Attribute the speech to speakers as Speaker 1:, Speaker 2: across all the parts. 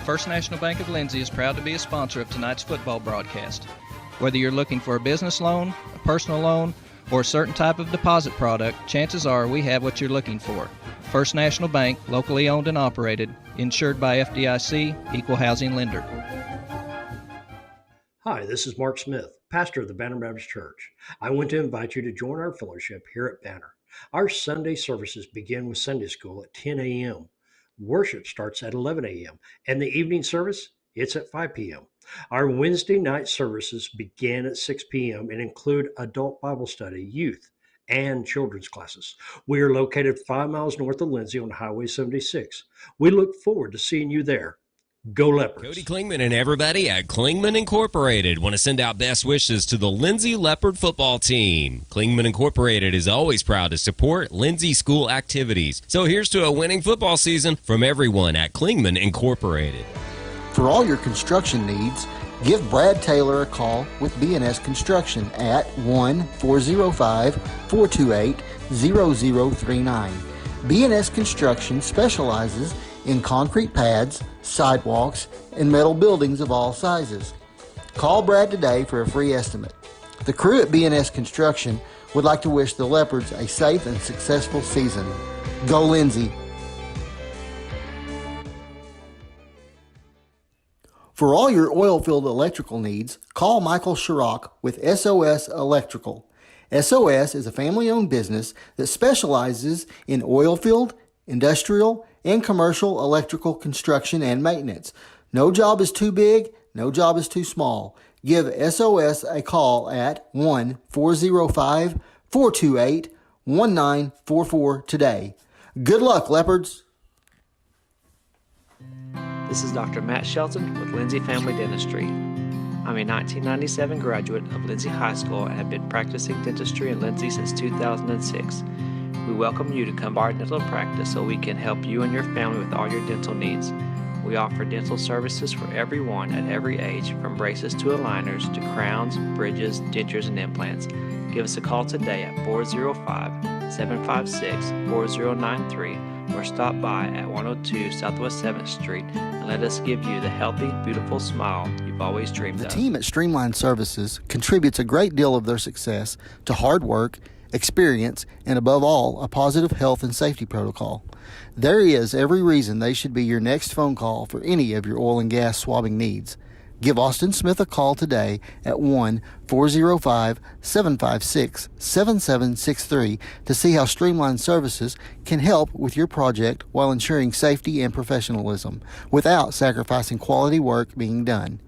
Speaker 1: First National Bank of Lindsay is proud to be a sponsor of tonight's football broadcast. Whether you're looking for a business loan, a personal loan, or a certain type of deposit product, chances are we have what you're looking for. First National Bank, locally owned and operated, insured by FDIC, equal housing lender.
Speaker 2: Hi, this is Mark Smith, pastor of the Banner Baptist Church. I want to invite you to join our fellowship here at Banner. Our Sunday services begin with Sunday school at 10 a.m. Worship starts at 11 a.m. and the evening service, it's at 5 p.m. Our Wednesday night services begin at 6 p.m. and include adult Bible study, youth, and children's classes. We are located 5 miles north of Lindsay on Highway 76. We look forward to seeing you there. Go Leopards.
Speaker 3: Cody Klingman and everybody at Klingman Incorporated want to send out best wishes to the Lindsay Leopard football team. Klingman Incorporated is always proud to support Lindsay school activities. So here's to a winning football season from everyone at Klingman Incorporated.
Speaker 4: For all your construction needs, give Brad Taylor a call with B&S Construction at 1-405-428-0039. B&S Construction specializes in concrete pads, sidewalks, and metal buildings of all sizes. Call Brad today for a free estimate. The crew at B&S Construction would like to wish the Leopards a safe and successful season. Go Lindsay! For all your oil-filled electrical needs, call Michael Schirach with SOS Electrical. SOS is a family-owned business that specializes in oil-filled, industrial, and commercial electrical construction and maintenance. No job is too big, no job is too small. Give SOS a call at 1-405-428-1944 today. Good luck, Leopards!
Speaker 5: This is Dr. Matt Shelton with Lindsay Family Dentistry. I'm a 1997 graduate of Lindsay High School and have been practicing dentistry in Lindsay since 2006. We welcome you to come by our dental practice so we can help you and your family with all your dental needs. We offer dental services for everyone at every age, from braces to aligners to crowns, bridges, dentures, and implants. Give us a call today at 405-756-4093 or stop by at 102 Southwest 7th Street and let us give you the healthy, beautiful smile you've always dreamed of.
Speaker 4: The team at Streamline Services contributes a great deal of their success to hard work, experience, and above all, a positive health and safety protocol. There is every reason they should be your next phone call for any of your oil and gas swabbing needs. Give Austin Smith a call today at 1-405-756-7763 to see how Streamline Services can help with your project while ensuring safety and professionalism without sacrificing quality work being done.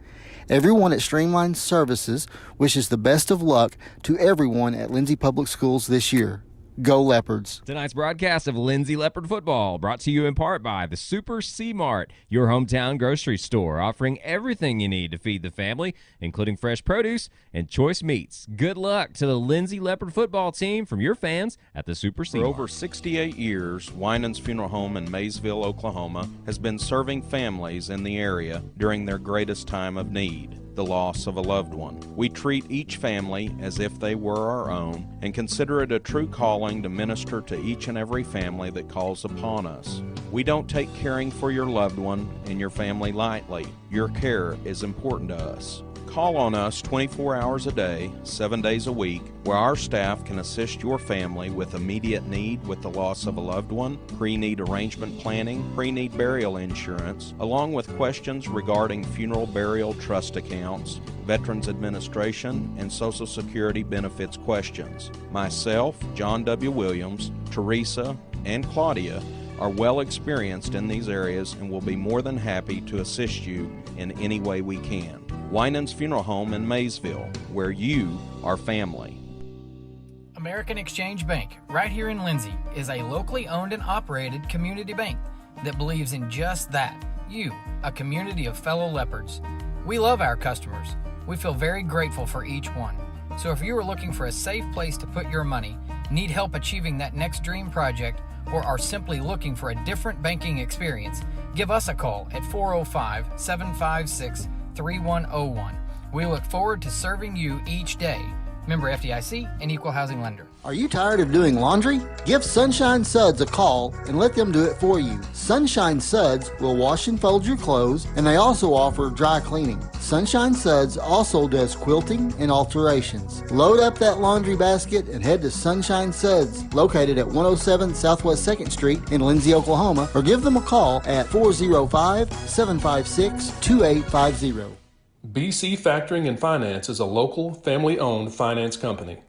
Speaker 4: Everyone at Streamline Services wishes the best of luck to everyone at Lindsay Public Schools this year. Go Leopards.
Speaker 3: Tonight's broadcast of Lindsay Leopard Football brought to you in part by the Super C-Mart, your hometown grocery store, offering everything you need to feed the family, including fresh produce and choice meats. Good luck to the Lindsay Leopard Football team from your fans at the Super C-Mart.
Speaker 6: For over 68 years, Winans Funeral Home in Maysville, Oklahoma, has been serving families in the area during their greatest time of need, the loss of a loved one. We treat each family as if they were our own and consider it a true calling to minister to each and every family that calls upon us. We don't take caring for your loved one and your family lightly. Your care is important to us. Call on us 24 hours a day, 7 days a week, where our staff can assist your family with immediate need with the loss of a loved one, pre-need arrangement planning, pre-need burial insurance, along with questions regarding funeral burial trust accounts, Veterans Administration, and Social Security benefits questions. Myself, John W. Williams, Teresa, and Claudia are well experienced in these areas and will be more than happy to assist you in any way we can. Winans Funeral Home in Maysville, where you are family.
Speaker 7: American Exchange Bank, right here in Lindsay, is a locally owned and operated community bank that believes in just that, you, a community of fellow Leopards. We love our customers. We feel very grateful for each one. So if you are looking for a safe place to put your money, need help achieving that next dream project, or are simply looking for a different banking experience, give us a call at 405-756-3101. We look forward to serving you each day. Member FDIC, an equal housing lender.
Speaker 4: Are you tired of doing laundry? Give Sunshine Suds a call and let them do it for you. Sunshine Suds will wash and fold your clothes, and they also offer dry cleaning. Sunshine Suds also does quilting and alterations. Load up that laundry basket and head to Sunshine Suds, located at 107 Southwest 2nd Street in Lindsay, Oklahoma, or give them a call at 405-756-2850.
Speaker 8: BC Factoring and Finance is a local, family-owned finance company.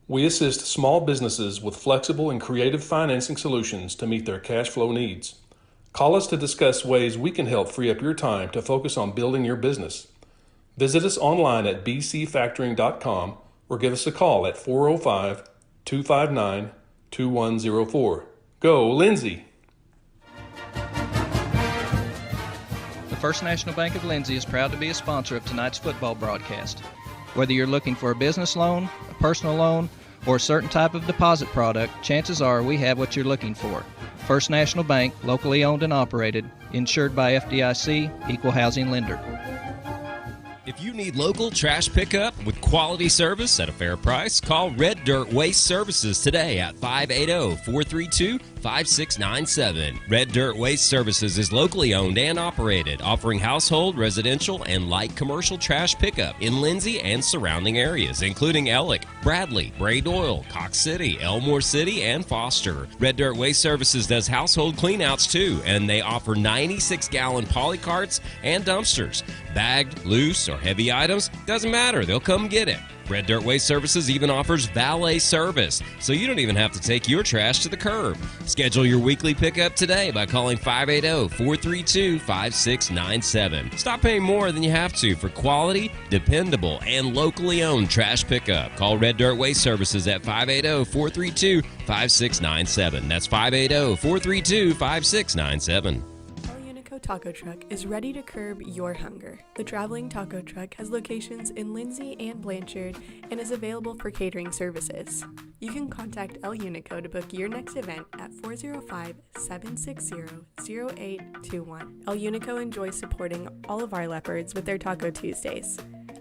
Speaker 8: We assist small businesses with flexible and creative financing solutions to meet their cash flow needs. Call us to discuss ways we can help free up your time to focus on building your business. Visit us online at bcfactoring.com or give us a call at 405-259-2104. Go, Lindsay!
Speaker 1: The First National Bank of Lindsay is proud to be a sponsor of tonight's football broadcast. Whether you're looking for a business loan, a personal loan, or a certain type of deposit product, chances are we have what you're looking for. First National Bank, locally owned and operated, insured by FDIC, equal housing lender.
Speaker 3: If you need local trash pickup with quality service at a fair price, call Red Dirt Waste Services today at 580-432-5697. Red Dirt Waste Services is locally owned and operated, offering household, residential, and light commercial trash pickup in Lindsay and surrounding areas, including Ellick, Bradley, Bray Doyle, Cox City, Elmore City, and Foster. Red Dirt Waste Services does household cleanouts too, and they offer 96-gallon poly carts and dumpsters. Bagged, loose, or heavy items, doesn't matter, they'll come get it. Red Dirt Waste Services even offers valet service, so you don't even have to take your trash to the curb. Schedule your weekly pickup today by calling 580-432-5697. Stop paying more than you have to for quality, dependable, and locally owned trash pickup. Call Red Dirt Waste Services at 580-432-5697. That's 580-432-5697.
Speaker 9: Taco Truck is ready to curb your hunger. The traveling taco truck has locations in Lindsay and Blanchard and is available for catering services. You can contact El Unico to book your next event at 405-760-0821. El Unico enjoys supporting all of our Leopards with their Taco Tuesdays.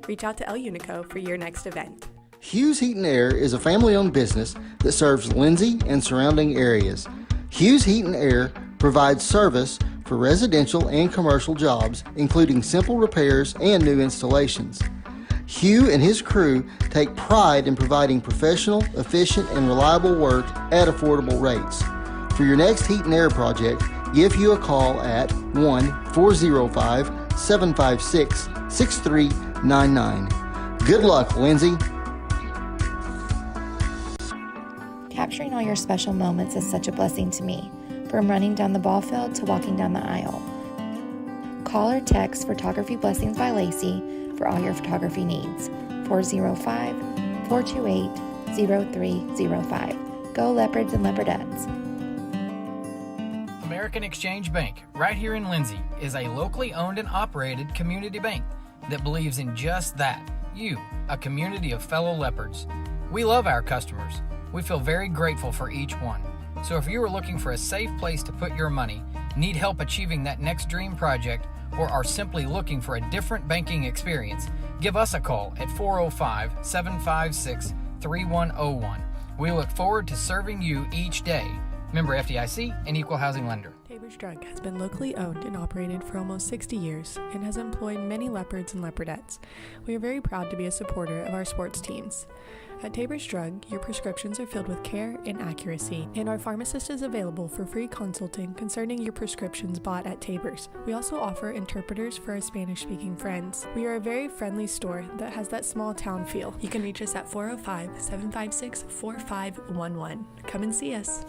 Speaker 9: Reach out to El Unico for your next event.
Speaker 4: Hughes Heat and Air is a family-owned business that serves Lindsay and surrounding areas. Hughes Heat and Air provides service for residential and commercial jobs, including simple repairs and new installations. Hugh and his crew take pride in providing professional, efficient, and reliable work at affordable rates. For your next heat and air project, give Hugh a call at 1-405-756-6399. Good luck, Lindsay.
Speaker 10: Capturing all your special moments is such a blessing to me. From running down the ball field to walking down the aisle. Call or text Photography Blessings by Lacey for all your photography needs. 405-428-0305. Go Leopards and Leopardettes.
Speaker 7: American Exchange Bank, right here in Lindsay, is a locally owned and operated community bank that believes in just that, you, a community of fellow Leopards. We love our customers. We feel very grateful for each one. So if you are looking for a safe place to put your money, need help achieving that next dream project, or are simply looking for a different banking experience, give us a call at 405-756-3101. We look forward to serving you each day. Member FDIC, an equal housing lender.
Speaker 9: Tabor's Drug has been locally owned and operated for almost 60 years and has employed many Leopards and Leopardettes. We are very proud to be a supporter of our sports teams. At Tabor's Drug, your prescriptions are filled with care and accuracy, and our pharmacist is available for free consulting concerning your prescriptions bought at Tabor's. We also offer interpreters for our Spanish-speaking friends. We are a very friendly store that has that small town feel. You can reach us at 405-756-4511. Come and see us.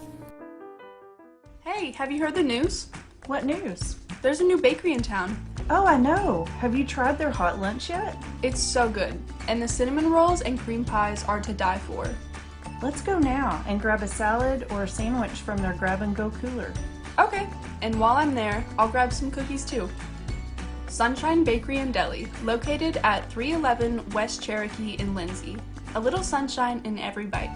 Speaker 11: Hey, have you heard the news?
Speaker 12: What news?
Speaker 11: There's a new bakery in town.
Speaker 12: Oh, I know. Have you tried their hot lunch yet?
Speaker 11: It's so good, and the cinnamon rolls and cream pies are to die for.
Speaker 12: Let's go now and grab a salad or a sandwich from their grab-and-go cooler.
Speaker 11: Okay, and while I'm there, I'll grab some cookies too. Sunshine Bakery and Deli, located at 311 West Cherokee in Lindsay. A little sunshine in every bite.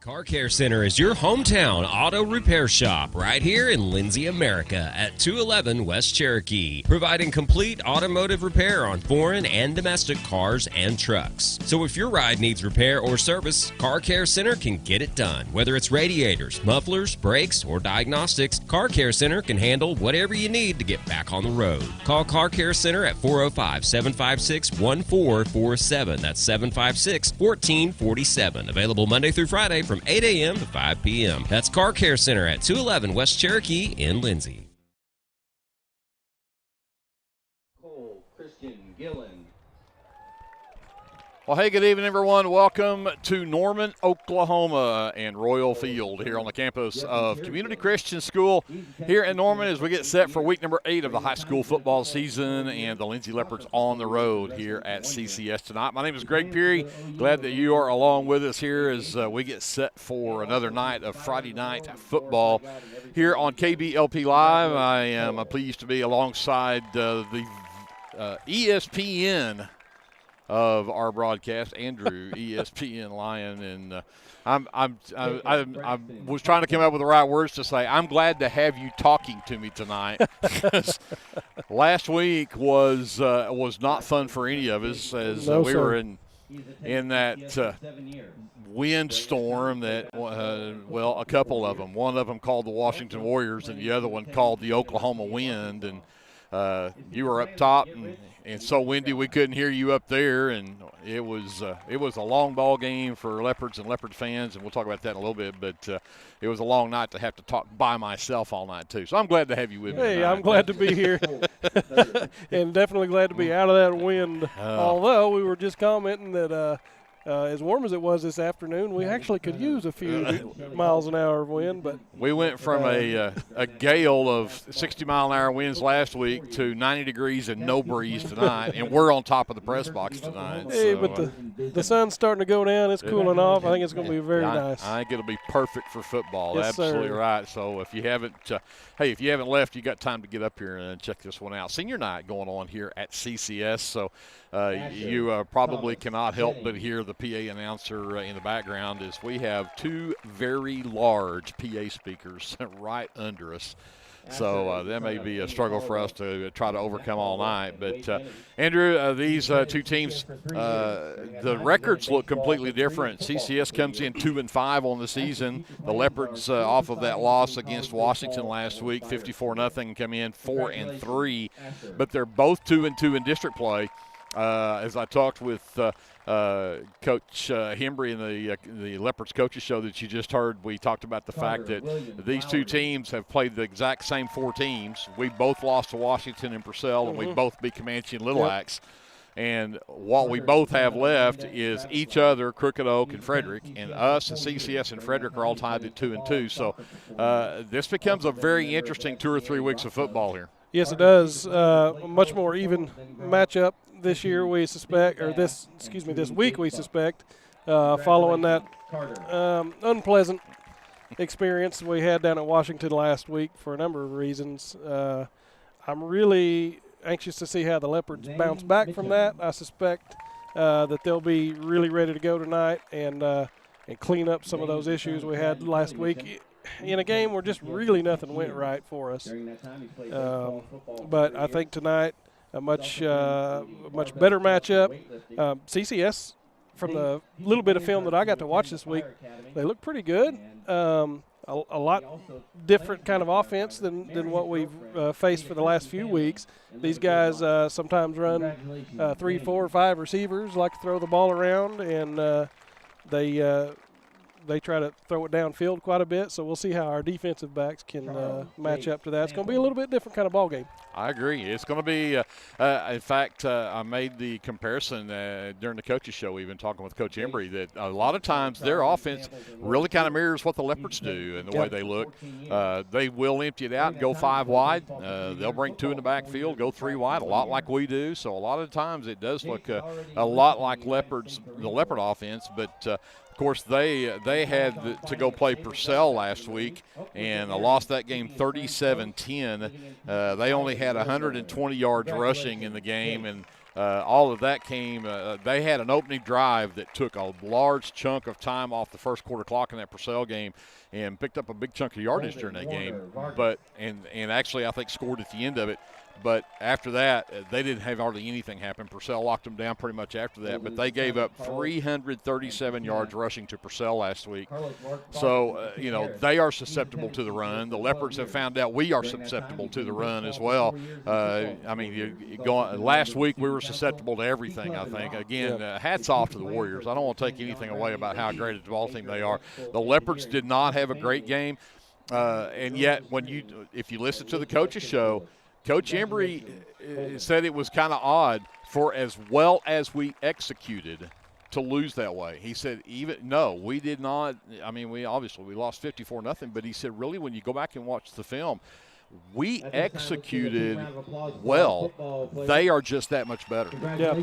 Speaker 3: Car Care Center is your hometown auto repair shop right here in Lindsay, America at 211 West Cherokee, providing complete automotive repair on foreign and domestic cars and trucks. So if your ride needs repair or service, Car Care Center can get it done. Whether it's radiators, mufflers, brakes, or diagnostics, Car Care Center can handle whatever you need to get back on the road. Call Car Care Center at 405-756-1447. That's 756-1447. Available Monday through Friday from 8 a.m. to 5 p.m. That's Car Care Center at 211 West Cherokee in Lindsay.
Speaker 13: Cole, Christian, Gillen.
Speaker 14: Well, hey, good evening, everyone. Welcome to Norman, Oklahoma, and Royal Field here on the campus of Community Christian School here in Norman as we get set for week number 8 of the high school football season and the Lindsay Leopards on the road here at CCS tonight. My name is Greg Peary. Glad that you are along with us here as we get set for another night of Friday night football here on KBLPlive. I am pleased to be alongside the ESPN of our broadcast, Andrew, ESPN Lion, and I was trying to come up with the right words to say. I'm glad to have you talking to me tonight. Last week was not fun for any of us as we were in that windstorm that a couple of them. One of them called the Washington Warriors, and the other one called the Oklahoma Wind, and you were up top and so windy we couldn't hear you up there, and it was a long ball game for Leopards and Leopard fans, and we'll talk about that in a little bit, but it was a long night to have to talk by myself all night too. So I'm glad to have you with me tonight.
Speaker 15: I'm glad to be here and definitely glad to be out of that wind, although we were just commenting that as warm as it was this afternoon, we actually could use a few miles an hour of wind. But
Speaker 14: we went from a gale of 60-mile-an-hour winds last week to 90 degrees and no breeze tonight, and we're on top of the press box tonight.
Speaker 15: Hey, so, but the sun's starting to go down. It's cooling off. I think it's going to be very nice.
Speaker 14: I think it'll be perfect for football.
Speaker 15: Yes,
Speaker 14: absolutely
Speaker 15: sir.
Speaker 14: Right. So if you haven't left, you got time to get up here and check this one out. Senior night going on here at CCS. So you probably cannot help but hear the PA announcer in the background as we have two very large PA speakers right under us. So that may be a struggle for us to try to overcome all night. But, Andrew, these two teams, the records look completely different. CCS comes in 2-5 on the season. The Leopards, off of that loss against Washington last week, 54-0, come in 4-3. But they're both 2-2 in district play. As I talked with Coach Hembry in the Leopards coaches show that you just heard, we talked about the fact that these two teams have played the exact same four teams. We both lost to Washington and Purcell, and we both beat Comanche and Little Axe. And what we both have left is each other, Crooked Oak and Frederick, and us and CCS and Frederick are all tied at 2-2. So this becomes a very interesting 2 or 3 weeks of football here.
Speaker 15: Yes, it does. A much more even matchup this year, we suspect, or this week we suspect, following that unpleasant experience we had down at Washington last week for a number of reasons. I'm really anxious to see how the Leopards bounce back from that. I suspect that they'll be really ready to go tonight and clean up some of those issues we had last week in a game where just really nothing went right for us. But I think tonight a much better matchup. CCS, from the little bit of film that I got to watch this week, they look pretty good. A lot different kind of offense than what we've faced for the last few weeks. These guys sometimes run 3, 4, 5 receivers, like to throw the ball around, and they try to throw it downfield quite a bit, so we'll see how our defensive backs can match up to that. It's going to be a little bit different kind of ball game.
Speaker 14: I agree. It's going to be, in fact, I made the comparison during the coaches show, even talking with Coach Embry, that a lot of times their offense really kind of mirrors what the Leopards do and the way they look. They will empty it out and go 5 wide. They'll bring 2 in the backfield, go 3 wide, a lot like we do. So a lot of times it does look a lot like the Leopard offense, but of course, they had to go play Purcell last week and lost that game 37-10. They only had 120 yards rushing in the game, and all of that came. They had an opening drive that took a large chunk of time off the first quarter clock in that Purcell game and picked up a big chunk of yardage during that game. But and actually, I think scored at the end of it. But after that, they didn't have hardly anything happen. Purcell locked them down pretty much after that. But they gave up 337 yards rushing to Purcell last week. So, they are susceptible to the run. The Leopards have found out we are susceptible to the run as well. Last week we were susceptible to everything, I think. Again, hats off to the Warriors. I don't want to take anything away about how great a ball team they are. The Leopards did not have a great game. And yet, if you listen to the coach's show, Coach Embry said it was kind of odd for as well as we executed to lose that way. He said, we did not. I mean, we lost 54-0, but he said, really, when you go back and watch the film, we executed well. They are just that much better.
Speaker 15: Yeah,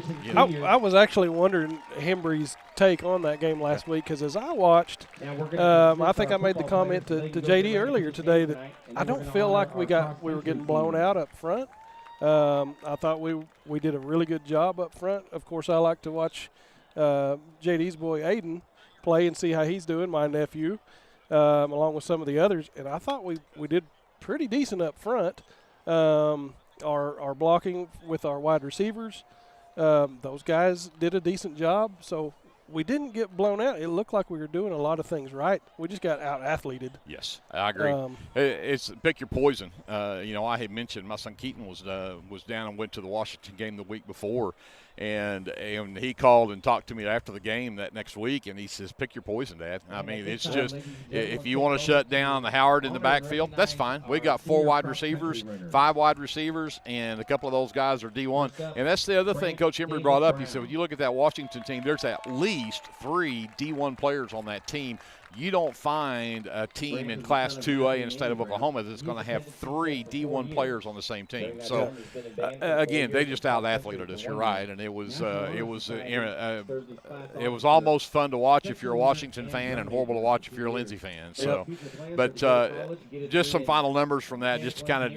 Speaker 15: I was actually wondering Hembry's take on that game last week, because as I watched, I think I made the comment to JD earlier today that I don't feel like we were getting blown out up front. I thought we did a really good job up front. Of course, I like to watch JD's boy Aiden play and see how he's doing, my nephew, along with some of the others, and I thought we did pretty decent up front. Our blocking with our wide receivers, those guys did a decent job, so we didn't get blown out. It looked like we were doing a lot of things right. We just got out-athleted.
Speaker 14: Yes, I agree. It's pick your poison. I had mentioned my son Keaton was down and went to the Washington game the week before, and he called and talked to me after the game that next week, and he says, pick your poison, Dad. I mean, it's just, if you want to shut down the Howard in the backfield, that's fine. We got 4 wide receivers, 5 wide receivers, and a couple of those guys are D1. And that's the other thing Coach Embry brought up. He said, when you look at that Washington team, there's at least 3 D1 players on that team. You don't find a team in Class 2A in the state of Oklahoma that's going to have 3 D1 players on the same team. So, again, they just out-athleted us. You're right, and it was almost fun to watch if you're a Washington fan and horrible to watch if you're a Lindsay fan. So, but just some final numbers from that, just to kind of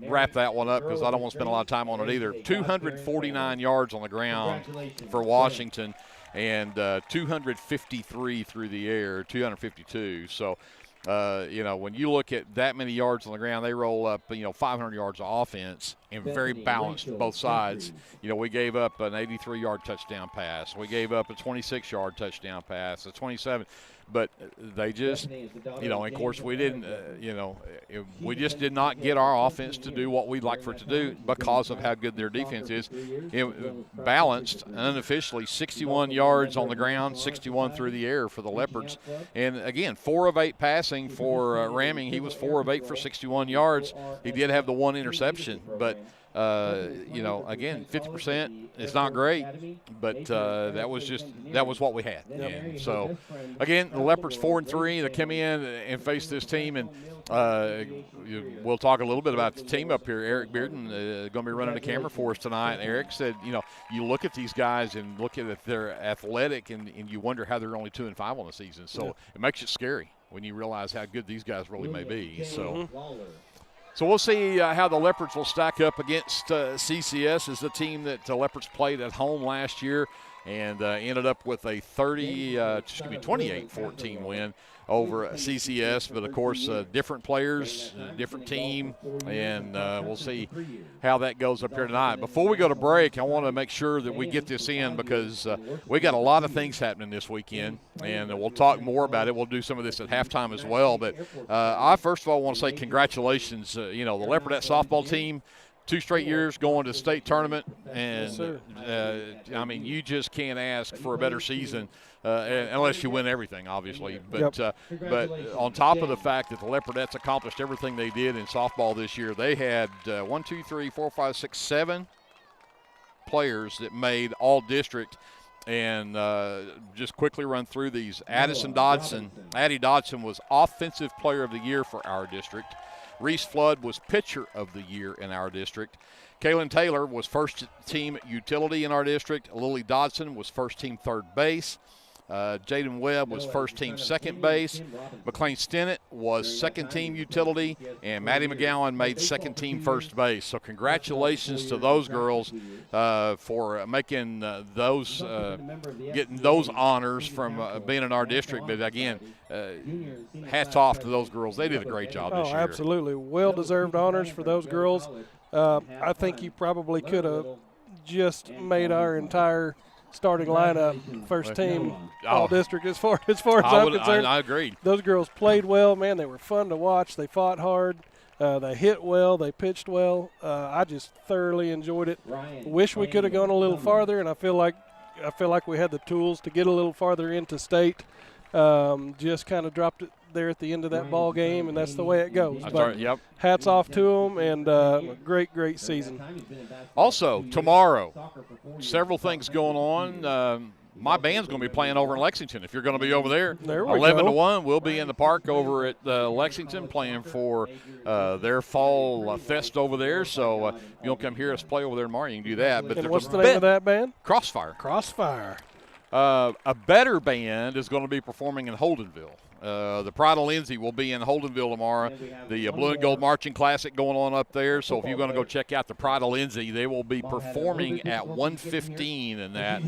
Speaker 14: wrap that one up, because I don't want to spend a lot of time on it either. 249 yards on the ground for Washington, and 253 through the air, 252. So, when you look at that many yards on the ground, they roll up, 500 yards of offense, and very balanced both sides. We gave up an 83-yard touchdown pass. We gave up a 26-yard touchdown pass, a 27. But they just, of course we didn't, we just did not get our offense to do what we'd like for it to do because of how good their defense is. Balanced, unofficially, 61 yards on the ground, 61 through the air for the Leopards. And, again, 4 of 8 passing for Ramming. He was 4 of 8 for 61 yards. He did have the 1 interception, but – again, 50% is not great, but that was what we had. And so, again, the Leopards 4-3. They come in and face this team, and we'll talk a little bit about the team up here. Eric Bearden going to be running the camera for us tonight. And Eric said, you look at these guys and look at they're athletic, and you wonder how they're only 2-5 on the season. So it makes it scary when you realize how good these guys really may be. So we'll see how the Leopards will stack up against CCS, as the team that the Leopards played at home last year and ended up with a 28-14 win over CCS. But, of course, different players, different team, and we'll see how that goes up here tonight. Before we go to break, I want to make sure that we get this in, because we got a lot of things happening this weekend, and we'll talk more about it. We'll do some of this at halftime as well. But I first of all want to say congratulations, the Leopardette softball team. 2 straight years going to the state tournament, and you just can't ask for a better season unless you win everything, obviously. But but on top of the fact that the Leopardettes accomplished everything they did in softball this year, they had 7 players that made all district. And just quickly run through these. Addie Dodson was Offensive Player of the Year for our district. Reese Flood was Pitcher of the Year in our district. Kaylin Taylor was First Team Utility in our district. Lily Dodson was First Team Third Base. Jaden Webb was first team second base. McLean Stennett was second team utility. And Maddie McGowan made second team first base. So congratulations to those girls for making getting those honors from being in our district. But again, hats off to those girls. They did a great job this year.
Speaker 15: Oh, absolutely. Well-deserved honors for those girls. I think you probably could have just made our entire starting lineup first team all district as far as I'm concerned.
Speaker 14: I agree.
Speaker 15: Those girls played well, man. They were fun to watch. They fought hard. They hit well. They pitched well. I just thoroughly enjoyed it. Wish we could have gone a little farther, and I feel like we had the tools to get a little farther into state. Just kind of dropped it there at the end of that ball game, and that's the way it goes. But hats off to them, and great season.
Speaker 14: Also, tomorrow, several things going on. My band's going to be playing over in Lexington. If you're going to be over there, 11 to 1, we'll be in the park over at Lexington playing for their fall fest over there. So if you don't come hear us play over there tomorrow, you can do that. But
Speaker 15: and what's the name of that band?
Speaker 14: Crossfire.
Speaker 15: Crossfire.
Speaker 14: A better band is going to be performing in Holdenville. The Pride of Lindsay will be in Holdenville tomorrow. The Blue and Gold Marching Classic going on up there. So if you're going to go check out the Pride of Lindsay, they will be performing at 1:15 in that.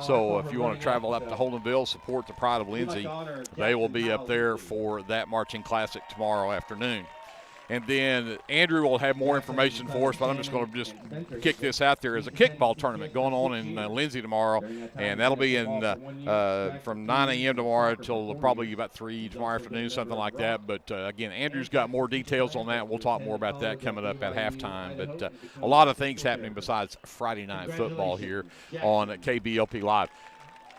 Speaker 14: So if you want to travel up to Holdenville, support the Pride of Lindsay, they will be up there for that Marching Classic tomorrow afternoon. And then Andrew will have more information for us, but I'm just going to kick this out there. There's a kickball tournament going on in Lindsay tomorrow, and that'll be in from 9 a.m. tomorrow till probably about 3 tomorrow afternoon, something like that. But, again, Andrew's got more details on that. We'll talk more about that coming up at halftime. But a lot of things happening besides Friday night football here on KBLP Live.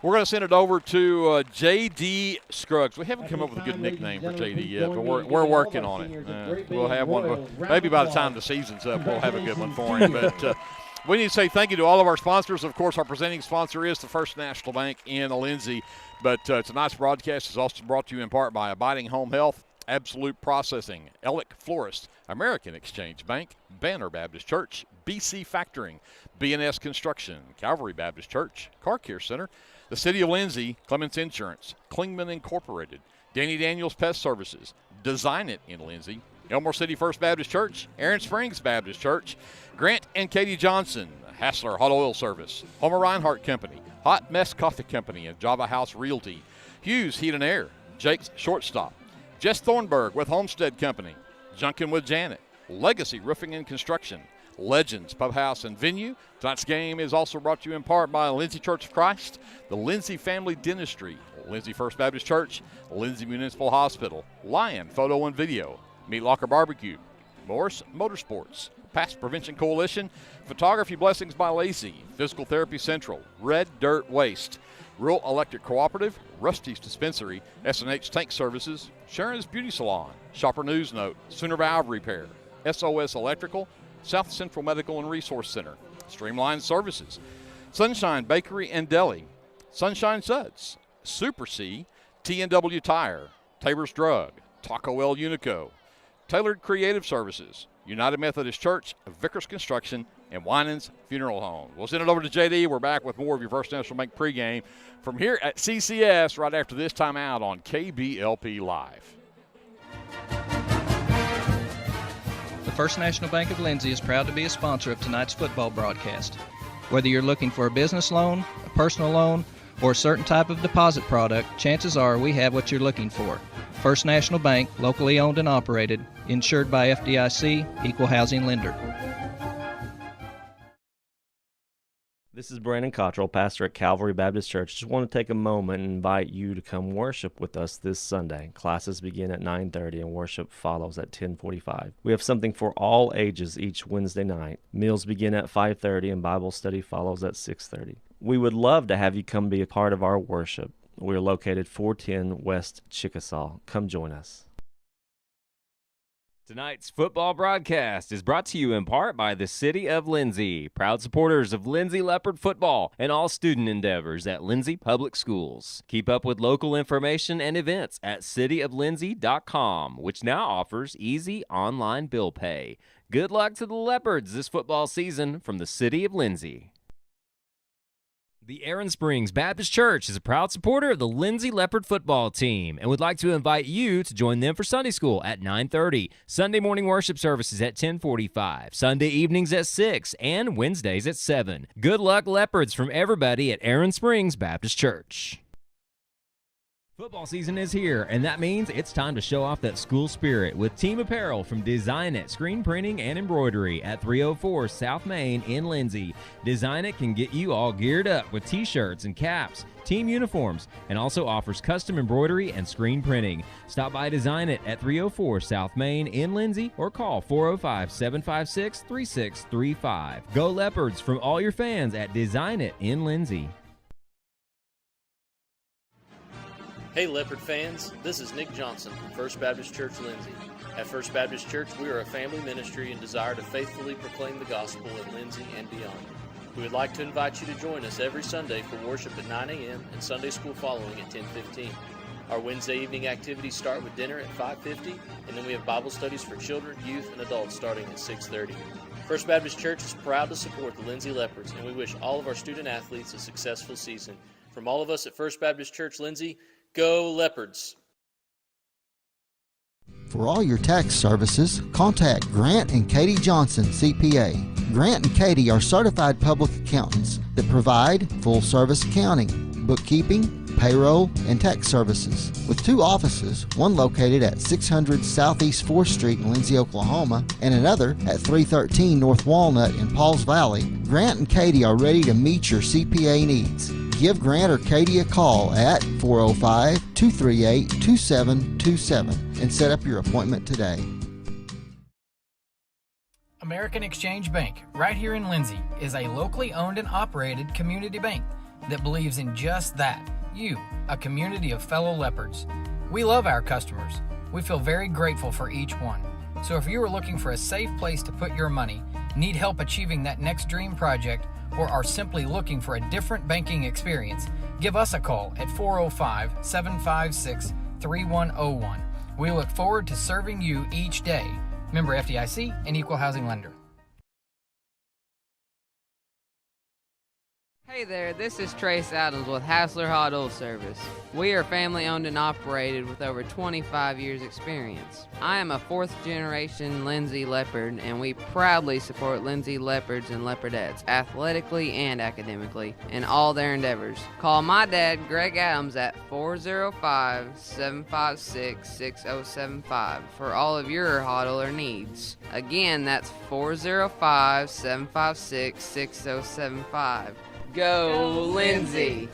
Speaker 14: We're going to send it over to J.D. Scruggs. We haven't come up with a good nickname for J.D. yet, but we're working on it. We'll have one. Maybe by the time the season's up, we'll have a good one for him. But we need to say thank you to all of our sponsors. Of course, our presenting sponsor is the First National Bank in Lindsay. But tonight's broadcast is also brought to you in part by Abiding Home Health, Absolute Processing, Ellick Florist, American Exchange Bank, Banner Baptist Church, BC Factoring, B&S Construction, Calvary Baptist Church, Car Care Center, the City of Lindsay, Clements Insurance, Klingman Incorporated, Danny Daniels Pest Services, Design It in Lindsay, Elmore City First Baptist Church, Aaron Springs Baptist Church, Grant and Katie Johnson, Hassler Hot Oil Service, Homer Reinhardt Company, Hot Mess Coffee Company and Java House Realty, Hughes Heat and Air, Jake's Shortstop, Jess Thornburg with Homestead Company, Junkin with Janet, Legacy Roofing and Construction, Legends Pub House and Venue. Tonight's game is also brought to you in part by Lindsay Church of Christ, the Lindsay Family Dentistry, Lindsay First Baptist Church, Lindsay Municipal Hospital, Lion Photo and Video, Meat Locker Barbecue, Morris Motorsports, Past Prevention Coalition, Photography Blessings by Lacey, Physical Therapy Central, Red Dirt Waste, Rural Electric Cooperative, Rusty's Dispensary, S&H Tank Services, Sharon's Beauty Salon, Shopper News Note, Sooner Valve Repair, SOS Electrical, South Central Medical and Resource Center, Streamline Services, Sunshine Bakery and Deli, Sunshine Suds, Super C, T&W Tire, Tabor's Drug, Taco El Unico, Tailored Creative Services, United Methodist Church, Vickers Construction, and Winans Funeral Home. We'll send it over to JD. We're back with more of your First National Bank pregame from here at CCS right after this time out on KBLP Live.
Speaker 1: The First National Bank of Lindsay is proud to be a sponsor of tonight's football broadcast. Whether you're looking for a business loan, a personal loan, or a certain type of deposit product, chances are we have what you're looking for. First National Bank, locally owned and operated, insured by FDIC, equal housing lender.
Speaker 16: This is Brandon Cottrell, pastor at Calvary Baptist Church. Just want to take a moment and invite you to come worship with us this Sunday. Classes begin at 9:30 and worship follows at 10:45. We have something for all ages each Wednesday night. Meals begin at 5:30 and Bible study follows at 6:30. We would love to have you come be a part of our worship. We're located 410 West Chickasaw. Come join us.
Speaker 3: Tonight's football broadcast is brought to you in part by the City of Lindsay, proud supporters of Lindsay Leopard football and all student endeavors at Lindsay Public Schools. Keep up with local information and events at cityoflindsay.com, which now offers easy online bill pay. Good luck to the Leopards this football season from the City of Lindsay. The Aaron Springs Baptist Church is a proud supporter of the Lindsay Leopard football team and would like to invite you to join them for Sunday school at 9:30, Sunday morning worship services at 10:45, Sunday evenings at 6, and Wednesdays at 7. Good luck, Leopards, from everybody at Aaron Springs Baptist Church. Football season is here, and that means it's time to show off that school spirit with team apparel from Design It Screen Printing and Embroidery at 304 South Main in Lindsay. Design It can get you all geared up with t-shirts and caps, team uniforms, and also offers custom embroidery and screen printing. Stop by Design It at 304 South Main in Lindsay or call 405-756-3635. Go Leopards from all your fans at Design It in Lindsay.
Speaker 17: Hey Leopard fans, this is Nick Johnson from First Baptist Church Lindsay. At First Baptist Church, we are a family ministry and desire to faithfully proclaim the gospel in Lindsay and beyond. We would like to invite you to join us every Sunday for worship at 9 a.m. and Sunday school following at 10:15. Our Wednesday evening activities start with dinner at 5:50, and then we have Bible studies for children, youth, and adults starting at 6:30. First Baptist Church is proud to support the Lindsay Leopards, and we wish all of our student athletes a successful season. From all of us at First Baptist Church Lindsay, go Leopards!
Speaker 4: For all your tax services, contact Grant and Katie Johnson, CPA. Grant and Katie are certified public accountants that provide full-service accounting, bookkeeping, payroll, and tax services. With 2 offices, one located at 600 Southeast 4th Street in Lindsay, Oklahoma, and another at 313 North Walnut in Pauls Valley, Grant and Katie are ready to meet your CPA needs. Give Grant or Katie a call at 405-238-2727 and set up your appointment today.
Speaker 7: American Exchange Bank, right here in Lindsay, is a locally owned and operated community bank that believes in just that, you, a community of fellow Leopards. We love our customers. We feel very grateful for each one. So if you are looking for a safe place to put your money, need help achieving that next dream project, or are simply looking for a different banking experience, give us a call at 405-756-3101. We look forward to serving you each day. Member FDIC and Equal Housing Lender.
Speaker 18: Hey there, this is Trace Adams with Hassler Hot Oil Service. We are family owned and operated with over 25 years experience. I am a 4th generation Lindsay Leopard, and we proudly support Lindsay Leopards and Leopardettes athletically and academically in all their endeavors. Call my dad, Greg Adams, at 405-756-6075 for all of your hot oiler needs. Again, that's 405-756-6075. Go Lindsay!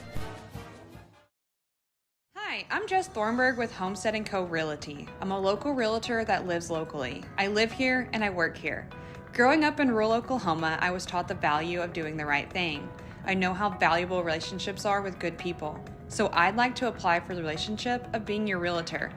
Speaker 19: Hi, I'm Jess Thornburg with Homestead & Co. Realty. I'm a local realtor that lives locally. I live here and I work here. Growing up in rural Oklahoma, I was taught the value of doing the right thing. I know how valuable relationships are with good people. So I'd like to apply for the relationship of being your realtor.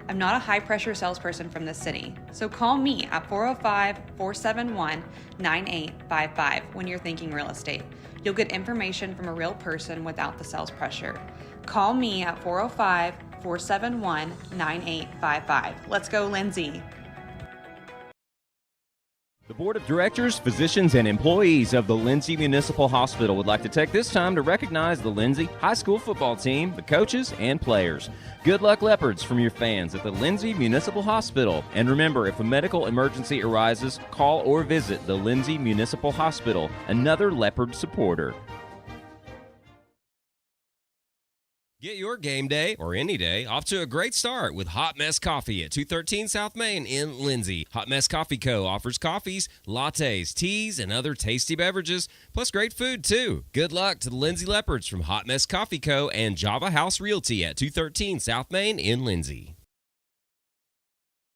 Speaker 19: I'm not a high-pressure salesperson from the city, so call me at 405-471-9855 when you're thinking real estate. You'll get information from a real person without the sales pressure. Call me at 405-471-9855. Let's go, Lindsay.
Speaker 3: The Board of Directors, physicians, and employees of the Lindsay Municipal Hospital would like to take this time to recognize the Lindsay High School football team, the coaches, and players. Good luck, Leopards, from your fans at the Lindsay Municipal Hospital. And remember, if a medical emergency arises, call or visit the Lindsay Municipal Hospital, another Leopard supporter. Get your game day, or any day, off to a great start with Hot Mess Coffee at 213 South Main in Lindsay. Hot Mess Coffee Co. offers coffees, lattes, teas, and other tasty beverages, plus great food, too. Good luck to the Lindsay Leopards from Hot Mess Coffee Co. and Java House Realty at 213 South Main in Lindsay.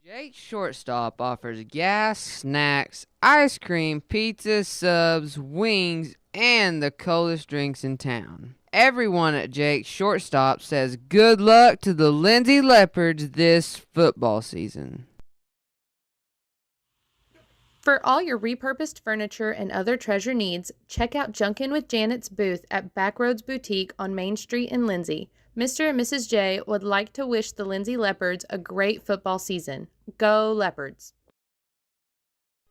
Speaker 18: Jake's Shortstop offers gas, snacks, ice cream, pizza, subs, wings, and the coldest drinks in town. Everyone at Jake's Shortstop says good luck to the Lindsay Leopards this football season.
Speaker 20: For all your repurposed furniture and other treasure needs, check out Junkin' with Janet's booth at Backroads Boutique on Main Street in Lindsay. Mr. and Mrs. J would like to wish the Lindsay Leopards a great football season. Go Leopards!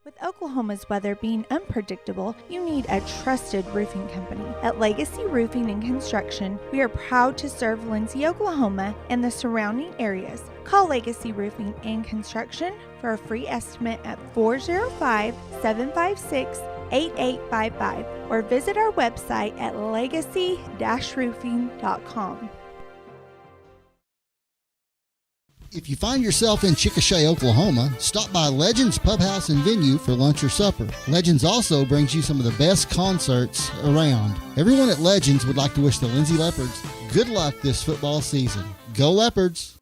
Speaker 21: With Oklahoma's weather being unpredictable, you need a trusted roofing company. At Legacy Roofing and Construction, we are proud to serve Lindsay, Oklahoma, and the surrounding areas. Call Legacy Roofing and Construction for a free estimate at 405-756-8855 or visit our website at legacy-roofing.com.
Speaker 4: If you find yourself in Chickasha, Oklahoma, stop by Legends Pub House and Venue for lunch or supper. Legends also brings you some of the best concerts around. Everyone at Legends would like to wish the Lindsay Leopards good luck this football season. Go Leopards!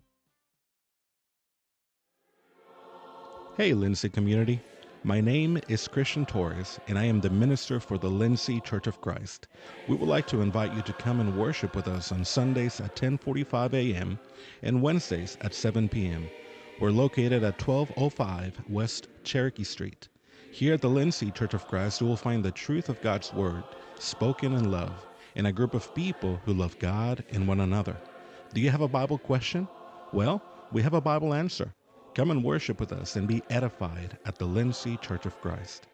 Speaker 22: Hey Lindsay community, my name is Christian Torres and I am the minister for the Lindsay Church of Christ. We would like to invite you to come and worship with us on Sundays at 10:45 a.m. and Wednesdays at 7 p.m. We're located at 1205 West Cherokee Street. Here at the Lindsay Church of Christ, you will find the truth of God's Word spoken in love and a group of people who love God and one another. Do you have a Bible question? Well, we have a Bible answer. Come and worship with us and be edified at the Lindsay Church of Christ.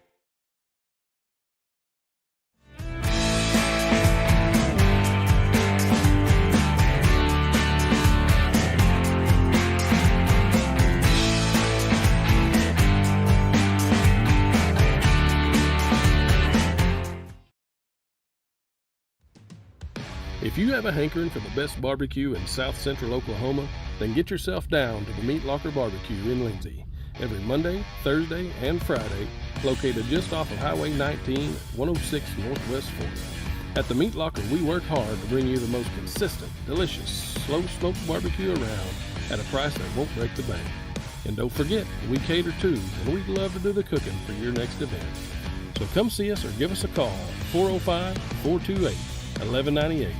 Speaker 8: If you have a hankering for the best barbecue in South Central Oklahoma, then get yourself down to the Meat Locker Barbecue in Lindsay. Every Monday, Thursday, and Friday, located just off of Highway 19, 106 Northwest 4th. At the Meat Locker, we work hard to bring you the most consistent, delicious, slow-smoked barbecue around at a price that won't break the bank. And don't forget, we cater too, and we'd love to do the cooking for your next event. So come see us or give us a call at 405-428-1198.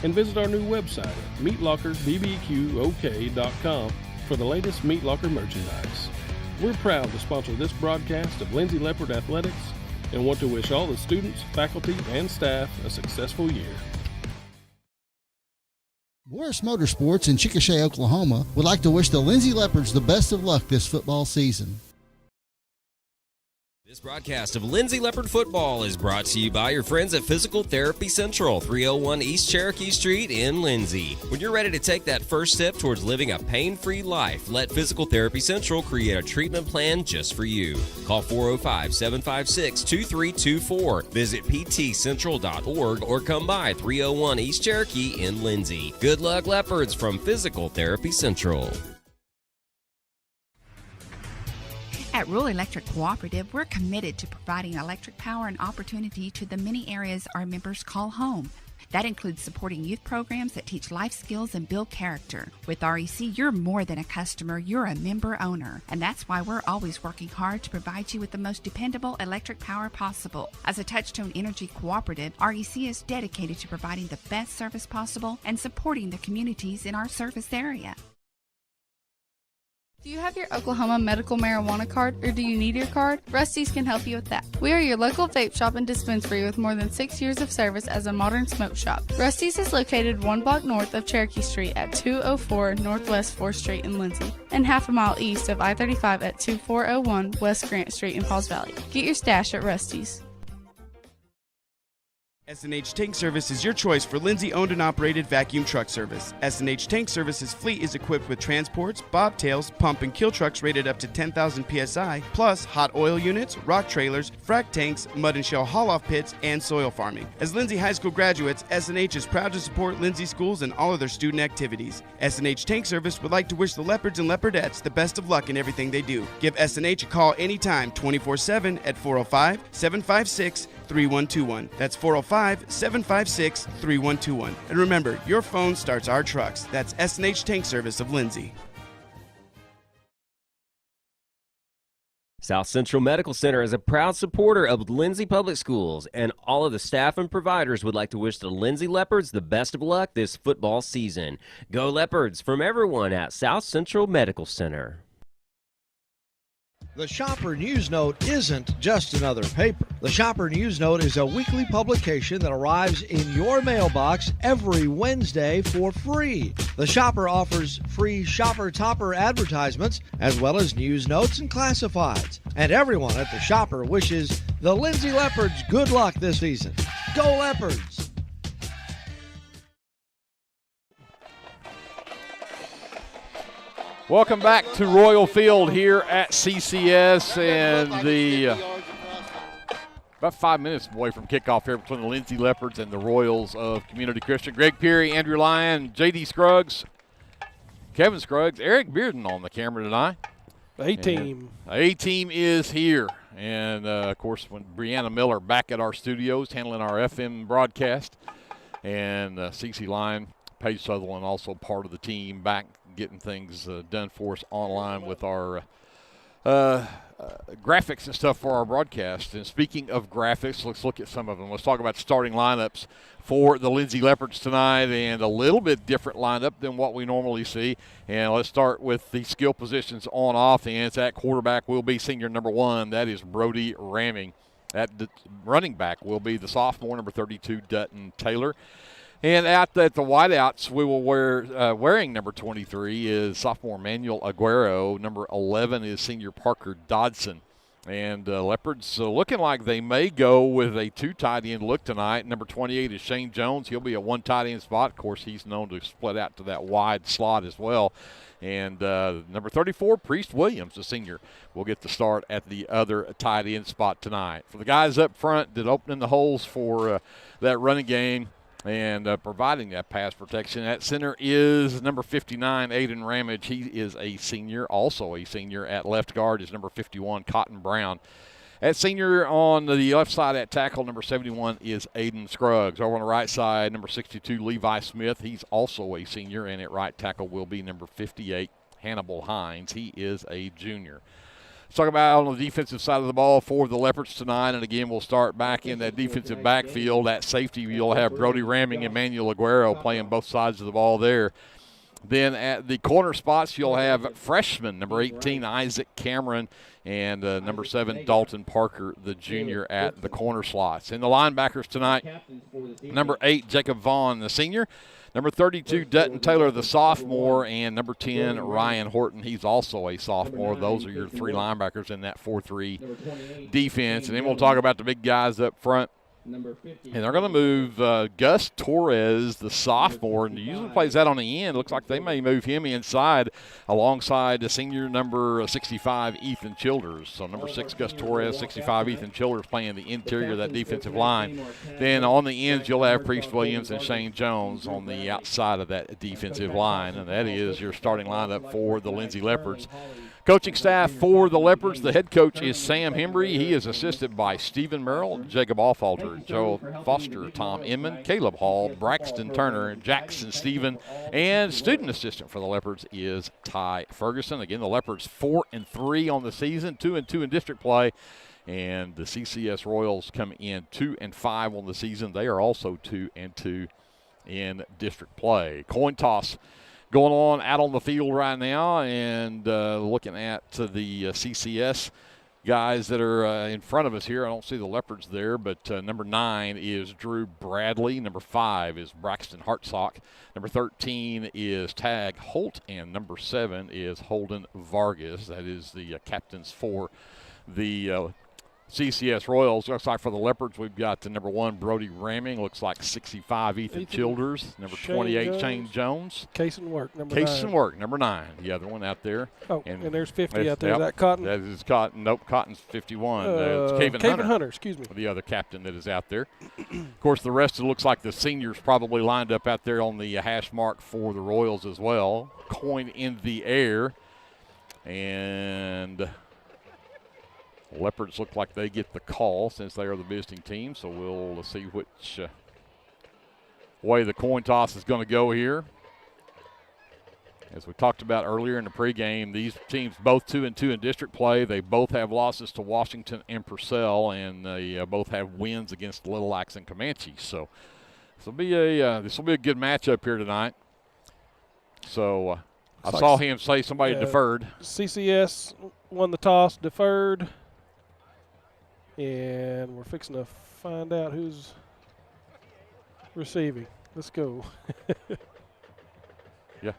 Speaker 8: And visit our new website at meatlockerbbqok.com for the latest Meat Locker merchandise. We're proud to sponsor this broadcast of Lindsay Leopard Athletics and want to wish all the students, faculty, and staff a successful year.
Speaker 4: Boris Motorsports in Chickasha, Oklahoma would like to wish the Lindsay Leopards the best of luck this football season.
Speaker 3: This broadcast of Lindsay Leopard Football is brought to you by your friends at Physical Therapy Central, 301 East Cherokee Street in Lindsay. When you're ready to take that first step towards living a pain-free life, let Physical Therapy Central create a treatment plan just for you. Call 405-756-2324. Visit ptcentral.org or come by 301 East Cherokee in Lindsay. Good luck, Leopards, from Physical Therapy Central.
Speaker 23: At Rural Electric Cooperative, we're committed to providing electric power and opportunity to the many areas our members call home. That includes supporting youth programs that teach life skills and build character. With REC, you're more than a customer, you're a member owner. And that's why we're always working hard to provide you with the most dependable electric power possible. As a Touchstone Energy Cooperative, REC is dedicated to providing the best service possible and supporting the communities in our service area.
Speaker 24: Do you have your Oklahoma medical marijuana card, or do you need your card? Rusty's can help you with that. We are your local vape shop and dispensary with more than 6 years of service as a modern smoke shop. Rusty's is located 1 block north of Cherokee Street at 204 Northwest 4th Street in Lindsay, and half a mile east of I-35 at 2401 West Grant Street in Pauls Valley. Get your stash at Rusty's.
Speaker 25: S&H Tank Service is your choice for Lindsay owned and operated vacuum truck service. S&H Tank Service's fleet is equipped with transports, bobtails, pump and kill trucks rated up to 10,000 psi, plus hot oil units, rock trailers, frac tanks, mud and shell haul-off pits, and soil farming. As Lindsay High School graduates, S&H is proud to support Lindsay schools and all of their student activities. S&H Tank Service would like to wish the Leopards and Leopardettes the best of luck in everything they do. Give S&H a call anytime, 24/7 at 405-756-3121. That's 405-756-3121. And remember, your phone starts our trucks. That's S&H Tank Service of Lindsay.
Speaker 3: South Central Medical Center is a proud supporter of Lindsay Public Schools, and all of the staff and providers would like to wish the Lindsay Leopards the best of luck this football season. Go Leopards from everyone at South Central Medical Center.
Speaker 2: The Shopper News Note isn't just another paper. The Shopper News Note is a weekly publication that arrives in your mailbox every Wednesday for free. The Shopper offers free Shopper Topper advertisements as well as news notes and classifieds. And everyone at the Shopper wishes the Lindsay Leopards good luck this season. Go Leopards!
Speaker 14: Welcome back to Royal Field here at CCS, and about 5 minutes away from kickoff here between the Lindsay Leopards and the Royals of Community Christian. Greg Peary, Andrew Lyon, J.D. Scruggs, Kevin Scruggs, Eric Bearden on the camera tonight.
Speaker 15: A-team.
Speaker 14: A-team is here. And, of course, when Brianna Miller back at our studios handling our FM broadcast, and CeCe Lyon, Paige Sutherland also part of the team back getting things done for us online with our graphics and stuff for our broadcast. And speaking of graphics, let's look at some of them. Let's talk about starting lineups for the Lindsay Leopards tonight, and a little bit different lineup than what we normally see. And let's start with the skill positions on offense. At quarterback will be senior number 1. That is Brody Ramming. At the running back will be the sophomore, number 32, Dutton Taylor. And at the wideouts, we will wearing number 23 is sophomore Manuel Aguero. Number 11 is senior Parker Dodson. And Leopards looking like they may go with a 2 tight end look tonight. Number 28 is Shane Jones. He'll be a 1 tight end spot. Of course, he's known to split out to that wide slot as well. And number 34, Priest Williams, the senior, will get the start at the other tight end spot tonight. For the guys up front that opening the holes for that running game, and providing that pass protection at center is number 59, Aiden Ramage. He is a senior, also a senior. At left guard is number 51, Cotton Brown. At senior on the left side at tackle, number 71 is Aiden Scruggs. Over on the right side, number 62, Levi Smith. He's also a senior. And at right tackle will be number 58, Hannibal Hines. He is a junior. Let's talk about on the defensive side of the ball for the Leopards tonight. And, again, we'll start back in that defensive backfield. At safety, you'll have Brody Ramming and Manuel Aguero playing both sides of the ball there. Then at the corner spots, you'll have freshman, number 18, Isaac Cameron, and number 7, Dalton Parker, the junior, at the corner slots. In the linebackers tonight, number 8, Jacob Vaughn, the senior. Number 32, Dutton Taylor, the sophomore, and number 10, Ryan Horton. He's also a sophomore. Those are your 3 linebackers in that 4-3 defense. And then we'll talk about the big guys up front. And they're going to move Gus Torres, the sophomore, and he usually plays that on the end. Looks like they may move him inside alongside the senior number 65, Ethan Childers. So number 6, Gus Torres, 65, Ethan Childers playing the interior of that defensive line. Then on the ends, you'll have Priest Williams and Shane Jones on the outside of that defensive line. And that is your starting lineup for the Lindsay Leopards. Coaching staff for the Leopards, the head coach is Sam Hembry. He is assisted by Stephen Merrill, Jacob Offalter, Joe Foster, Tom Inman, Caleb Hall, Braxton Turner, Jackson Stephen, and student assistant for the Leopards is Ty Ferguson. Again, the Leopards 4-3 on the season, 2-2 in district play, and the CCS Royals come in 2-5 on the season. They are also 2-2 in district play. Coin toss going on out on the field right now, and looking at the CCS guys that are in front of us here. I don't see the Leopards there, but number 9 is Drew Bradley. Number 5 is Braxton Hartsock. Number 13 is Tag Holt, and number 7 is Holden Vargas. That is the captains for the CCS Royals. Looks like for the Leopards, we've got the number 1, Brody Ramming. Looks like 65, Ethan Childers. Number 28, Shane Jones.
Speaker 15: Case and Work, number
Speaker 14: 9. Number 9, the other one out there.
Speaker 15: Oh, and there's 50 out there. Is that Cotton?
Speaker 14: That is Cotton. Nope, Cotton's 51. It's Caven Hunter, excuse me. The other captain that is out there. Of course, the rest, it looks like the seniors probably lined up out there on the hash mark for the Royals as well. Coin in the air. And Leopards look like they get the call since they are the visiting team, so we'll see which way the coin toss is going to go here. As we talked about earlier in the pregame, these teams both 2-2 in district play. They both have losses to Washington and Purcell, and they both have wins against Little Axe and Comanche. So this will be a good matchup here tonight. So I saw him say somebody deferred.
Speaker 15: CCS won the toss, deferred. And we're fixing to find out who's receiving. Let's go.
Speaker 14: Yeah.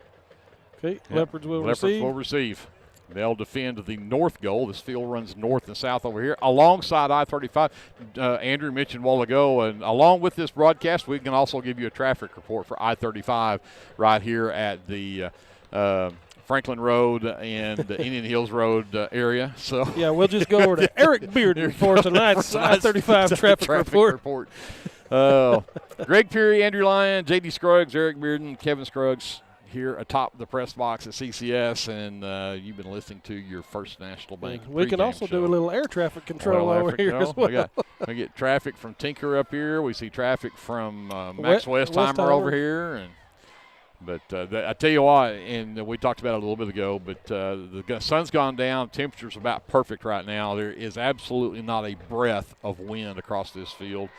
Speaker 15: Okay, Leopards will receive.
Speaker 14: Leopards will receive. They'll defend the north goal. This field runs north and south over here alongside I-35. Andrew mentioned a while ago, and along with this broadcast, we can also give you a traffic report for I-35 right here at the Franklin Road and Indian Hills Road area. So
Speaker 15: yeah, we'll just go over to Eric Bearden for tonight's I-35 traffic report.
Speaker 14: Greg Peary, Andrew Lyon, J.D. Scruggs, Eric Bearden, Kevin Scruggs here atop the press box at CCS, and you've been listening to your First National Bank.
Speaker 15: We can also do a little air traffic control over here as well.
Speaker 14: We get traffic from Tinker up here. We see traffic from Max Westheimer over here. But I tell you what, and we talked about it a little bit ago, but the sun's gone down. Temperature's about perfect right now. There is absolutely not a breath of wind across this field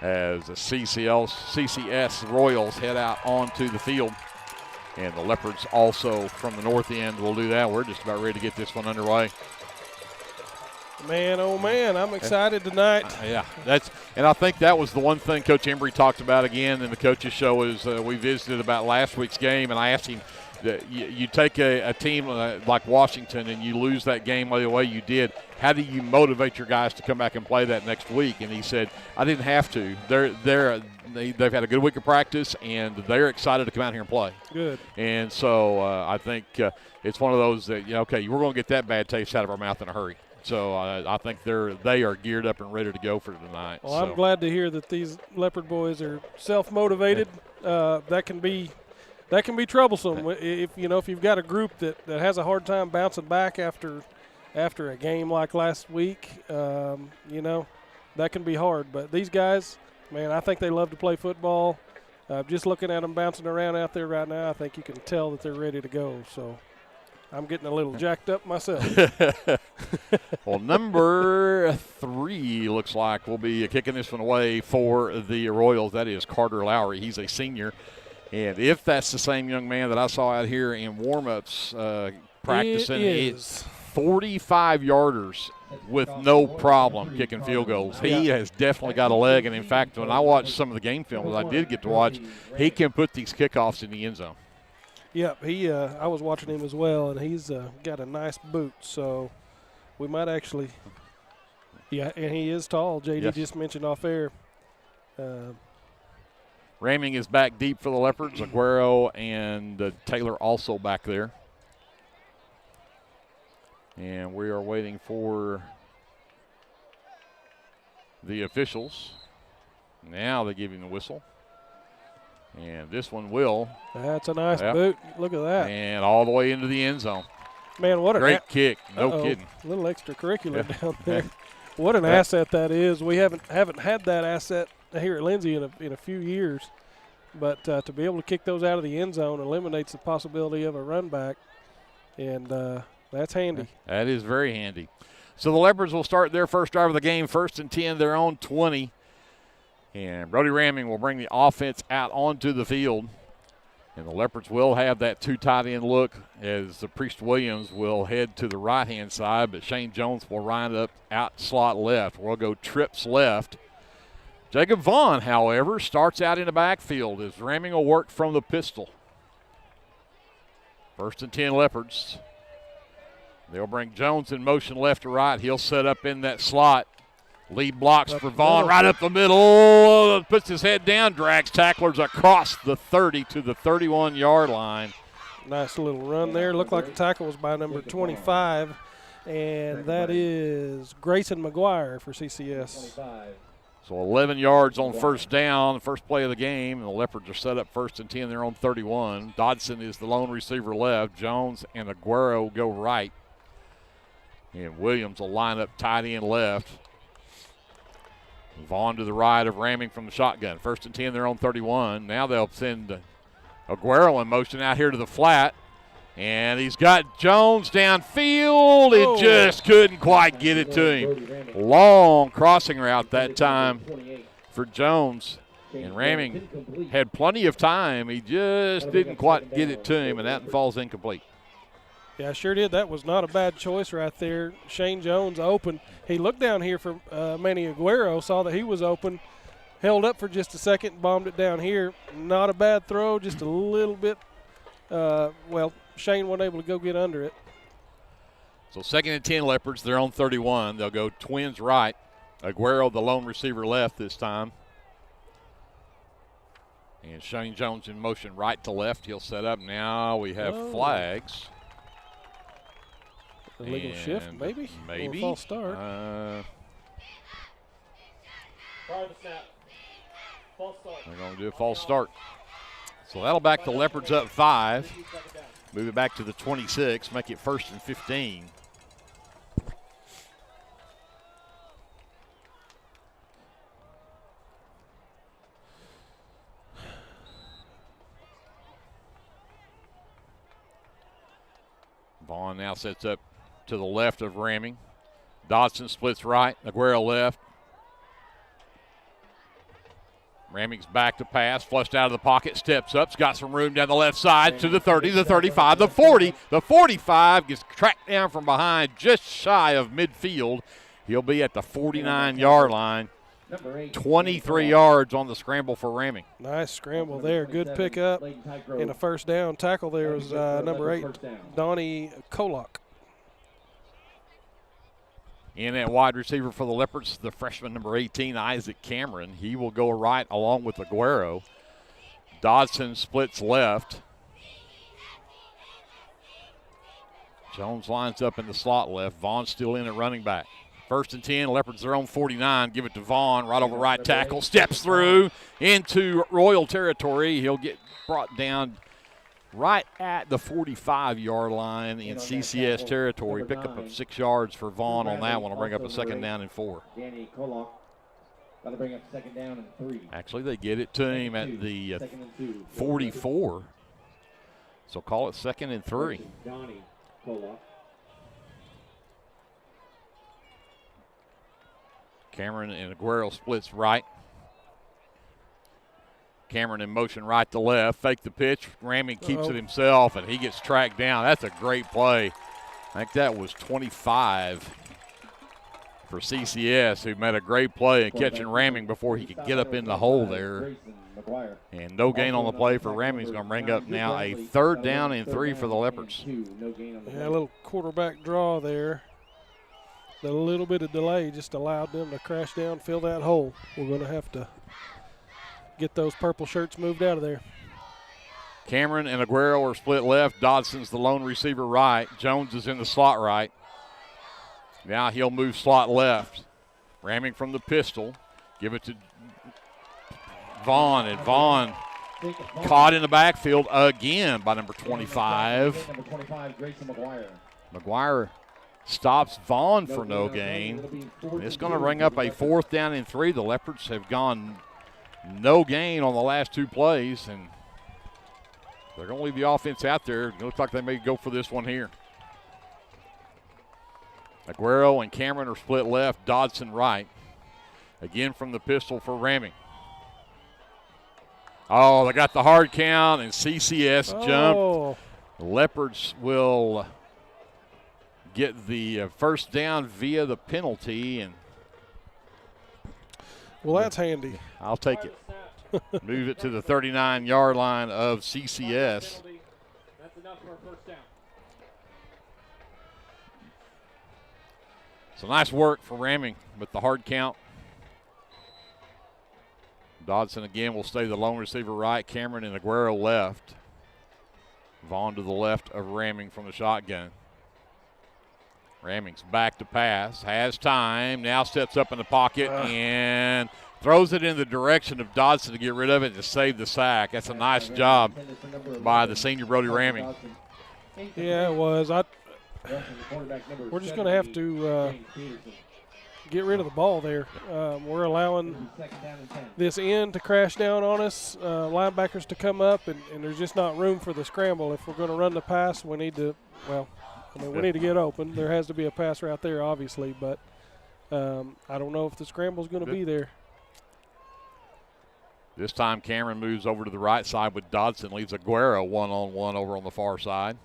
Speaker 14: as the CCS Royals head out onto the field. And the Leopards also from the north end will do that. We're just about ready to get this one underway.
Speaker 15: Man, oh man, I'm excited tonight.
Speaker 14: And I think that was the one thing Coach Embry talked about again in the coaches show is we visited about last week's game, and I asked him that you take a team like Washington and you lose that game the way you did. How do you motivate your guys to come back and play that next week? And he said, I didn't have to. They've had a good week of practice, and they're excited to come out here and play.
Speaker 15: Good.
Speaker 14: And so I think it's one of those that, we're going to get that bad taste out of our mouth in a hurry. So I think they are geared up and ready to go for tonight.
Speaker 15: Well, I'm glad to hear that these Leopard boys are self-motivated. That can be troublesome if you've got a group that has a hard time bouncing back after a game like last week. That can be hard. But these guys, man, I think they love to play football. Just looking at them bouncing around out there right now, I think you can tell that they're ready to go. So I'm getting a little jacked up myself.
Speaker 14: Well, number 3 looks like we'll be kicking this one away for the Royals. That is Carter Lowry. He's a senior. And if that's the same young man that I saw out here in warm-ups practicing, it's 45-yarders with no problem kicking field goals. He has definitely got a leg. And, in fact, when I watched some of the game film that I did get to watch, he can put these kickoffs in the end zone.
Speaker 15: Yep, I was watching him as well, and he's got a nice boot. So we might actually – and he is tall. J.D. just mentioned off air.
Speaker 14: Raming is back deep for the Leopards. Aguero and Taylor also back there. And we are waiting for the officials. Now they give him the whistle. And this one will.
Speaker 15: That's a nice boot. Look at that.
Speaker 14: And all the way into the end zone.
Speaker 15: Man, what a
Speaker 14: great kick. No kidding.
Speaker 15: A little extracurricular down there. What an asset that is. We haven't had that asset here at Lindsay in a few years. But to be able to kick those out of the end zone eliminates the possibility of a run back. And that's handy.
Speaker 14: That is very handy. So the Leopards will start their first drive of the game, 1st and 10, their own 20. And Brody Raming will bring the offense out onto the field. And the Leopards will have that 2 tight end look as the Priest Williams will head to the right-hand side, but Shane Jones will line up out slot left. We'll go trips left. Jacob Vaughn, however, starts out in the backfield as Raming will work from the pistol. 1st and 10 Leopards. They'll bring Jones in motion left to right. He'll set up in that slot. Lead blocks for Vaughn right up the middle. Puts his head down, drags tacklers across the 30 to the 31-yard line.
Speaker 15: Nice little run there. Looked like the tackle was by number 25, and that is Grayson McGuire for CCS.
Speaker 14: So 11 yards on first down, the first play of the game, and the Leopards are set up 1st and 10, their own 31. Dodson is the lone receiver left. Jones and Aguero go right. And Williams will line up tight end left. Vaughn to the right of Raming from the shotgun. 1st and 10, their own 31. Now they'll send Aguero in motion out here to the flat. And he's got Jones downfield. It just couldn't quite get it to him. Long crossing route that time for Jones. And Raming had plenty of time. He just didn't quite get it to him, and that falls incomplete.
Speaker 15: Yeah, I sure did. That was not a bad choice right there. Shane Jones open. He looked down here for Manny Aguero, saw that he was open, held up for just a second, bombed it down here. Not a bad throw, just a little bit. Shane wasn't able to go get under it.
Speaker 14: So 2nd and 10 Leopards. They're on 31. They'll go twins right. Aguero, the lone receiver, left this time. And Shane Jones in motion right to left. He'll set up. Now we have flags.
Speaker 15: Illegal shift, maybe?
Speaker 14: Maybe.
Speaker 15: Or false start.
Speaker 14: They're going to do a false start. So that'll back the Leopards up 5. Move it back to the 26. Make it 1st and 15. Vaughn now sets up to the left of Ramming. Dodson splits right. Aguero left. Ramming's back to pass. Flushed out of the pocket. Steps up. Has got some room down the left side to the 30, the 35, the 40, the 45. Gets tracked down from behind just shy of midfield. He'll be at the 49-yard line. 23 yards on the scramble for Ramming.
Speaker 15: Nice scramble there. Good pickup and a first down. Tackle there was number 8, Donnie Kolak.
Speaker 14: In at wide receiver for the Leopards, the freshman number 18, Isaac Cameron. He will go right along with Aguero. Dodson splits left. Jones lines up in the slot left. Vaughn still in at running back. 1st and 10, Leopards are on 49. Give it to Vaughn, right over right tackle. Steps through into Royal territory. He'll get brought down right at the 45-yard line in CCS territory. Pickup of 6 yards for Vaughn on that one. Will bring up a 2nd down and 4.
Speaker 13: Danny Kolak. That'll bring up 2nd down and 3.
Speaker 14: Actually, they get it to him at the 44. So call it 2nd and 3.
Speaker 13: Donnie Kolak.
Speaker 14: Cameron and Aguero splits right. Cameron in motion right to left. Fake the pitch. Ramming keeps it himself, and he gets tracked down. That's a great play. I think that was 25 for CCS, who made a great play in catching Ramming before he could get up in the hole there. And no gain on the play for Ramming. Is going to bring up now a 3rd down and 3 for the Leopards.
Speaker 15: Yeah, a little quarterback draw there. The little bit of delay just allowed them to crash down, fill that hole. We're going to have to get those purple shirts moved out of there.
Speaker 14: Cameron and Aguero are split left. Dodson's the lone receiver right. Jones is in the slot right. Now he'll move slot left. Ramming from the pistol. Give it to Vaughn, and Vaughn caught in the backfield again by number 25.
Speaker 13: Number 25, Grayson McGuire.
Speaker 14: McGuire stops Vaughn for no gain. It's going to bring up a 4th down and 3. The Leopards have gone no gain on the last 2 plays, and they're going to leave the offense out there. It looks like they may go for this one here. Aguero and Cameron are split left, Dodson right. Again from the pistol for Ramming. Oh, they got the hard count, and CCS jumped. The Leopards will get the 1st down via the penalty, and
Speaker 15: well, that's handy.
Speaker 14: I'll take it. Move it to the 39-yard line of CCS.
Speaker 13: That's enough for a 1st down.
Speaker 14: So nice work for Ramming with the hard count. Dodson again will stay the lone receiver right. Cameron and Aguero left. Vaughn to the left of Ramming from the shotgun. Ramming's back to pass, has time, now steps up in the pocket and throws it in the direction of Dodson to get rid of it and to save the sack. That's a nice job by the senior Brody Ramming.
Speaker 15: Yeah, it was. We're just going to have to get rid of the ball there. We're allowing this end to crash down on us, linebackers to come up, and there's just not room for the scramble. If we're going to run the pass, we need to, we need to get open. There has to be a pass route there, obviously, but I don't know if the scramble's going to be there.
Speaker 14: This time Cameron moves over to the right side with Dodson, leaves Aguero one-on-one over on the far side.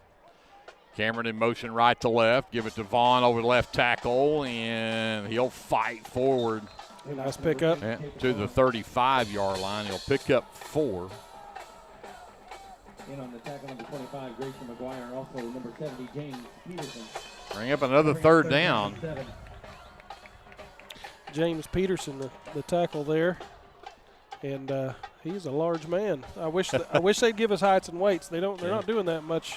Speaker 14: Cameron in motion right to left. Give it to Vaughn over the left tackle, and he'll fight forward.
Speaker 15: Nice pickup.
Speaker 14: To the 35-yard line. He'll pick up 4.
Speaker 13: In on the tackle, number 25, Grayson McGuire, and also number 70, James Peterson.
Speaker 14: Bring up another third down.
Speaker 15: James Peterson, the tackle there, and he's a large man. I wish they'd give us heights and weights. They're not doing that much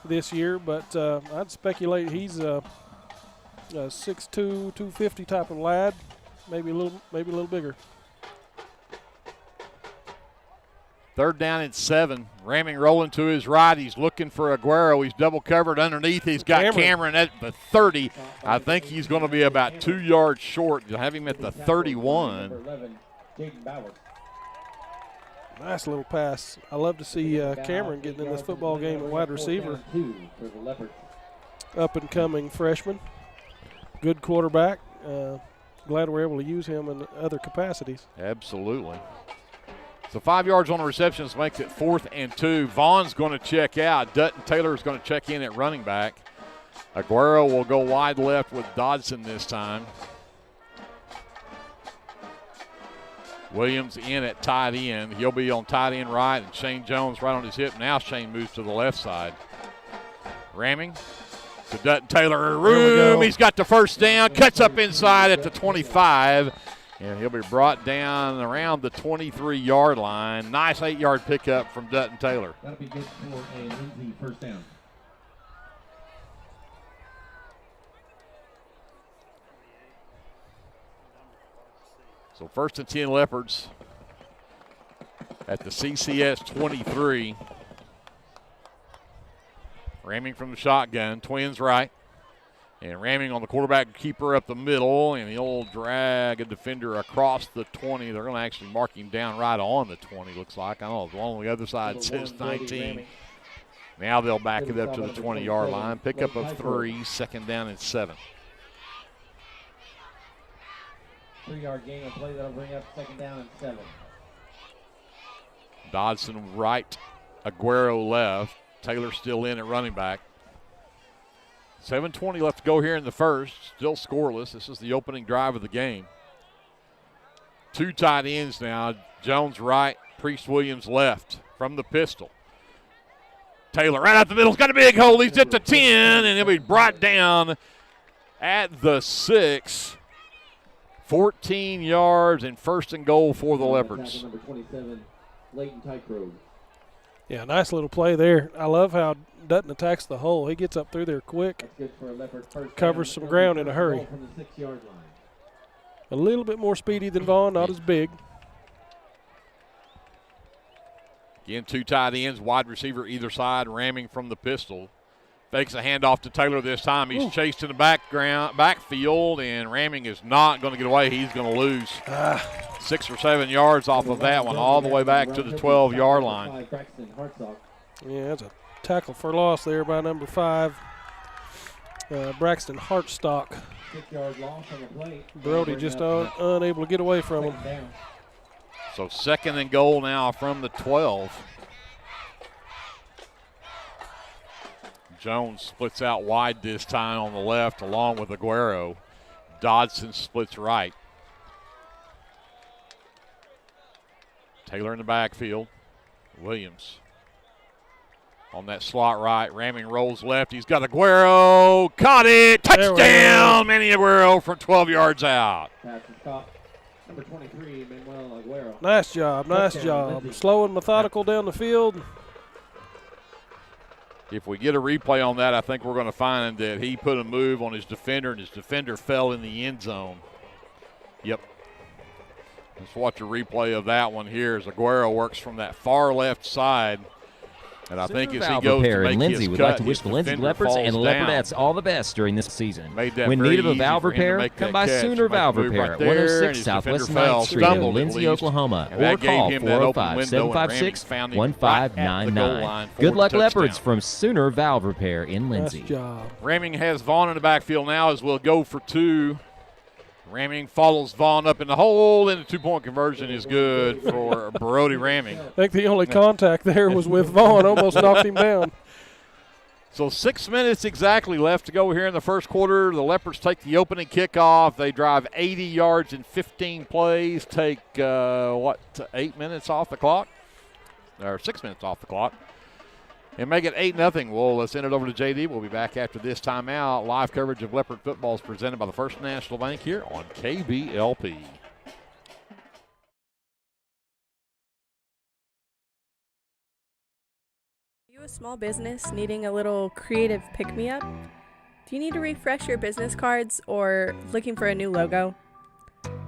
Speaker 15: this year, but I'd speculate he's a 6'2", 250 type of lad, maybe a little bigger.
Speaker 14: Third down and 7. Ramming rolling to his right. He's looking for Aguero. He's double covered underneath. He's got Cameron at the 30. I think he's going to be about 2 yards short. You'll have him at the 31.
Speaker 15: Nice little pass. I love to see Cameron getting in this football game at wide receiver. Up and coming freshman. Good quarterback. Glad we're able to use him in other capacities.
Speaker 14: Absolutely. So 5 yards on the receptions makes it 4th and 2. Vaughn's going to check out. Dutton Taylor is going to check in at running back. Aguero will go wide left with Dodson this time. Williams in at tight end. He'll be on tight end right, and Shane Jones right on his hip. Now Shane moves to the left side. Ramming to Dutton Taylor. Room. He's got the first down. Cuts up inside at the 25. And he'll be brought down around the 23-yard line. Nice 8-yard pickup from Dutton Taylor.
Speaker 13: That'll be good for a Lindsay first down.
Speaker 14: So 1st and 10 Leopards at the CCS 23. Ramming from the shotgun. Twins right. And ramming on the quarterback keeper up the middle, and he'll drag a defender across the 20. They're going to actually mark him down right on the 20, looks like. I don't know. The one on the other side says 19. Now they'll back it up to the 20-yard line. Pickup of 3, 2nd down and 7.
Speaker 13: 3-yard gain on play that'll bring up 2nd down and 7.
Speaker 14: Dodson right, Aguero left. Taylor still in at running back. 7:20 left to go here in the first. Still scoreless. This is the opening drive of the game. 2 tight ends now. Jones right, Priest Williams left from the pistol. Taylor right out the middle. He's got a big hole. He's at the 10, and he'll be brought down at the 6. 14 yards and 1st and goal for the Leopards.
Speaker 13: Number 27, Leighton Tycrow.
Speaker 15: Yeah, nice little play there. I love how Dutton attacks the hole. He gets up through there quick, covers some ground in a hurry. A little bit more speedy than Vaughn, not as big.
Speaker 14: Again, 2 tight ends, wide receiver either side, ramming from the pistol. Fakes a handoff to Taylor this time. He's chased in the backfield, and ramming is not going to get away. He's going to lose 6 or 7 yards off of that one, all the way back to the 12-yard line.
Speaker 15: Yeah, that's a tackle for loss there by number 5, Braxton Hartstock.
Speaker 13: 6-yard loss on the play.
Speaker 15: Brody just unable to get away from him.
Speaker 14: So 2nd and goal now from the 12. Jones splits out wide this time on the left along with Aguero. Dodson splits right. Taylor in the backfield. Williams on that slot right. Ramming rolls left. He's got Aguero. Caught it. Touchdown. Manny Aguero from 12 yards out.
Speaker 13: Number 23, Manuel Aguero.
Speaker 15: Nice job. Nice job. Slow and methodical down the field.
Speaker 14: If we get a replay on that, I think we're going to find that he put a move on his defender, and his defender fell in the end zone. Yep. Let's watch a replay of that one here as Aguero works from that far left side. And I think as he goes to make
Speaker 3: Lindsay
Speaker 14: his
Speaker 3: would
Speaker 14: cut,
Speaker 3: like to wish the Lindsay Leopards and the Leopardettes all the best during this season. When need of a valve repair, come by Sooner Valve Repair, 106 Southwest 9th Street in Lindsay, Oklahoma, or call 405-756-1599. Good luck, Leopards, from Sooner Valve Repair in Lindsay.
Speaker 15: Nice job.
Speaker 14: Ramming has Vaughn in the backfield now as we'll go for 2. Ramming follows Vaughn up in the hole, and the 2-point conversion is good for Brody Ramming.
Speaker 15: I think the only contact there was with Vaughn, almost knocked him down.
Speaker 14: So 6 minutes exactly left to go here in the first quarter. The Leopards take the opening kickoff. They drive 80 yards in 15 plays, take, 8 minutes off the clock? Or 6 minutes off the clock. And make it 8-0. We'll send it over to JD. We'll be back after this timeout. Live coverage of Leopard football is presented by the First National Bank here on KBLP.
Speaker 5: A small business needing a little creative pick-me-up? Do you need to refresh your business cards or looking for a new logo?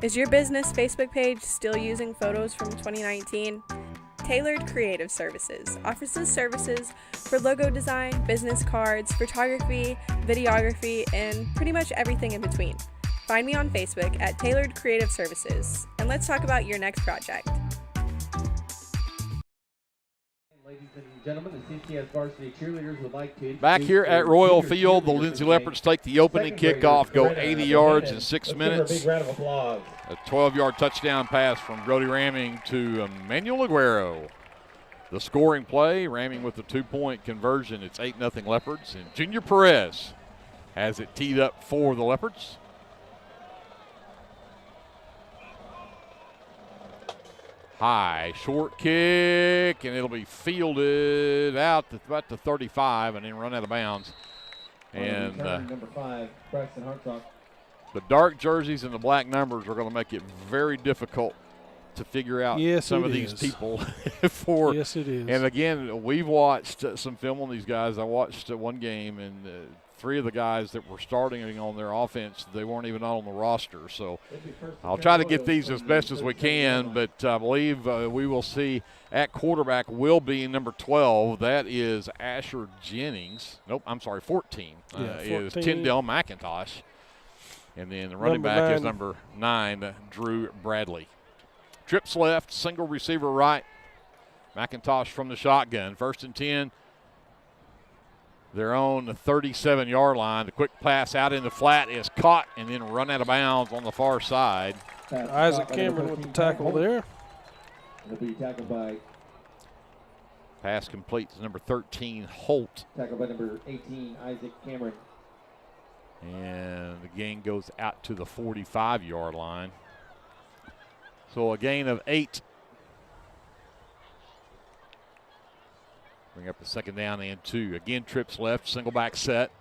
Speaker 5: Is your business Facebook page still using photos from 2019? Tailored Creative Services offers services for logo design, business cards, photography, videography, and pretty much everything in between. Find me on Facebook at Tailored Creative Services, and let's talk about your next project.
Speaker 13: Ladies and gentlemen, the CCS varsity cheerleaders would like to...
Speaker 14: Back here at Royal Field, the Lindsay Leopards take the opening kickoff, go 80 yards in 6 minutes.
Speaker 13: Big round of applause.
Speaker 14: A 12-yard touchdown pass from Brody Ramming to Emmanuel Aguero. The scoring play, Ramming with the 2-point conversion. It's 8-0 Leopards, and Junior Perez has it teed up for the Leopards. High, short kick, and it'll be fielded out to about the 35 and then run out of bounds. And
Speaker 13: number 5, Braxton Hartsock.
Speaker 14: The dark jerseys and the black numbers are going to make it very difficult to figure out some of these people.
Speaker 15: Yes, it is.
Speaker 14: And again, we've watched some film on these guys. I watched one game, and 3 of the guys that were starting on their offense, they weren't even on the roster. So I'll try to get these as best as we can, but I believe we will see at quarterback will be number 12. That is Asher Jennings. Nope, I'm sorry, 14. 14. Is Tyndale McIntosh. And then the running back is number 9, Drew Bradley. Trips left, single receiver right. McIntosh from the shotgun. 1st and 10. They're on the 37-yard line. The quick pass out in the flat is caught and then run out of bounds on the far side.
Speaker 15: Isaac Cameron with the tackle there.
Speaker 13: It'll be tackled by...
Speaker 14: Pass complete to number 13, Holt.
Speaker 13: Tackled by number 18, Isaac Cameron.
Speaker 14: And the gain goes out to the 45-yard line. So a gain of 8. Bring up the 2nd down and 2. Again, trips left, single back set.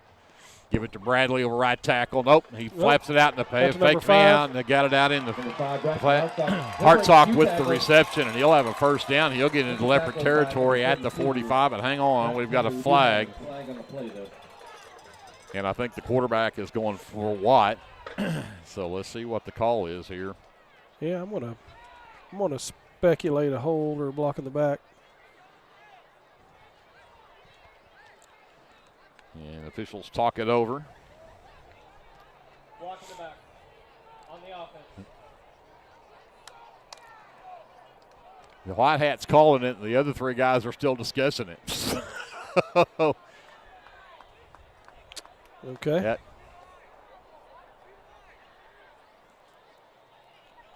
Speaker 14: Give it to Bradley over right tackle. Nope, he flaps it out in the pass. Fake me out, and they got it out in the flat. Hartsock with the reception, and he'll have a 1st down. He'll get into Leopard territory at the 45, but hang on, we've got a flag. And I think the quarterback is going for Watt. So let's see what the call is here.
Speaker 15: Yeah, I'm gonna speculate a hold or a block in the back.
Speaker 14: And officials talk it over.
Speaker 15: Block in the back on the offense.
Speaker 14: The White Hat's calling it, and the other 3 guys are still discussing it.
Speaker 15: Okay.
Speaker 14: That,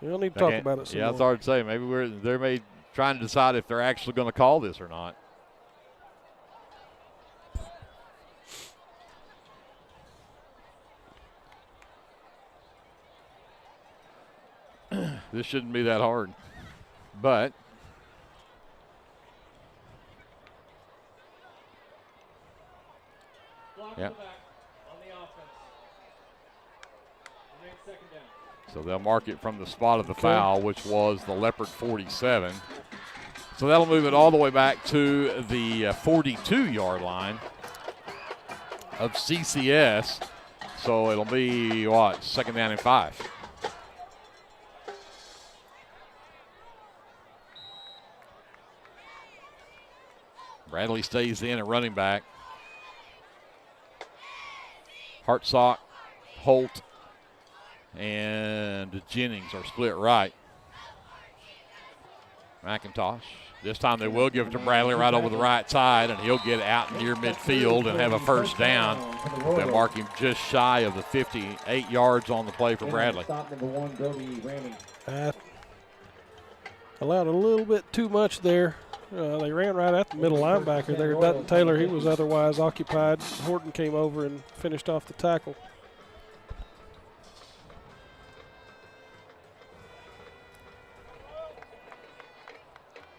Speaker 15: We'll need to talk about it some
Speaker 14: Yeah,
Speaker 15: more.
Speaker 14: it's hard to say. Maybe they're trying to decide if they're actually going to call this or not. This shouldn't be that hard, but yeah. So they'll mark it from the spot of the foul, which was the Leopard 47. So that'll move it all the way back to the 42-yard line of CCS. So it'll be, 2nd down and 5. Bradley stays in at running back. Hartsock, Holt, and Jennings are split right. McIntosh. This time they will give it to Bradley right over the right side, and he'll get out near midfield and have a 1st down. They'll mark him just shy of the 58 yards on the play for Bradley.
Speaker 15: Allowed a little bit too much there. They ran right at the middle linebacker there. Dutton Taylor, he was otherwise occupied. Horton came over and finished off the tackle.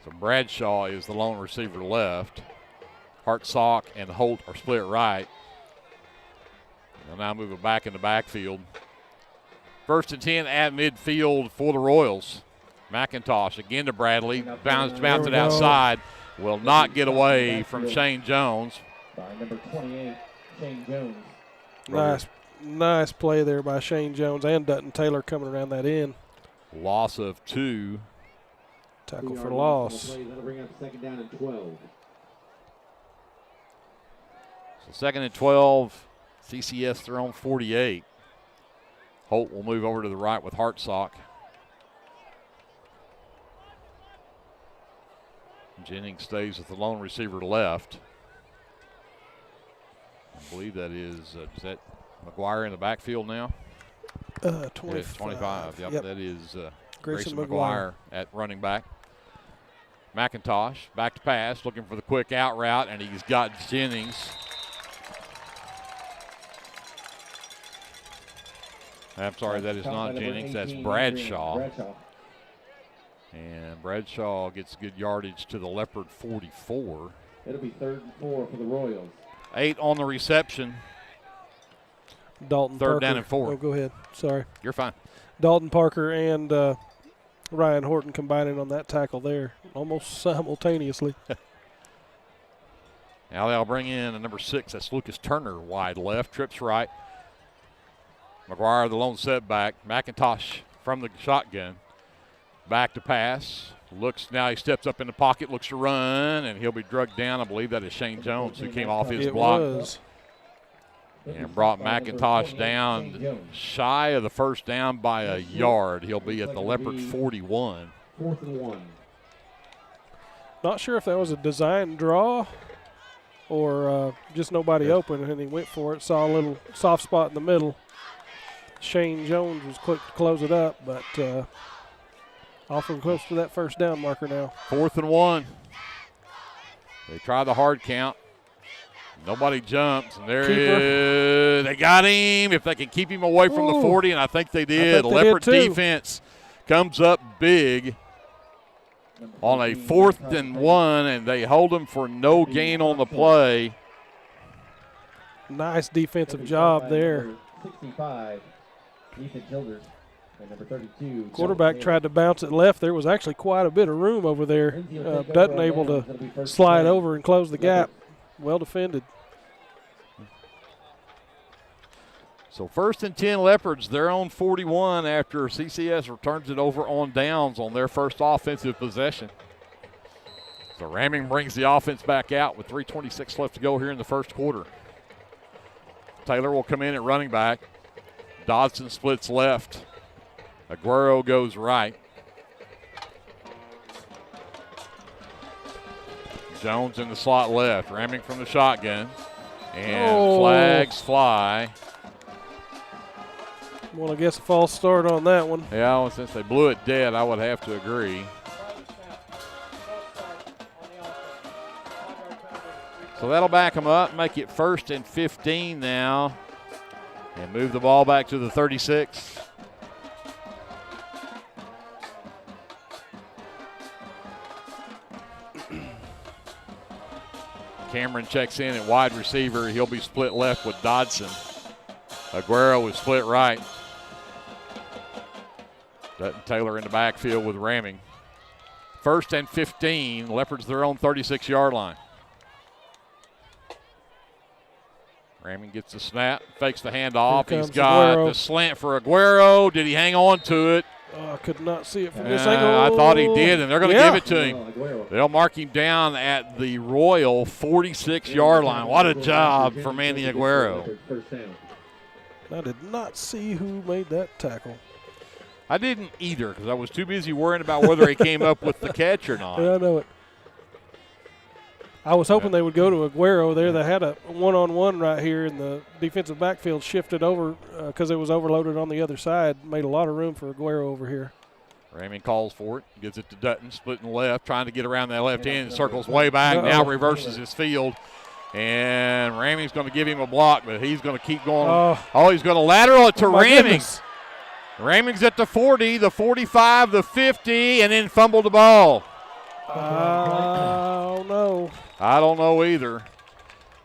Speaker 14: So Bradshaw is the lone receiver left. Hartsock and Holt are split right. They'll now move it back in the backfield. 1st and 10 at midfield for the Royals. McIntosh again to Bradley. Bounce it outside. Will not get away from Shane Jones.
Speaker 13: By number 28, Shane Jones.
Speaker 15: Nice play there by Shane Jones and Dutton Taylor coming around that end.
Speaker 14: Loss of 2.
Speaker 15: Tackle for loss.
Speaker 13: That'll bring up 2nd down and 12.
Speaker 14: So 2nd and 12. CCS their own 48. Holt will move over to the right with Hartsock. Jennings stays with the lone receiver left. I believe that is that McGuire in the backfield now?
Speaker 15: 25.
Speaker 14: 25. Yep. That is
Speaker 15: Grayson
Speaker 14: McGuire at running back. McIntosh back to pass, looking for the quick out route, and he's got Jennings. I'm sorry, that is not Jennings. That's Bradshaw. And Bradshaw gets good yardage to the Leopard 44.
Speaker 13: It'll be 3rd and 4 for the Royals.
Speaker 14: 8 on the reception.
Speaker 15: Dalton
Speaker 14: 3rd
Speaker 15: Parker.
Speaker 14: down and 4.
Speaker 15: Oh, go ahead. Sorry.
Speaker 14: You're fine.
Speaker 15: Dalton Parker and Ryan Horton combining on that tackle there almost simultaneously.
Speaker 14: Now they'll bring in a number 6. That's Lucas Turner, wide left, trips right. McGuire, the lone setback. McIntosh from the shotgun. Back to pass. Looks now, he steps up in the pocket, looks to run, and he'll be drugged down. I believe that is Shane Jones who came off his block. And brought McIntosh down shy of the first down by a yard. He'll be at the Leopard 41.
Speaker 13: 4th and 1.
Speaker 15: Not sure if that was a design draw or just nobody open, and he went for it. Saw a little soft spot in the middle. Shane Jones was quick to close it up, but awfully close to that first down marker now.
Speaker 14: 4th and 1. They try the hard count. Nobody jumps, and there is. They got him. If they can keep him away from the 40, and I think they did. Leopard defense comes up big on a 4th and 1, and they hold him for no gain on the play.
Speaker 15: Nice defensive job there.
Speaker 13: 65, Ethan Childers. And number 32.
Speaker 15: Quarterback tried to bounce it left. There was actually quite a bit of room over there. Dutton able to slide over and close the gap. Well defended.
Speaker 14: So 1st and 10 Leopards, their own 41 after CCS returns it over on downs on their first offensive possession. So Ramming brings the offense back out with 3:26 left to go here in the first quarter. Taylor will come in at running back. Dodson splits left. Aguero goes right. Jones in the slot left, ramming from the shotgun. And flags fly.
Speaker 15: Well, I guess a false start on that one.
Speaker 14: Yeah, well, since they blew it dead, I would have to agree. So that'll back them up, make it 1st and 15 now, and move the ball back to the 36. Cameron checks in at wide receiver. He'll be split left with Dodson. Aguero is split right. Dutton Taylor in the backfield with Ramming. 1st and 15. Leopards their own 36-yard line. Ramming gets the snap, fakes the handoff. He's got the slant for Aguero. Did he hang on to it?
Speaker 15: Oh, I could not see it from this angle.
Speaker 14: I thought he did, and they're going to give it to him. They'll mark him down at the Royal 46-yard line. What a job for Manny Aguero.
Speaker 15: I did not see who made that tackle.
Speaker 14: I didn't either because I was too busy worrying about whether he came up with the catch or not.
Speaker 15: Yeah, I know it. I was hoping they would go to Aguero there. They had a one-on-one right here, and the defensive backfield shifted over because it was overloaded on the other side. Made a lot of room for Aguero over here.
Speaker 14: Raming calls for it, gives it to Dutton, splitting left, trying to get around that left end, circles way back, now reverses his field. And Raming's going to give him a block, but he's going to keep going. He's going to lateral it to Raming. Raming's at the 40, the 45, the 50, and then fumbled the ball.
Speaker 15: Oh, no.
Speaker 14: I don't know either.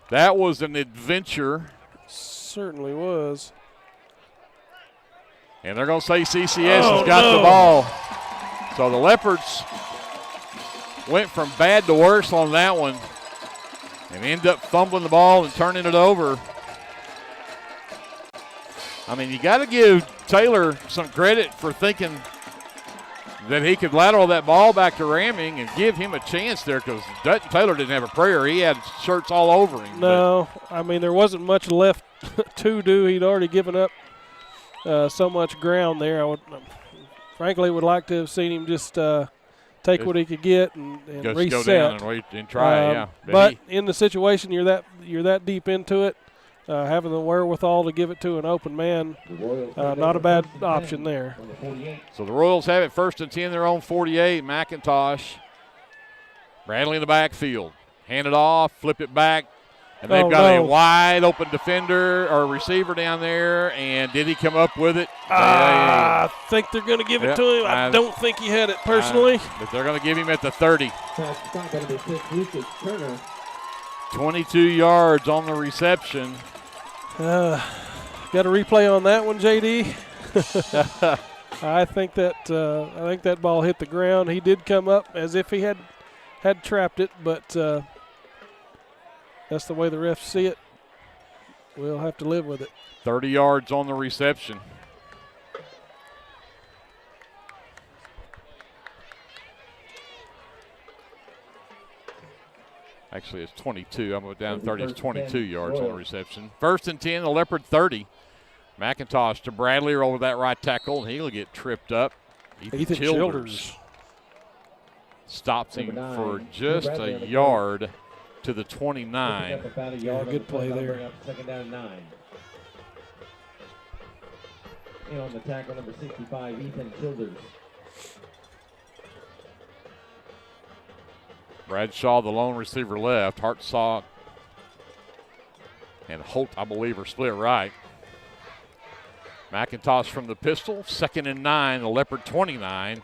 Speaker 14: That was an adventure.
Speaker 15: Certainly was.
Speaker 14: And they're going to say CCS has got the ball. So the Leopards went from bad to worse on that one and end up fumbling the ball and turning it over. I mean, you got to give Taylor some credit for thinking that he could lateral that ball back to Raming and give him a chance there, because Dutton Taylor didn't have a prayer. He had shirts all over him.
Speaker 15: No, I mean, there wasn't much left to do. He'd already given up so much ground there. I would, frankly, would like to have seen him just take what he could get and reset.
Speaker 14: Go down and wait and try, yeah.
Speaker 15: But in the situation, you're that deep into it, having the wherewithal to give it to an open man, not a bad option there.
Speaker 14: So the Royals have it 1st and 10, their own 48. McIntosh, Bradley in the backfield. Hand it off, flip it back. And they've got a wide open defender or receiver down there, and did he come up with it?
Speaker 15: I think they're going to give it to him. I don't think he had it personally.
Speaker 14: But they're going to give him at the 30. 22 yards on the reception.
Speaker 15: Got a replay on that one, JD. I think that ball hit the ground. He did come up as if he had trapped it, but that's the way the refs see it. We'll have to live with it.
Speaker 14: 30 yards on the reception. Actually, it's 22. I'm going down 30. It's 22 yards on the reception. 1st and 10, the Leopard 30. McIntosh to Bradley over that right tackle, and he'll get tripped up.
Speaker 15: Ethan Childers
Speaker 14: stops him for just a yard to the 29.
Speaker 15: Yeah, good play there.
Speaker 13: 2nd down and 9. And on the tackle, number 65, Ethan Childers.
Speaker 14: Bradshaw, the lone receiver left. Hartsock and Holt, I believe, are split right. McIntosh from the pistol. 2nd and 9, the Leopard 29.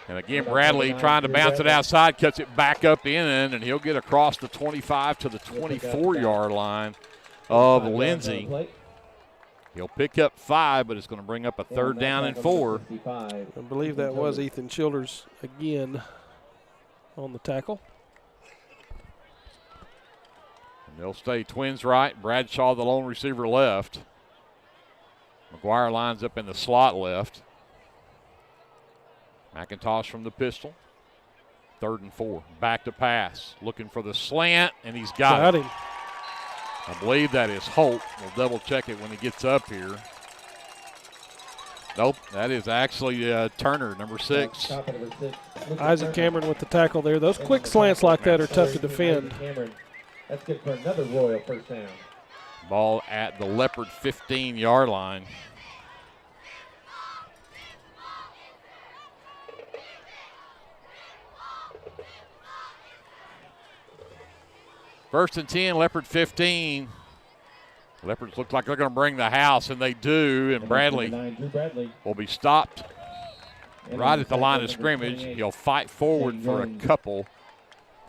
Speaker 14: And again, Bradley trying to bounce it outside, cuts it back up in, and he'll get across the 25 to the 24-yard line of Lindsay. He'll pick up 5, but it's going to bring up a 3rd down and 4.
Speaker 15: I believe that was Ethan Childers again on the tackle.
Speaker 14: And they'll stay twins right. Bradshaw, the lone receiver, left. McGuire lines up in the slot left. McIntosh from the pistol. 3rd and 4. Back to pass. Looking for the slant, and he's got it.
Speaker 15: Him.
Speaker 14: I believe that is Holt. We'll double check it when he gets up here. Nope, that is actually Turner, number 6.
Speaker 15: Isaac Cameron with the tackle there. Those quick slants like that are tough to defend.
Speaker 13: That's good for another Royal 1st down.
Speaker 14: Ball at the Leopard 15-yard line. First and 10, Leopard 15. Leopards look like they're going to bring the house, and they do. And Bradley will be stopped right at the line of scrimmage. He'll fight forward for a couple,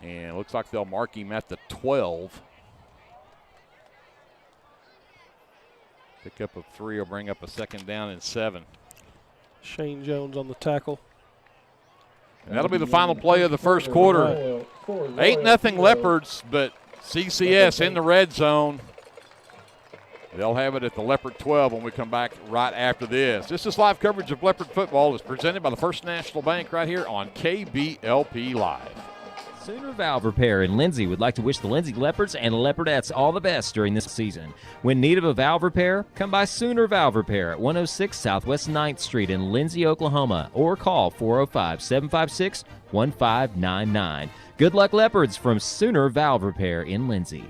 Speaker 14: and it looks like they'll mark him at the 12. Pick up of 3 will bring up a 2nd down and 7.
Speaker 15: Shane Jones on the tackle.
Speaker 14: And that'll be the final play of the first quarter. 8-0 Leopards, but CCS in the red zone. They'll have it at the Leopard 12 when we come back right after this. This is live coverage of Leopard football. It's presented by the First National Bank right here on KBLP Live.
Speaker 3: Sooner Valve Repair in Lindsay would like to wish the Lindsay Leopards and Leopardettes all the best during this season. When in need of a valve repair, come by Sooner Valve Repair at 106 Southwest 9th Street in Lindsay, Oklahoma, or call 405-756-1599. Good luck, Leopards, from Sooner Valve Repair in Lindsay.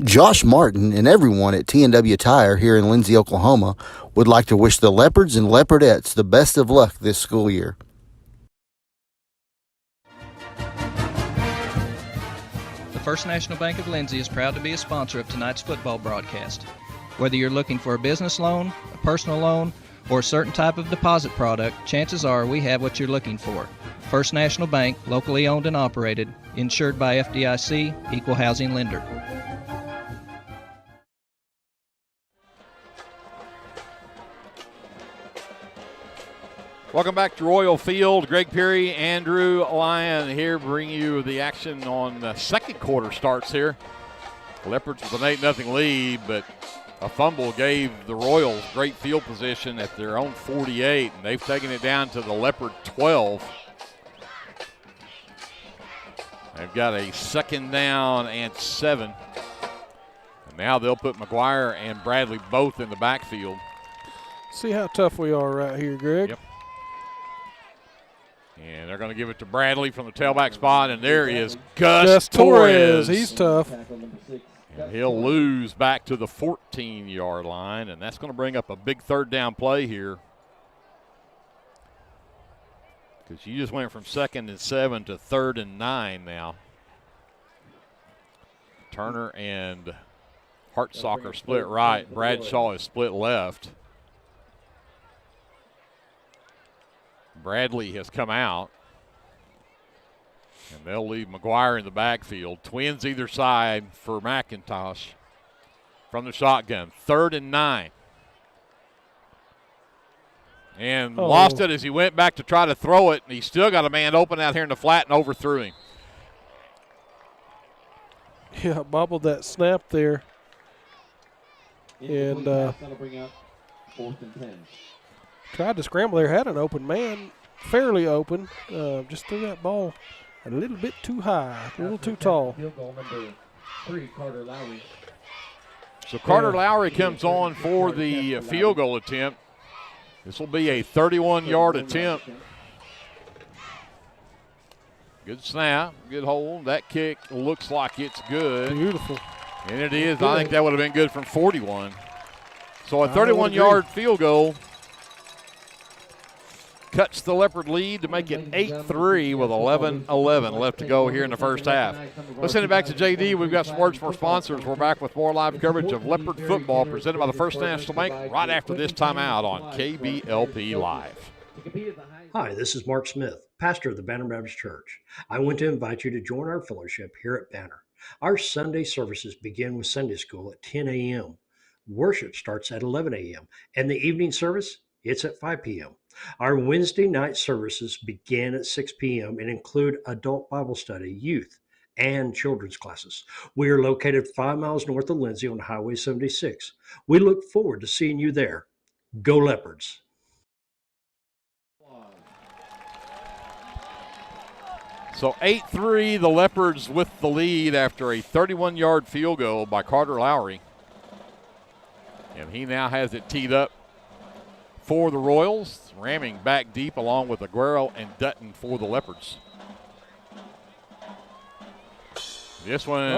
Speaker 4: Josh Martin and everyone at T&W Tire here in Lindsay, Oklahoma would like to wish the Leopards and Leopardettes the best of luck this school year.
Speaker 1: The First National Bank of Lindsay is proud to be a sponsor of tonight's football broadcast. Whether you're looking for a business loan, a personal loan, or a certain type of deposit product, chances are we have what you're looking for. First National Bank, locally owned and operated, insured by FDIC, equal housing lender.
Speaker 14: Welcome back to Royal Field. Greg Perry, Andrew Lyon here bringing you the action on the second quarter starts here. Leopards with an 8-0 lead, but a fumble gave the Royals great field position at their own 48, and they've taken it down to the Leopard 12. They've got a 2nd down and 7. And now they'll put McGuire and Bradley both in the backfield.
Speaker 15: See how tough we are right here, Greg.
Speaker 14: Yep. And they're going to give it to Bradley from the tailback spot, and there is Gus Torres.
Speaker 15: He's tough.
Speaker 14: And he'll lose back to the 14-yard line, and that's going to bring up a big 3rd down play here. Because you just went from 2nd and 7 to 3rd and 9 now. Turner and Hartsocker split right. Bradshaw is split left. Bradley has come out. And they'll leave McGuire in the backfield. Twins either side for McIntosh from the shotgun. 3rd and 9. And lost it as he went back to try to throw it. And he still got a man open out here in the flat and overthrew him.
Speaker 15: Yeah, bobbled that snap there. And tried to scramble there. Had an open man, fairly open. Just threw that ball a little bit too high, a little too tall.
Speaker 13: Field goal number 3, Carter Lowry.
Speaker 14: So Carter Lowry comes on for the field goal attempt. This will be a 31-yard attempt. Good snap, good hold. That kick looks like it's good.
Speaker 15: Beautiful.
Speaker 14: And it is. I think that would have been good from 41. So a 31-yard field goal cuts the Leopard lead to make it 8-3 with 11-11 left to go here in the first half. Let's send it back to JD. We've got some words from our sponsors. We're back with more live coverage of Leopard football presented by the First National Bank right after this timeout on KBLP Live.
Speaker 6: Hi, this is Mark Smith, pastor of the Banner Baptist Church. I want to invite you to join our fellowship here at Banner. Our Sunday services begin with Sunday school at 10 a.m. Worship starts at 11 a.m. and the evening service, it's at 5 p.m. Our Wednesday night services begin at 6 p.m. and include adult Bible study, youth, and children's classes. We are located 5 miles north of Lindsay on Highway 76. We look forward to seeing you there. Go Leopards!
Speaker 14: So 8-3, the Leopards with the lead after a 31-yard field goal by Carter Lowry. And he now has it teed up for the Royals, ramming back deep along with Aguero and Dutton for the Leopards. This one,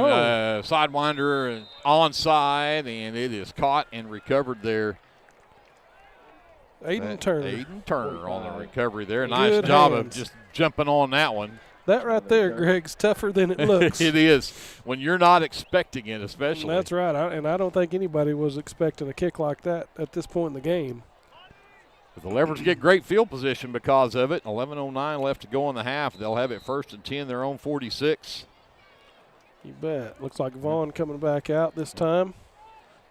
Speaker 14: sidewinder onside, and it is caught and recovered there.
Speaker 15: Aiden
Speaker 14: Turner on the recovery there. Nice job of just jumping on that one.
Speaker 15: That right there, Greg's tougher than it looks.
Speaker 14: It is when you're not expecting it, especially.
Speaker 15: That's right, and I don't think anybody was expecting a kick like that at this point in the game.
Speaker 14: But the Leopards get great field position because of it. 11:09 left to go in the half. They'll have it 1st and 10, their own 46.
Speaker 15: You bet. Looks like Vaughn coming back out this time.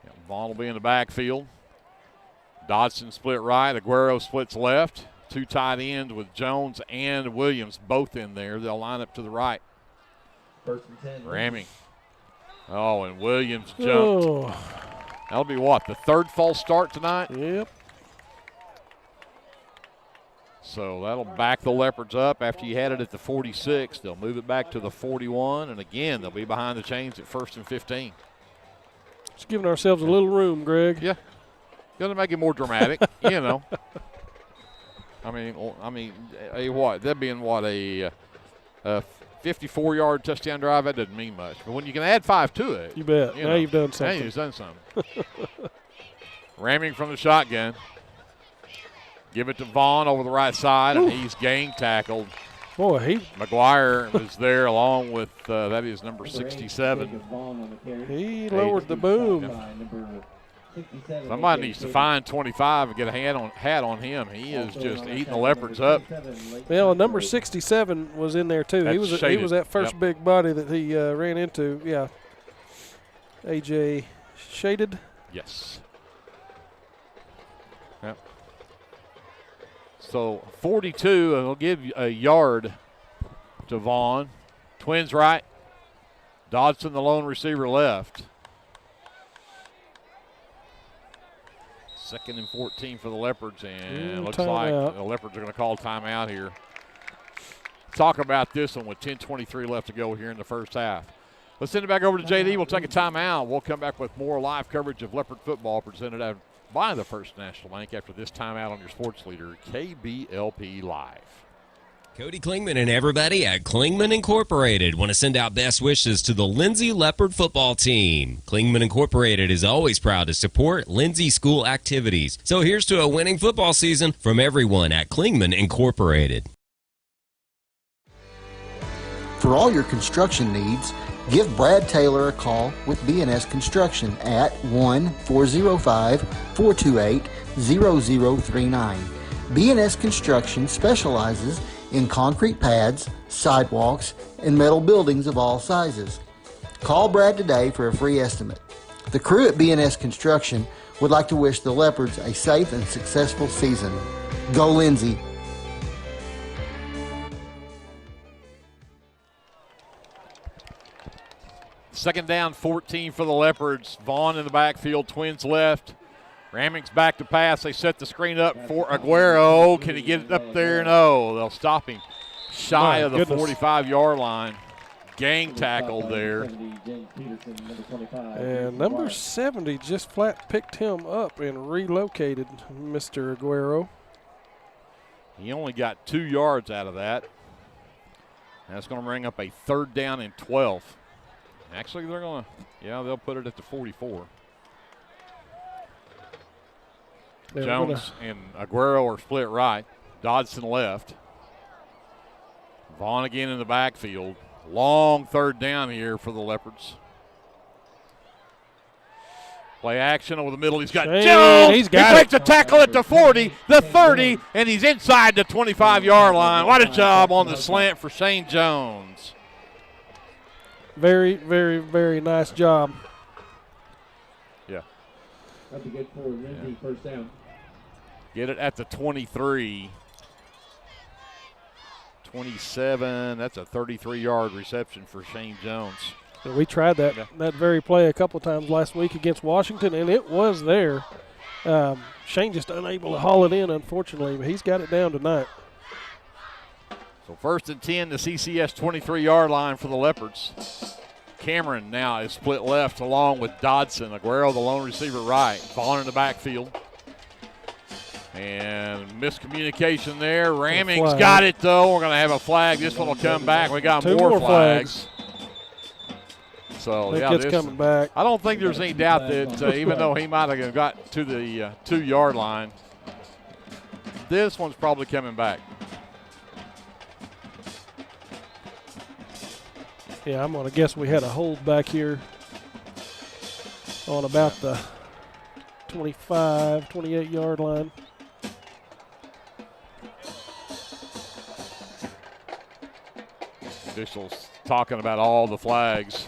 Speaker 14: Yeah, Vaughn will be in the backfield. Dodson split right. Aguero splits left. 2 tight ends with Jones and Williams both in there. They'll line up to the right.
Speaker 13: 1st and 10.
Speaker 14: Ramming. Oh, and Williams jumped. That'll be what, the 3rd false start tonight?
Speaker 15: Yep.
Speaker 14: So that'll back the Leopards up. After you had it at the 46, they'll move it back to the 41, and again, they'll be behind the chains at 1st and 15.
Speaker 15: Just giving ourselves a little room, Greg.
Speaker 14: Yeah. Going to make it more dramatic, you know. I mean, what? That being what, a 54-yard touchdown drive, that doesn't mean much. But when you can add 5 to it.
Speaker 15: You bet. Now you've done something.
Speaker 14: Now you've done something. Ramming from the shotgun. Give it to Vaughn over the right side, and he's gang tackled.
Speaker 15: Boy,
Speaker 14: McGuire was there along with, that is number 67.
Speaker 15: He lowered the boom.
Speaker 14: Somebody needs to find 25 and get a hat on him. He is just eating the Leopards up.
Speaker 15: Well, number 67 was in there too. He was that first big body that he ran into. Yeah. AJ Shaded.
Speaker 14: Yes. Yep. So 42, and he'll give a yard to Vaughn. Twins right. Dodson, the lone receiver, left. 2nd and 14 for the Leopards, and looks like the Leopards are going to call timeout here. Talk about this one with 10:23 left to go here in the first half. Let's send it back over to JD. We'll take a timeout. We'll come back with more live coverage of Leopard football presented by the First National Bank after this timeout on your sports leader, KBLP Live.
Speaker 3: Cody Klingman and everybody at Klingman Incorporated want to send out best wishes to the Lindsay Leopard football team. Klingman Incorporated is always proud to support Lindsay school activities. So here's to a winning football season from everyone at Klingman Incorporated.
Speaker 4: For all your construction needs, give Brad Taylor a call with B&S Construction at 1-405-428-0039. B&S Construction specializes in concrete pads, sidewalks, and metal buildings of all sizes. Call Brad today for a free estimate. The crew at B&S Construction would like to wish the Leopards a safe and successful season. Go Lindsay!
Speaker 14: Second down, 14 for the Leopards. Vaughn in the backfield, Twins left. Ramming's back to pass. They set the screen up for Aguero. Can he get it up there? No. They'll stop him shy of the 45-yard line. Gang tackle there.
Speaker 15: And number 70 just flat picked him up and relocated Mr. Aguero.
Speaker 14: He only got 2 yards out of that. That's going to bring up a 3rd down and 12. Actually, they're going to, they'll put it at the 44. Jones and Aguero are split right. Dodson left. Vaughn again in the backfield. Long 3rd down here for the Leopards. Play action over the middle. He's got Jones. He takes a tackle at the 40, the 30, and he's inside the 25-yard line. What a job on the slant for Shane Jones.
Speaker 15: Very, very, very nice job.
Speaker 14: Yeah.
Speaker 13: That'd be good for Lindsay, first down.
Speaker 14: Get it at the 23. 27, that's a 33-yard reception for Shane Jones.
Speaker 15: We tried that very play a couple times last week against Washington, and it was there. Shane just unable to haul it in, unfortunately, but he's got it down tonight.
Speaker 14: So 1st and 10, the CCS 23-yard line for the Leopards. Cameron now is split left along with Dodson. Aguero, the lone receiver, right. Vaughn in the backfield. And miscommunication there. Ramming's got it, though. We're going to have a flag. This one will come back. We got more flags. So,
Speaker 15: it's coming back.
Speaker 14: I don't think there's any doubt that even though he might have got to the 2-yard line, this one's probably coming back.
Speaker 15: Yeah, I'm going to guess we had a hold back here on about the 25, 28-yard line.
Speaker 14: Officials talking about all the flags.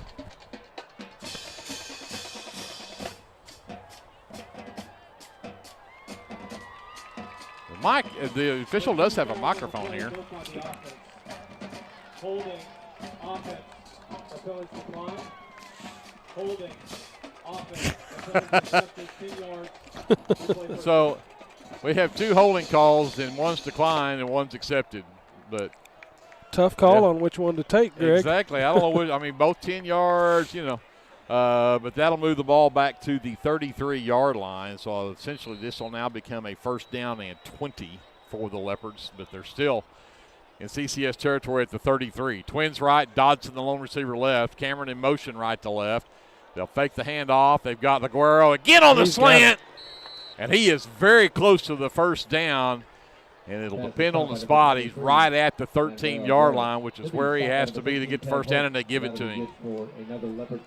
Speaker 14: The official does have a microphone here.
Speaker 13: Holding offense. Opponent's decline. Holding offense. 10 yards.
Speaker 14: So we have 2 holding calls, and one's declined and one's accepted. But
Speaker 15: tough call on which one to take, Greg.
Speaker 14: Exactly. I don't know which. I mean, both 10 yards, but that'll move the ball back to the 33-yard line. So essentially this will now become a 1st down and 20 for the Leopards, but they're still in CCS territory at the 33. Twins right, Dodson the lone receiver left, Cameron in motion right to left. They'll fake the handoff. They've got Aguero again on the slant, and he is very close to the first down, and it'll depend on the spot. He's right at the 13-yard line, which is where he has to be to get the first down, and they give it to him.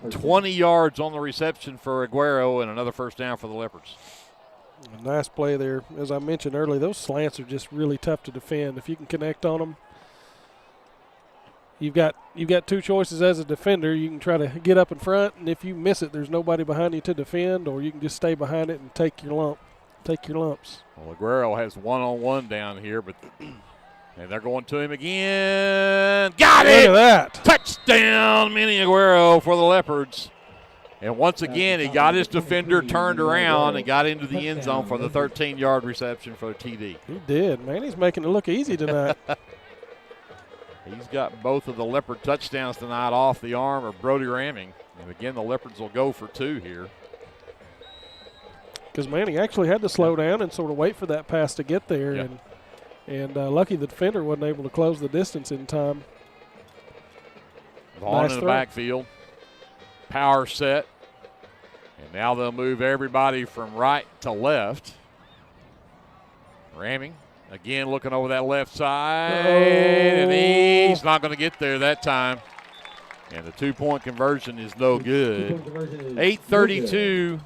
Speaker 14: 20 yards on the reception for Aguero and another first down for the Leopards.
Speaker 15: A nice play there. As I mentioned earlier, those slants are just really tough to defend. If you can connect on them, you've got two choices as a defender. You can try to get up in front, and if you miss it, there's nobody behind you to defend, or you can just stay behind it and take your lumps.
Speaker 14: Well, Aguero has one-on-one down here, but and they're going to him again. Got it!
Speaker 15: Look at that.
Speaker 14: Touchdown, Manny Aguero for the Leopards. And once again, he got his defender turned around and got into the end zone for the 13-yard reception for a TD.
Speaker 15: He did, man. He's making it look easy tonight.
Speaker 14: He's got both of the Leopard touchdowns tonight off the arm of Brody Ramming. And again, the Leopards will go for 2 here.
Speaker 15: Because Manny actually had to slow down and sort of wait for that pass to get there.
Speaker 14: Yep.
Speaker 15: And lucky the defender wasn't able to close the distance in time.
Speaker 14: Vaughn in the backfield. Power set. And now they'll move everybody from right to left. Ramming. Again, looking over that left side. And he's not going to get there that time. And the 2-point conversion is no good. 8:32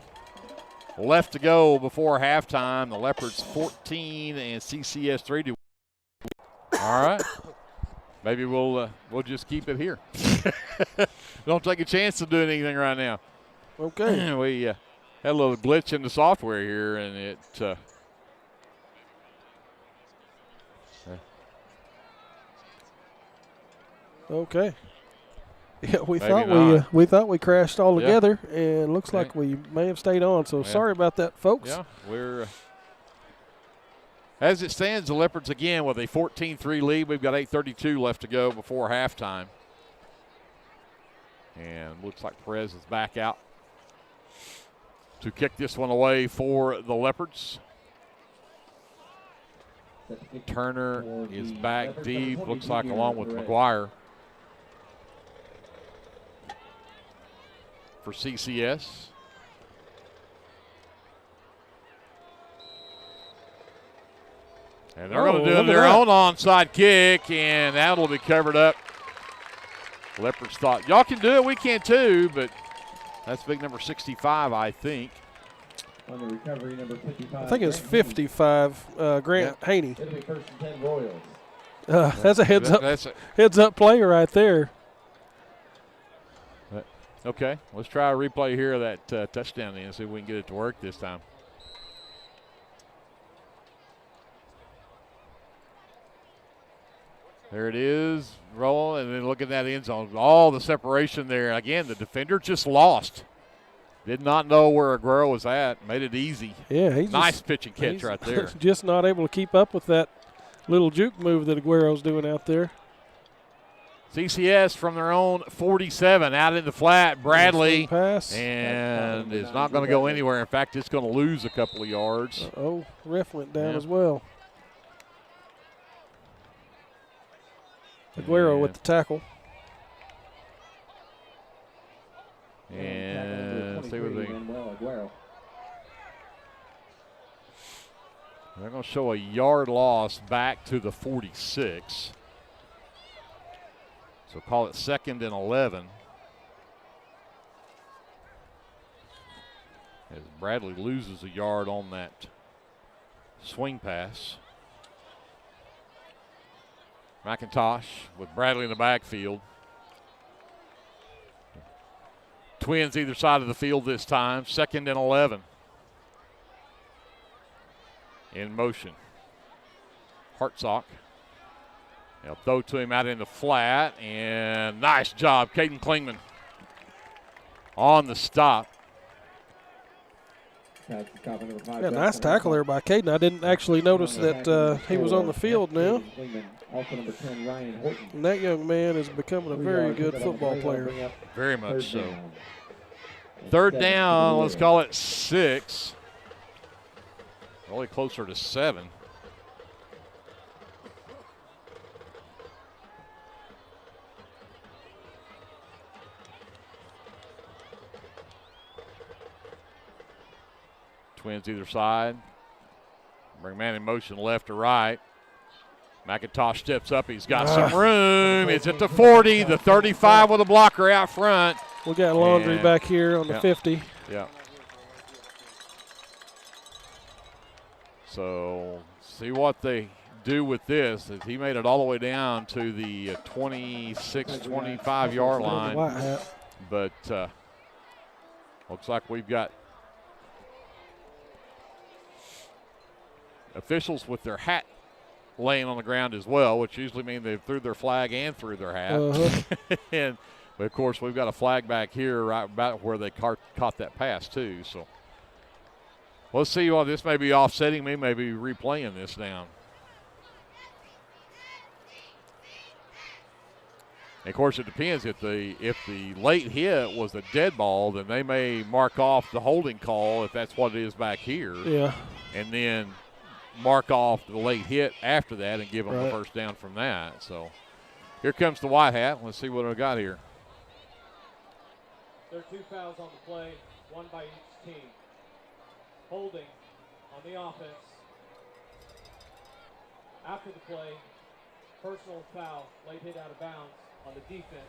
Speaker 14: left to go before halftime. The Leopards 14 and CCS 3. All right. Maybe we'll just keep it here. Don't take a chance to do anything right now.
Speaker 15: Okay.
Speaker 14: We had a little glitch in the software here, and it
Speaker 15: okay. Yeah, we
Speaker 14: Maybe
Speaker 15: thought we crashed all together, and looks like we may have stayed on. So sorry about that, folks.
Speaker 14: Yeah, we're as it stands, the Leopards again with a 14-3 lead. We've got 8:32 left to go before halftime, and looks like Perez is back out to kick this one away for the Leopards. Turner is back deep. Looks like along with McGuire. For CCS. And they're going to do their own onside kick, and that'll be covered up. Leopards thought, y'all can do it, we can too, but that's big number 65, I think.
Speaker 13: On the recovery, number 55.
Speaker 15: I think it's 55, Grant Haney.
Speaker 13: It'll be first and 10 Royals.
Speaker 15: That's a heads up play right there.
Speaker 14: Okay, let's try a replay here of that touchdown and see if we can get it to work this time. There it is, roll, and then look at that end zone. All the separation there. Again, the defender just lost. Did not know where Aguero was at. Made it easy.
Speaker 15: Yeah, he's
Speaker 14: nice pitch and catch right there.
Speaker 15: Just not able to keep up with that little juke move that Aguero's doing out there.
Speaker 14: CCS from their own 47 out in the flat. Bradley
Speaker 15: pass.
Speaker 14: And is not going to go anywhere. In fact, it's going to lose a couple of yards.
Speaker 15: Ref went down as well. Aguero with the tackle.
Speaker 14: And see what they're going to show a yard loss back to the 46. So call it 2nd and 11. As Bradley loses a yard on that swing pass. McIntosh with Bradley in the backfield. Twins either side of the field this time. 2nd and 11. In motion. Hartsock. They'll throw to him out in the flat, and nice job, Caden Klingman on the stop.
Speaker 15: Yeah, nice tackle there by Caden. I didn't actually notice that he was on the field now. And that young man is becoming a very good football player.
Speaker 14: Very much so. 3rd down, let's call it 6. Really closer to 7. Twins either side. Bring man in motion left to right. McIntosh steps up. He's got some room. It's at the 40, the 35 with a blocker out front.
Speaker 15: We got Laundry back here on the 50.
Speaker 14: Yeah. So see what they do with this. Is he made it all the way down to the 26, 25-yard line. But looks like we've got officials with their hat laying on the ground as well, which usually means they threw their flag and threw their hat. But of course, we've got a flag back here right about where they caught that pass too. So let's see. Well, this may be offsetting me, maybe replaying this down. And of course, it depends. If the late hit was a dead ball, then they may mark off the holding call if that's what it is back here.
Speaker 15: Yeah.
Speaker 14: And then mark off the late hit after that and give them the first down from that. So here comes the white hat. Let's see what I got here.
Speaker 13: There are 2 fouls on the play, 1 by each team. Holding on the offense. After the play, personal foul, late hit out of bounds on the defense.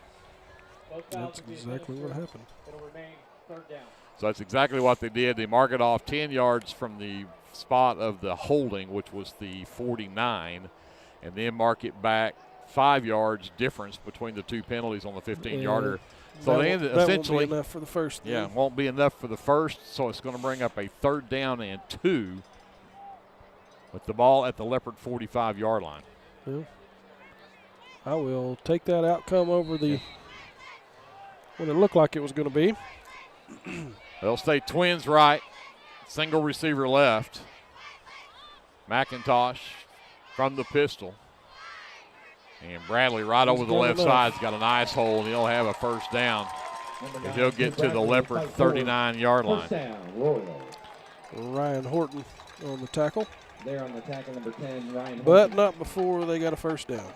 Speaker 13: Both fouls
Speaker 15: That's exactly what happened.
Speaker 13: It'll remain 3rd down.
Speaker 14: So that's exactly what they did. They mark it off 10 yards from the spot of the holding, which was the 49, and then mark it back 5 yards difference between the two penalties on the 15-yarder. So they ended essentially
Speaker 15: won't be enough for the first.
Speaker 14: Yeah, won't be enough for the first. So it's going to bring up a 3rd down and 2 with the ball at the Leopard 45-yard line.
Speaker 15: Yeah. I will take that outcome over the what it looked like it was going to be.
Speaker 14: They'll stay Twins right, single receiver left. McIntosh from the pistol. And Bradley right over the left side's got a nice hole, and he'll have a first down. And he'll get to the Leopard 39-yard line.
Speaker 15: Ryan Horton on the tackle.
Speaker 13: There on the tackle, number 10, Ryan Horton.
Speaker 15: But not before they got a first down.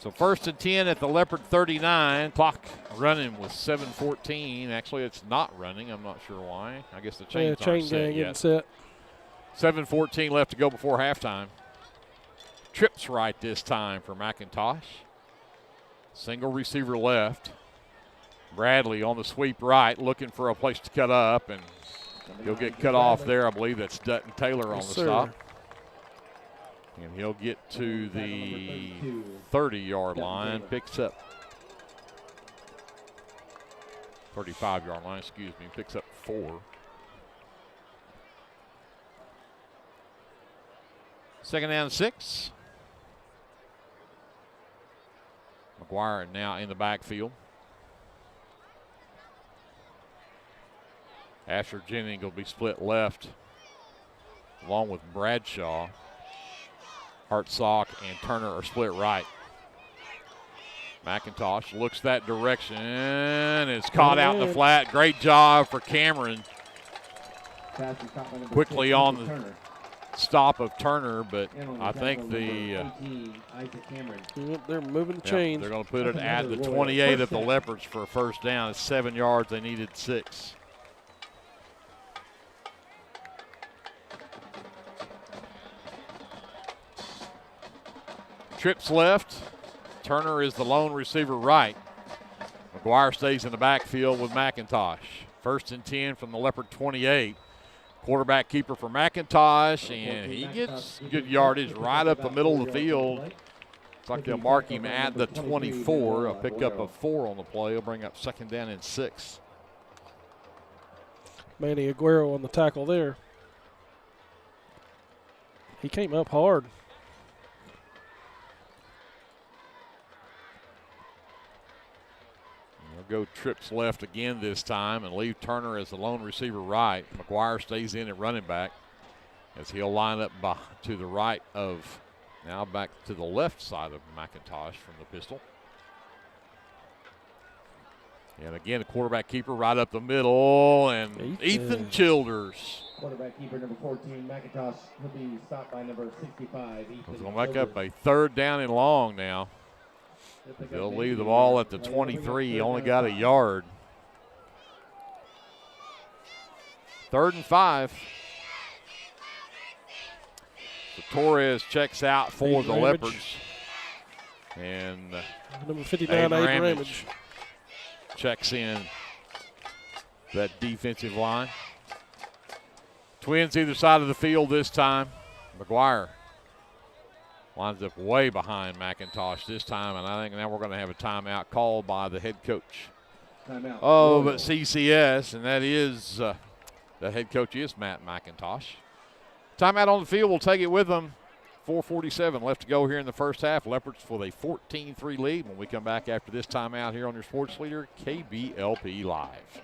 Speaker 14: So 1st and 10 at the Leopard 39. Clock running with 7:14. Actually, it's not running. I'm not sure why. I guess the chains aren't set yet.
Speaker 15: Set.
Speaker 14: 7:14 left to go before halftime. Trips right this time for McIntosh. Single receiver left. Bradley on the sweep right, looking for a place to cut up, and he'll get cut off there. I believe that's Dutton Taylor on the stop. And he'll get to the 30-yard line, picks up 35-yard line, excuse me, picks up 4. Second down and 6. McGuire now in the backfield. Asher Jennings will be split left along with Bradshaw. Hartsock and Turner are split right. McIntosh looks that direction. It's caught out in the flat. Great job for Cameron. Quickly on the stop of Turner, but I think they're
Speaker 15: moving the chains.
Speaker 14: They're going to put it at the 28 of the Leopards for a first down. It's 7 yards. They needed 6. Trips left. Turner is the lone receiver right. McGuire stays in the backfield with McIntosh. 1st and 10 from the Leopard 28. Quarterback keeper for McIntosh, and he gets good yardage right up the middle of the field. Looks like they'll mark him at the 24. A pickup of 4 on the play. He'll bring up 2nd down and 6.
Speaker 15: Manny Aguero on the tackle there. He came up hard.
Speaker 14: Go trips left again this time and leave Turner as the lone receiver right. McGuire stays in at running back as he'll line up to the right of, now back to the left side of McIntosh from the pistol. And again, the quarterback keeper right up the middle, and Ethan Childers.
Speaker 13: Quarterback keeper number 14, McIntosh, will be stopped by number 65.
Speaker 14: He's going to make up a 3rd down and long now. They'll leave the ball at the 23. He only got a yard. 3rd and 5. So Torres checks out for the Leopards. And
Speaker 15: number 59, Aiden Ramage,
Speaker 14: checks in that defensive line. Twins either side of the field this time. McGuire lines up way behind McIntosh this time, and I think now we're going to have a timeout called by the head coach but CCS, and that is the head coach is Matt McIntosh. Timeout on the field. We'll take it with them. 4:47 left to go here in the first half. Leopards with a 14-3 lead when we come back after this timeout here on your sports leader, KBLP Live.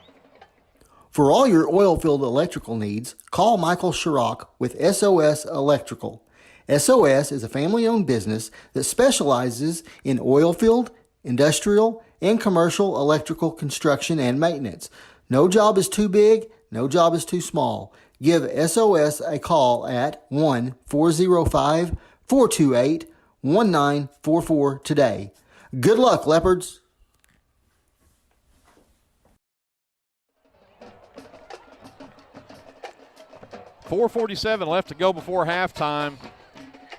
Speaker 4: For all your oil-filled electrical needs, call Michael Schrock with SOS Electrical. SOS is a family-owned business that specializes in oil-filled, industrial, and commercial electrical construction and maintenance. No job is too big, no job is too small. Give SOS a call at 1-405-428-1944 today. Good luck, Leopards.
Speaker 14: 4:47 left to go before halftime.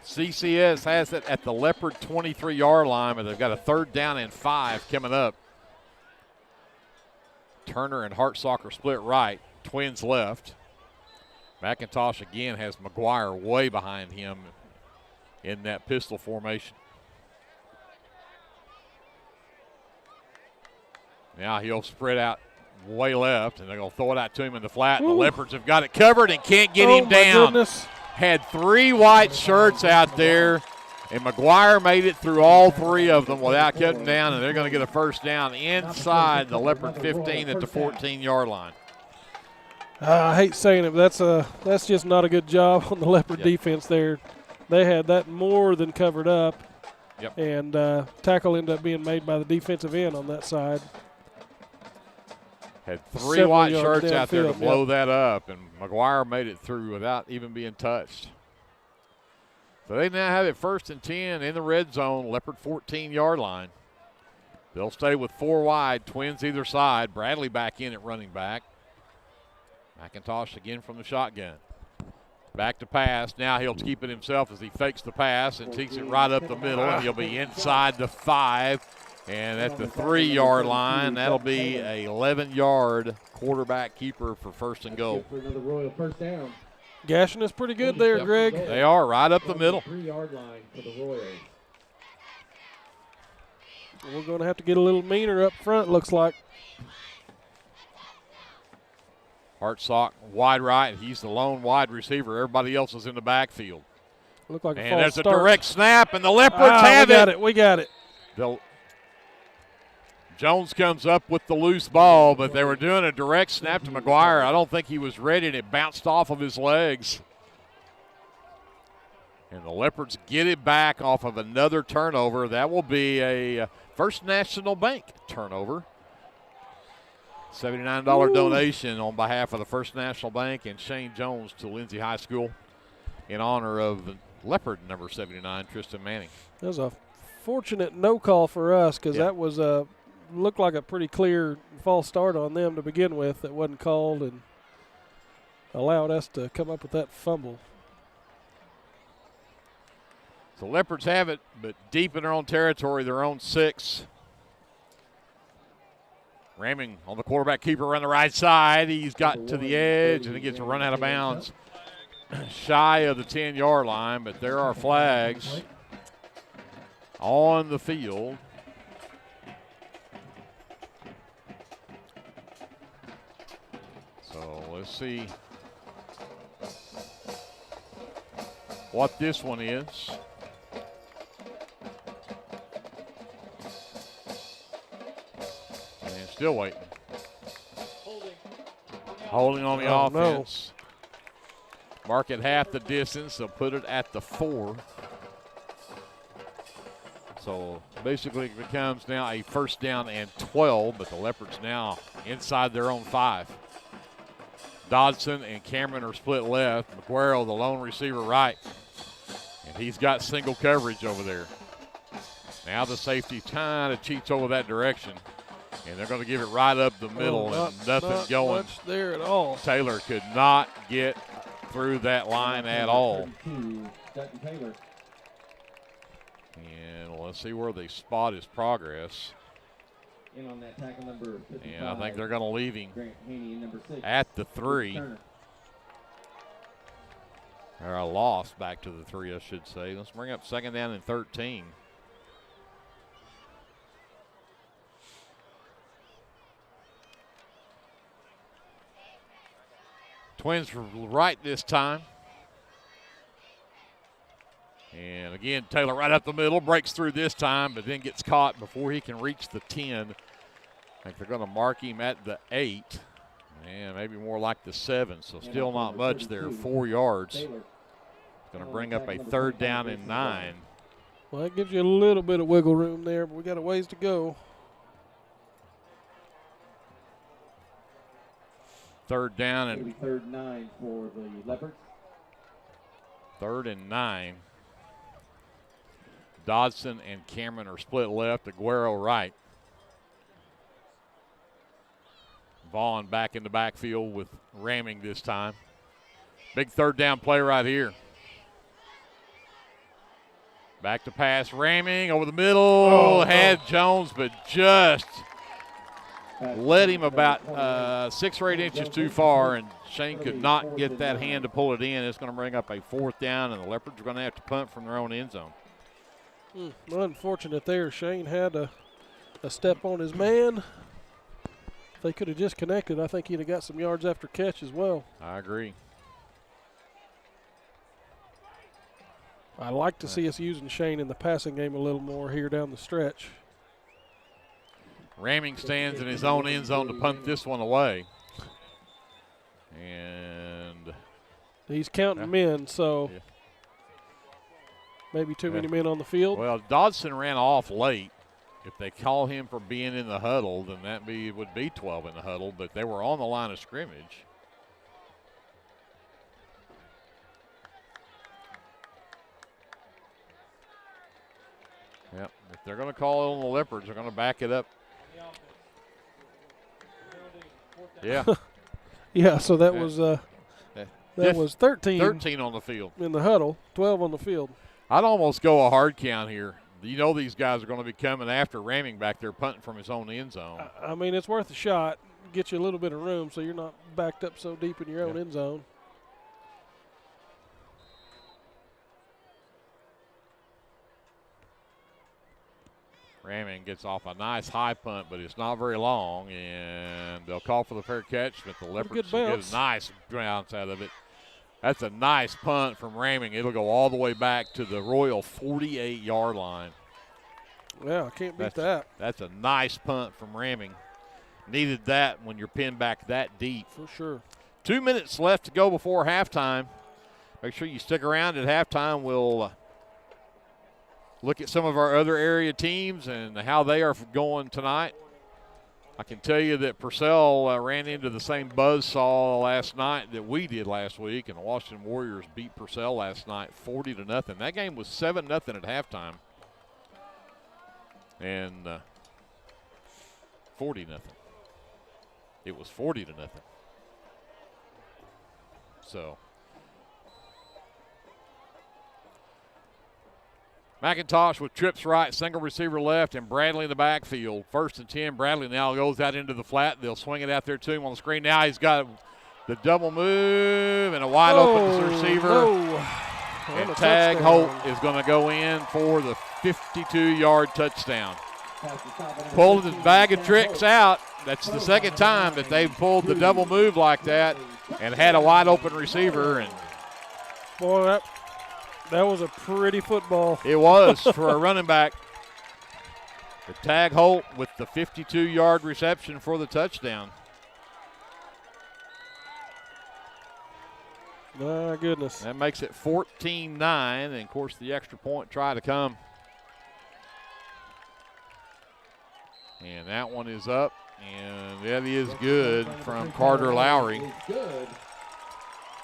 Speaker 14: CCS has it at the Leopard 23-yard line, but they've got a 3rd down and 5 coming up. Turner and Hartsocker split right, Twins left. McIntosh again has McGuire way behind him in that pistol formation. Now he'll spread out way left, and they're going to throw it out to him in the flat. And the Leopards have got it covered and can't get him down.
Speaker 15: Goodness.
Speaker 14: Had 3 white shirts out there, and McGuire made it through all 3 of them without cutting down, and they're going to get a first down inside the Leopard 15 at the 14-yard line.
Speaker 15: I hate saying it, but that's just not a good job on the Leopard defense there. They had that more than covered up, and tackle ended up being made by the defensive end on that side.
Speaker 14: Had 3 white shirts out there to blow that up, and McGuire made it through without even being touched. So they now have it 1st and 10 in the red zone, Leopard 14-yard line. They'll stay with 4 wide, Twins either side. Bradley back in at running back. McIntosh again from the shotgun. Back to pass. Now he'll keep it himself as he fakes the pass and takes it right up the middle, and he'll be inside the 5. And at the 3-yard line, that'll be a 11-yard quarterback keeper for 1st and goal.
Speaker 13: For another Royal first down.
Speaker 15: Gashing is pretty good there, Greg.
Speaker 14: They are right up the middle.
Speaker 13: 3-yard line for the Royals.
Speaker 15: We're going to have to get a little meaner up front, looks like.
Speaker 14: Hartsock wide right. He's the lone wide receiver. Everybody else is in the backfield.
Speaker 15: Look like
Speaker 14: and there's a direct snap, and the Leopards have it.
Speaker 15: We got it.
Speaker 14: Jones comes up with the loose ball, but they were doing a direct snap to McGuire. I don't think he was ready, and it bounced off of his legs. And the Leopards get it back off of another turnover. That will be a First National Bank turnover. $79 donation on behalf of the First National Bank and Shane Jones to Lindsay High School in honor of the Leopard number 79, Tristan Manning.
Speaker 15: That was a fortunate no call for us because that was looked like a pretty clear false start on them to begin with that wasn't called and allowed us to come up with that fumble.
Speaker 14: The Leopards have it, but deep in their own territory, their own 6. Ramming on the quarterback keeper on the right side. He's got to the edge, and he gets a run out of bounds shy of the 10-yard line, but there are flags on the field. So let's see what this one is. And still waiting. Holding on the offense. No. Mark it half the distance. They'll put it at the 4. So basically it becomes now a 1st down and 12, but the Leopards now inside their own 5. Dodson and Cameron are split left. McGuire, the lone receiver, right. And he's got single coverage over there. Now the safety kind of cheats over that direction. And they're going to give it right up the middle, and nothing going.
Speaker 15: Much there at all.
Speaker 14: Taylor could not get through that line at all. And let's see where they spot his progress.
Speaker 9: In on that tackle number 55.
Speaker 14: And I think they're going to leave him
Speaker 9: number 6.
Speaker 14: at the 3. Or a loss back to the 3, I should say. Let's bring up 2nd down and 13. Twins right this time. And again, Taylor right up the middle, breaks through this time, but then gets caught before he can reach the 10. I think they're going to mark him at the 8. And maybe more like the 7, so still not much there, 4 yards. It's going to bring up a 3rd down and 9.
Speaker 15: Well, that gives you a little bit of wiggle room there, but we got a ways to go.
Speaker 14: 3rd down and
Speaker 9: 3rd and 9 for the Leopards.
Speaker 14: 3rd and 9. Dodson and Cameron are split left, Aguero right. Vaughn back in the backfield with Ramming this time. Big 3rd down play right here. Back to pass, Ramming over the middle. Had Jones, but just led him about 6 or 8 inches too far, and Shane could not get that hand to pull it in. It's going to bring up a 4th down, and the Leopards are going to have to punt from their own end zone.
Speaker 15: Unfortunate there. Shane had a step on his man. If they could have just connected, I think he'd have got some yards after catch as well.
Speaker 14: I agree.
Speaker 15: I like to see us using Shane in the passing game a little more here down the stretch.
Speaker 14: Ramming stands in his own end zone to punt this one away. And
Speaker 15: he's counting men, so maybe too many men on the field.
Speaker 14: Well, Dodson ran off late. If they call him for being in the huddle, then would be 12 in the huddle, but they were on the line of scrimmage. Yep, if they're going to call it on the Leopards, they're going to back it up. Yeah.
Speaker 15: Yeah, so that was that was 13.
Speaker 14: 13 on the field.
Speaker 15: In the huddle, 12 on the field.
Speaker 14: I'd almost go a hard count here. You know these guys are going to be coming after Ramming back there, punting from his own end zone.
Speaker 15: I mean, it's worth a shot. Get you a little bit of room so you're not backed up so deep in your own end zone.
Speaker 14: Ramming gets off a nice high punt, but it's not very long, and they'll call for the fair catch, but the Leopards will get a nice bounce out of it. That's a nice punt from Ramming. It'll go all the way back to the Royal 48-yard line.
Speaker 15: Yeah, I can't beat that.
Speaker 14: That's a nice punt from Ramming. Needed that when you're pinned back that deep.
Speaker 15: For sure.
Speaker 14: 2 minutes left to go before halftime. Make sure you stick around at halftime. We'll look at some of our other area teams and how they are going tonight. I can tell you that Purcell ran into the same buzzsaw last night that we did last week, and the Washington Warriors beat Purcell last night 40-0. That game was 7-0 at halftime. And 40-0. It was 40-0. So McIntosh with trips right, single receiver left, and Bradley in the backfield. 1st and 10. Bradley now goes out into the flat. They'll swing it out there to him on the screen. Now he's got the double move and a wide open receiver. And Tag Holt is going to go in for the 52-yard touchdown. Pulled his bag of tricks out. That's the second time that they've pulled the double move like that and had a wide open receiver. And
Speaker 15: boy, that was a pretty football.
Speaker 14: It was for a running back. The Tag Holt with the 52-yard reception for the touchdown.
Speaker 15: My goodness.
Speaker 14: That makes it 14-9, and of course the extra point try to come. And that one is up, and that is good from Carter Lowry.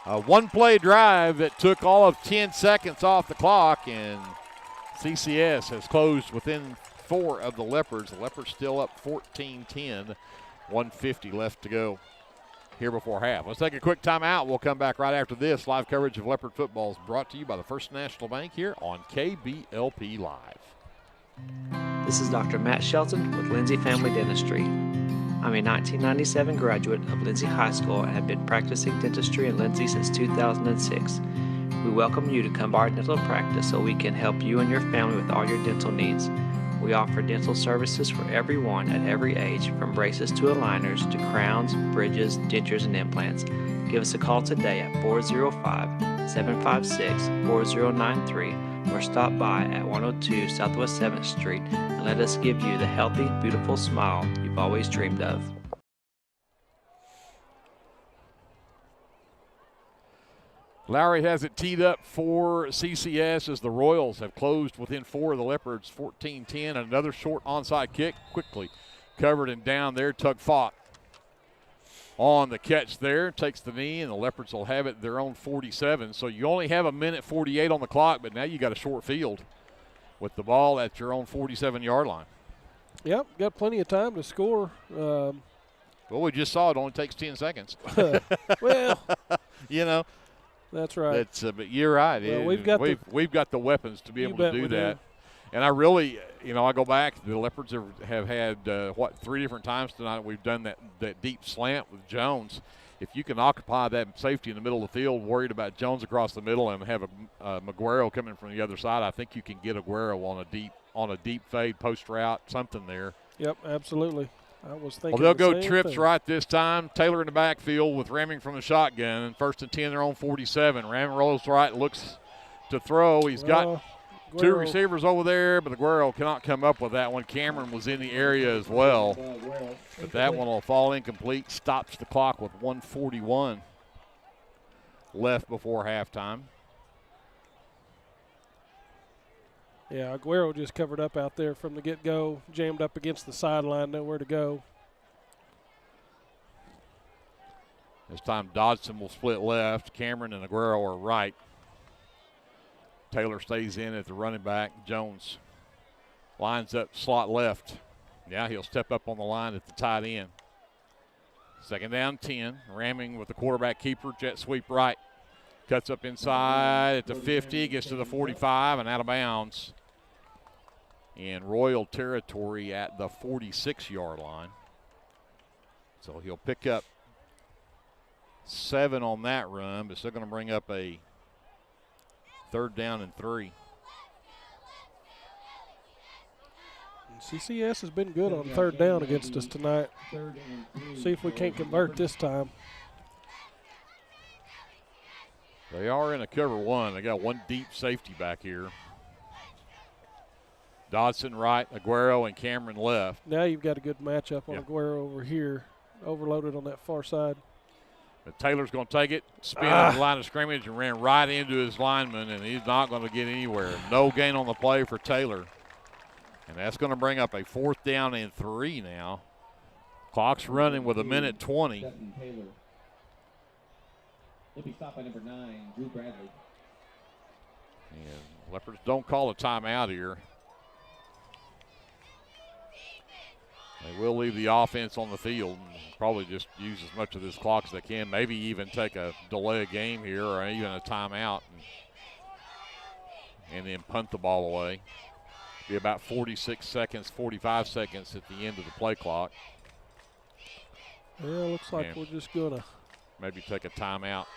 Speaker 14: A one-play drive that took all of 10 seconds off the clock, and CCS has closed within 4 of the Leopards. The Leopards still up 14-10, 1:50 left to go here before half. Let's take a quick timeout. We'll come back right after this. Live coverage of Leopard football is brought to you by the First National Bank here on KBLP Live.
Speaker 10: This is Dr. Matt Shelton with Lindsay Family Dentistry. I'm a 1997 graduate of Lindsay High School and have been practicing dentistry in Lindsay since 2006. We welcome you to come to our dental practice so we can help you and your family with all your dental needs. We offer dental services for everyone at every age, from braces to aligners to crowns, bridges, dentures, and implants. Give us a call today at 405-756-4093 or stop by at 102 Southwest 7th Street and let us give you the healthy, beautiful smile you've always dreamed of.
Speaker 14: Lowry has it teed up for CCS as the Royals have closed within 4 of the Leopards, 14-10. Another short onside kick, quickly covered and down there. Tug fought on the catch there, takes the knee, and the Leopards will have it their own 47. So you only have 1:48 on the clock, but now you got a short field with the ball at your own 47-yard line.
Speaker 15: Yep, got plenty of time to score.
Speaker 14: Well, we just saw it only takes 10 seconds.
Speaker 15: Well,
Speaker 14: you know.
Speaker 15: That's right.
Speaker 14: But you're right.
Speaker 15: Well,
Speaker 14: we've got the weapons to be able to do that.
Speaker 15: Do.
Speaker 14: And I really, I go back. The Leopards have had 3 different times tonight. We've done that deep slant with Jones. If you can occupy that safety in the middle of the field, worried about Jones across the middle, and have a Maguero coming from the other side, I think you can get Aguero on a deep fade post route, something there.
Speaker 15: Yep, absolutely. I was thinking.
Speaker 14: Well, they'll go trips right this time. Taylor in the backfield with Ramming from the shotgun. And 1st and 10, their own 47. Ramming rolls right, looks to throw. He's got 2 receivers over there, but Aguero cannot come up with that one. Cameron was in the area as well. But that one will fall incomplete. Stops the clock with 1:41 left before halftime.
Speaker 15: Yeah, Aguero just covered up out there from the get-go, jammed up against the sideline, nowhere to go.
Speaker 14: This time Dodson will split left. Cameron and Aguero are right. Taylor stays in at the running back. Jones lines up slot left. Yeah, he'll step up on the line at the tight end. 2nd down, 10. Ramming with the quarterback keeper, jet sweep right. Cuts up inside at the 50, gets to the 45 and out of bounds in Royal territory at the 46-yard line. So he'll pick up 7 on that run, but still going to bring up a 3rd down and 3.
Speaker 15: CCS has been good on 3rd down against us tonight. See if we can't convert this time.
Speaker 14: They are in a cover 1. They got 1 deep safety back here. Dodson right, Aguero and Cameron left.
Speaker 15: Now you've got a good matchup on Aguero over here, overloaded on that far side.
Speaker 14: But Taylor's going to take it, spin on the line of scrimmage, and ran right into his lineman, and he's not going to get anywhere. No gain on the play for Taylor. And that's going to bring up a 4th down and 3 now. Clock's running with 1:20.
Speaker 9: He'll be stopped by number 9, Drew Bradley.
Speaker 14: And Leopards don't call a timeout here. They will leave the offense on the field and probably just use as much of this clock as they can. Maybe even take a delay of game here or even a timeout and then punt the ball away. Be about 46 seconds, 45 seconds at the end of the play clock.
Speaker 15: Yeah, looks like we're just going to
Speaker 14: maybe take a timeout.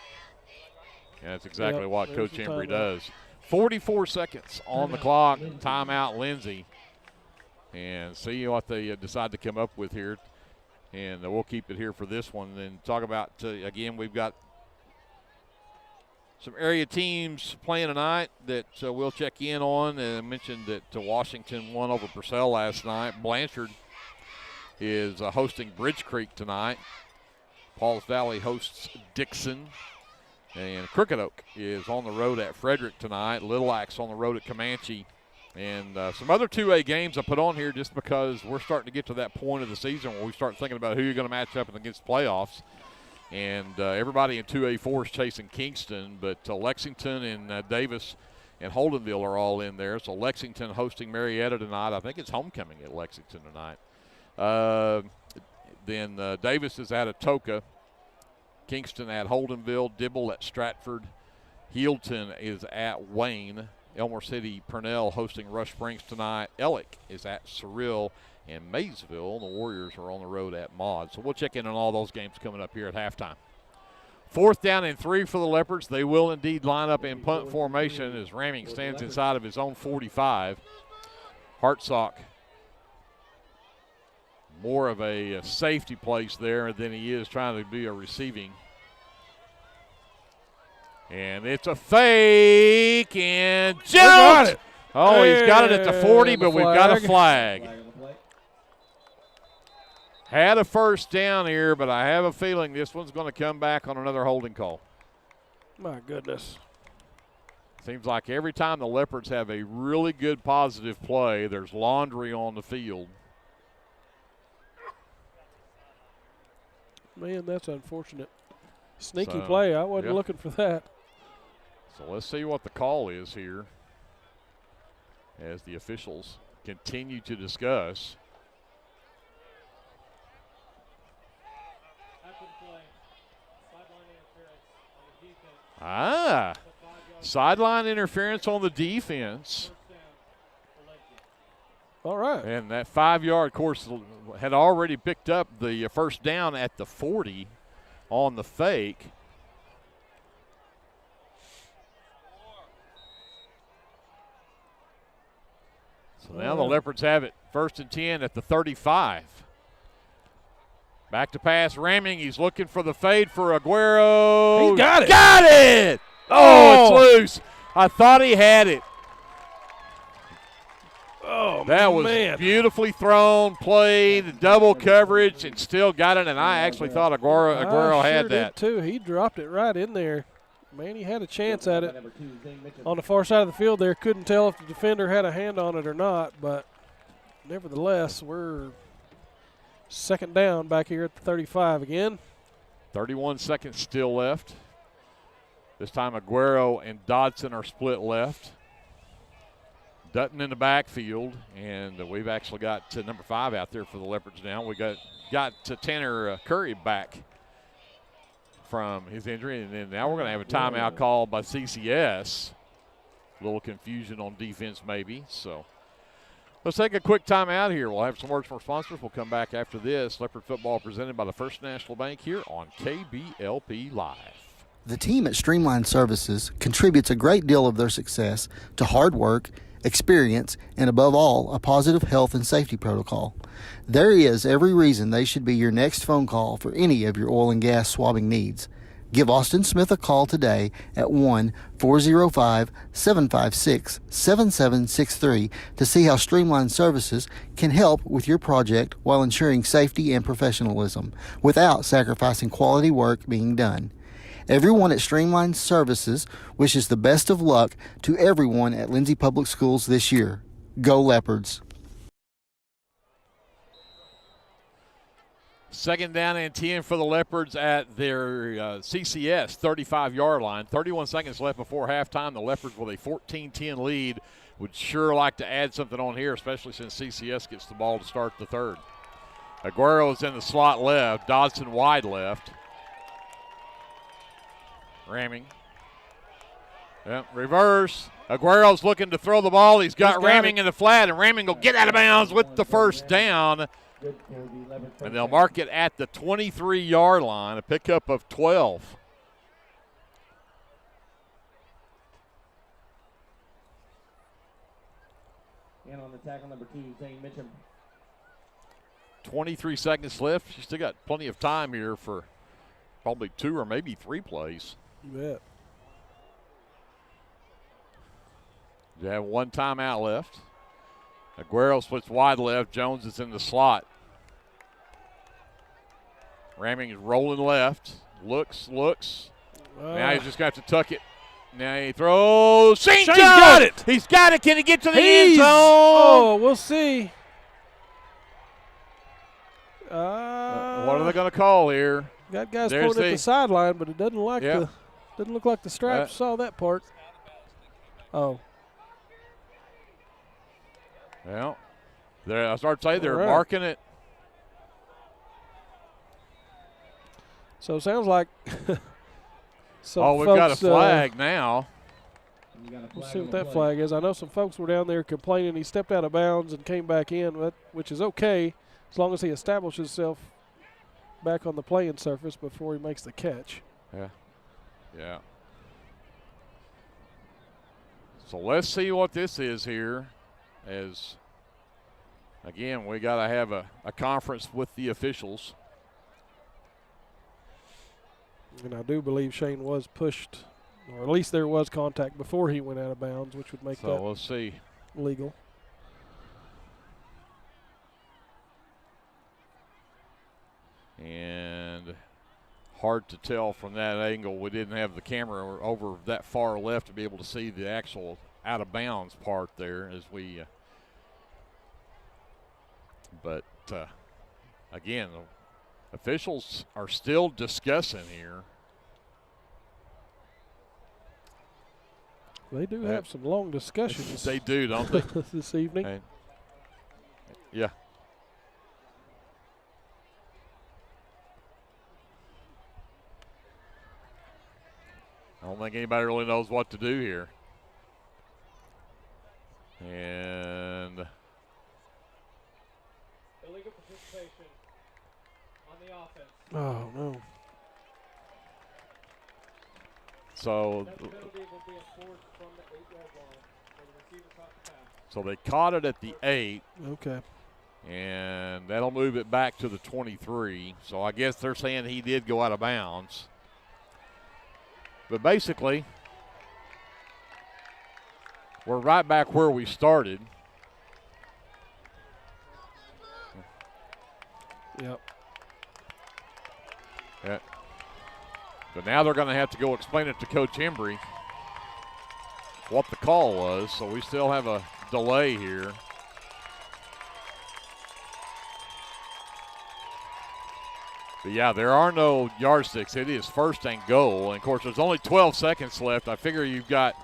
Speaker 14: And that's exactly what Coach Embry does. 44 seconds on the clock. Timeout, Lindsay. And see what they decide to come up with here. And we'll keep it here for this one. And talk about, again, we've got some area teams playing tonight that we'll check in on. And I mentioned that Washington won over Purcell last night. Blanchard is hosting Bridge Creek tonight. Pauls Valley hosts Dixon. And Crooked Oak is on the road at Frederick tonight. Little Axe on the road at Comanche. And some other 2A games I put on here just because we're starting to get to that point of the season where we start thinking about who you're going to match up against playoffs. And everybody in 2A4 is chasing Kingston, but Lexington and Davis and Holdenville are all in there. So Lexington hosting Marietta tonight. I think it's homecoming at Lexington tonight. Then Davis is at Atoka. Kingston at Holdenville. Dibble at Stratford. Healdton is at Wayne. Elmore City Purnell hosting Rush Springs tonight. Ellick is at Cyril. And Maysville, the Warriors, are on the road at Maud. So we'll check in on all those games coming up here at halftime. 4th down and 3 for the Leopards. They will indeed line up in punt formation as Ramming stands inside of his own 45. Hartsock, more of a safety place there than he is trying to be a receiving. And it's a fake, and Jones!
Speaker 15: Got it.
Speaker 14: Oh, he's got it at the 40, but we've got a flag. Had a first down here, but I have a feeling this one's going to come back on another holding call.
Speaker 15: My goodness.
Speaker 14: Seems like every time the Leopards have a really good positive play, there's laundry on the field.
Speaker 15: Man, that's unfortunate. Sneaky play. I wasn't looking for that.
Speaker 14: So let's see what the call is here as the officials continue to discuss. Sideline interference on the defense.
Speaker 15: All right.
Speaker 14: And that 5-yard course had already picked up the first down at the 40 on the fake. So now the Leopards have it 1st and 10 at the 35. Back to pass, Ramming. He's looking for the fade for Aguero.
Speaker 15: He got it.
Speaker 14: Got it! Oh, it's loose. I thought he had it.
Speaker 15: Oh,
Speaker 14: that was beautifully thrown, played, double coverage, and still got it. And I actually thought Aguero had that.
Speaker 15: Did too. He dropped it right in there. Man, he had a chance at it. On the far side of the field there, couldn't tell if the defender had a hand on it or not, but nevertheless, we're 2nd down back here at the 35 again.
Speaker 14: 31 seconds still left. This time Aguero and Dodson are split left. Dutton in the backfield, and we've actually got number 5 out there for the Leopards now. We got Tanner Curry back from his injury, and then now we're going to have a timeout called by CCS. A little confusion on defense maybe, so let's take a quick timeout here. We'll have some words from our sponsors. We'll come back after this. Leopard football presented by the First National Bank here on KBLP Live.
Speaker 4: The team at Streamline Services contributes a great deal of their success to hard work, experience, and above all, a positive health and safety protocol. There is every reason they should be your next phone call for any of your oil and gas swabbing needs. Give Austin Smith a call today at 1-405-756-7763 to see how Streamline Services can help with your project while ensuring safety and professionalism without sacrificing quality work being done. Everyone at Streamline Services wishes the best of luck to everyone at Lindsay Public Schools this year. Go Leopards!
Speaker 14: 2nd down and 10 for the Leopards at their CCS 35-yard line. 31 seconds left before halftime. The Leopards with a 14-10 lead would sure like to add something on here, especially since CCS gets the ball to start the 3rd. Aguero is in the slot left. Dodson wide left. Ramming. Yep, reverse. Aguero's looking to throw the ball. He's got Ramming in the flat, and Ramming will get out of bounds with the first down. And they'll mark it at the 23-yard line, a pickup of 12.
Speaker 9: And on the tackle number 2, Zane Mitchum.
Speaker 14: 23 seconds left. She's still got plenty of time here for probably 2 or maybe 3 plays.
Speaker 15: You bet.
Speaker 14: You have 1 timeout left. Aguero splits wide left. Jones is in the slot. Ramming is rolling left. Looks. Now he's just got to tuck it. Now he throws. St. Jones
Speaker 15: got it.
Speaker 14: He's got it. Can he get to the end zone?
Speaker 15: Oh, we'll see.
Speaker 14: What are they going to call here?
Speaker 15: Got guys pointing at the sideline, but it doesn't look like the straps saw that part. Oh,
Speaker 14: Well, I start to say they're
Speaker 15: All right.
Speaker 14: marking it.
Speaker 15: So it sounds like some
Speaker 14: We've
Speaker 15: folks,
Speaker 14: got a flag now.
Speaker 15: We'll see what that flag is. I know some folks were down there complaining he stepped out of bounds and came back in, which is okay as long as he establishes himself back on the playing surface before he makes the catch.
Speaker 14: Yeah. So let's see what this is here. As, again, we got to have a conference with the officials.
Speaker 15: And I do believe Shane was pushed, or at least there was contact before he went out of bounds, which would make that
Speaker 14: let's see.
Speaker 15: legal.
Speaker 14: And hard to tell from that angle. We didn't have the camera over that far left to be able to see the actual out of bounds part there as we but again, officials are still discussing here.
Speaker 15: They do have some long discussions.
Speaker 14: They do, don't they?
Speaker 15: This evening.
Speaker 14: And, yeah. I don't think anybody really knows what to do here. And
Speaker 13: illegal participation on the offense.
Speaker 15: Oh, no.
Speaker 14: So,
Speaker 13: That penalty will be enforced from the 8-yard line where the receiver caught the pass.
Speaker 14: so they caught it at the 8.
Speaker 15: Okay.
Speaker 14: And that'll move it back to the 23. So I guess they're saying he did go out of bounds. But basically, we're right back where we started.
Speaker 15: Yep.
Speaker 14: Yeah. But now they're going to have to go explain it to Coach Embry what the call was. So we still have a delay here. But yeah, there are no yardsticks. It is first and goal. And of course, there's only 12 seconds left. I figure you've got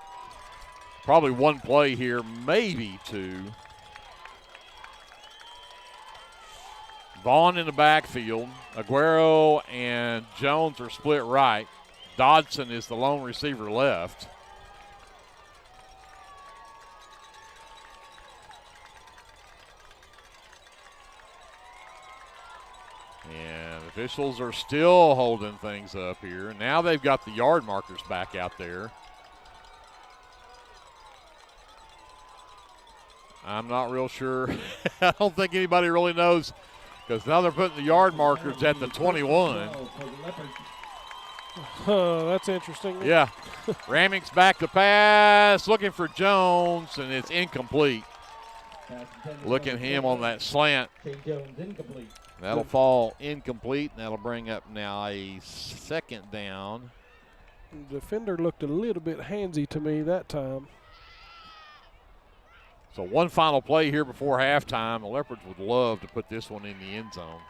Speaker 14: probably one play here, maybe two. Vaughn in the backfield. Aguero and Jones are split right. Dodson is the lone receiver left. And officials are still holding things up here. Now they've got the yard markers back out there. I'm not real sure. I don't think anybody really knows, because now they're putting the yard markers at the 21.
Speaker 15: That's interesting.
Speaker 14: Yeah. Raming's back to pass, looking for Jones, and it's incomplete. Look at him on that slant. That'll fall incomplete, and that'll bring up now a second down.
Speaker 15: The defender looked a little bit handsy to me that time.
Speaker 14: So one final play here before halftime. The Leopards would love to put this one in the end zone.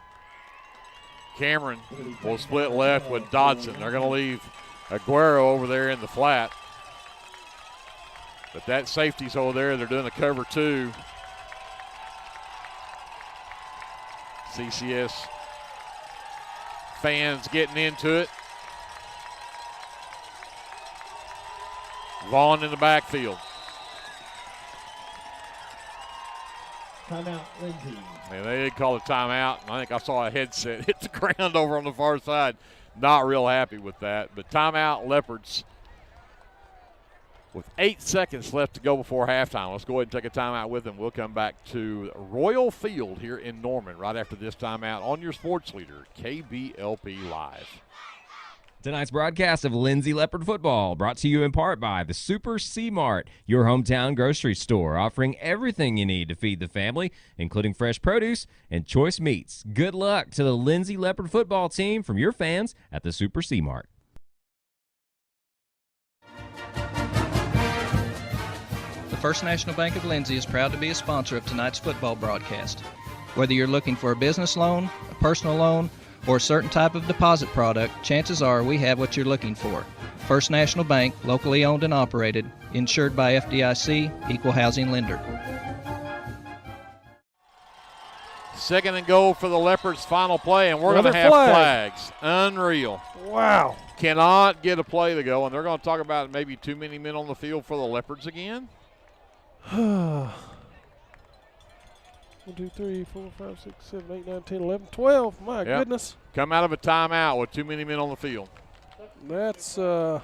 Speaker 14: Cameron will split left with Dodson. They're going to leave Aguero over there in the flat. But that safety's over there. They're doing a cover two. CCS fans getting into it. Vaughn in the backfield.
Speaker 9: Timeout, Lindsay.
Speaker 14: And they did call a timeout. I think I saw a headset hit the ground over on the far side. Not real happy with that. But timeout, Leopards. With 8 seconds left to go before halftime. Let's go ahead and take a timeout with them. We'll come back to Royal Field here in Norman right after this timeout on your sports leader, KBLP Live.
Speaker 3: Tonight's broadcast of Lindsay Leopard Football brought to you in part by the Super C Mart, your hometown grocery store, offering everything you need to feed the family, including fresh produce and choice meats. Good luck to the Lindsay Leopard Football team from your fans at the Super C Mart.
Speaker 1: The First National Bank of Lindsay is proud to be a sponsor of tonight's football broadcast. Whether you're looking for a business loan, a personal loan, or a certain type of deposit product, chances are we have what you're looking for. First National Bank, locally owned and operated, insured by FDIC, equal housing lender.
Speaker 14: Second and goal for the Leopards, final play, and we're going to have flags. Unreal.
Speaker 15: Wow.
Speaker 14: Cannot get a play to go, and they're going to talk about maybe too many men on the field for the Leopards again.
Speaker 15: 1, 2, 3, 4, 5, 6, 7, 8, 9, 10, 11, 12. My goodness.
Speaker 14: Come out of a timeout with too many men on the field.
Speaker 15: That's, well,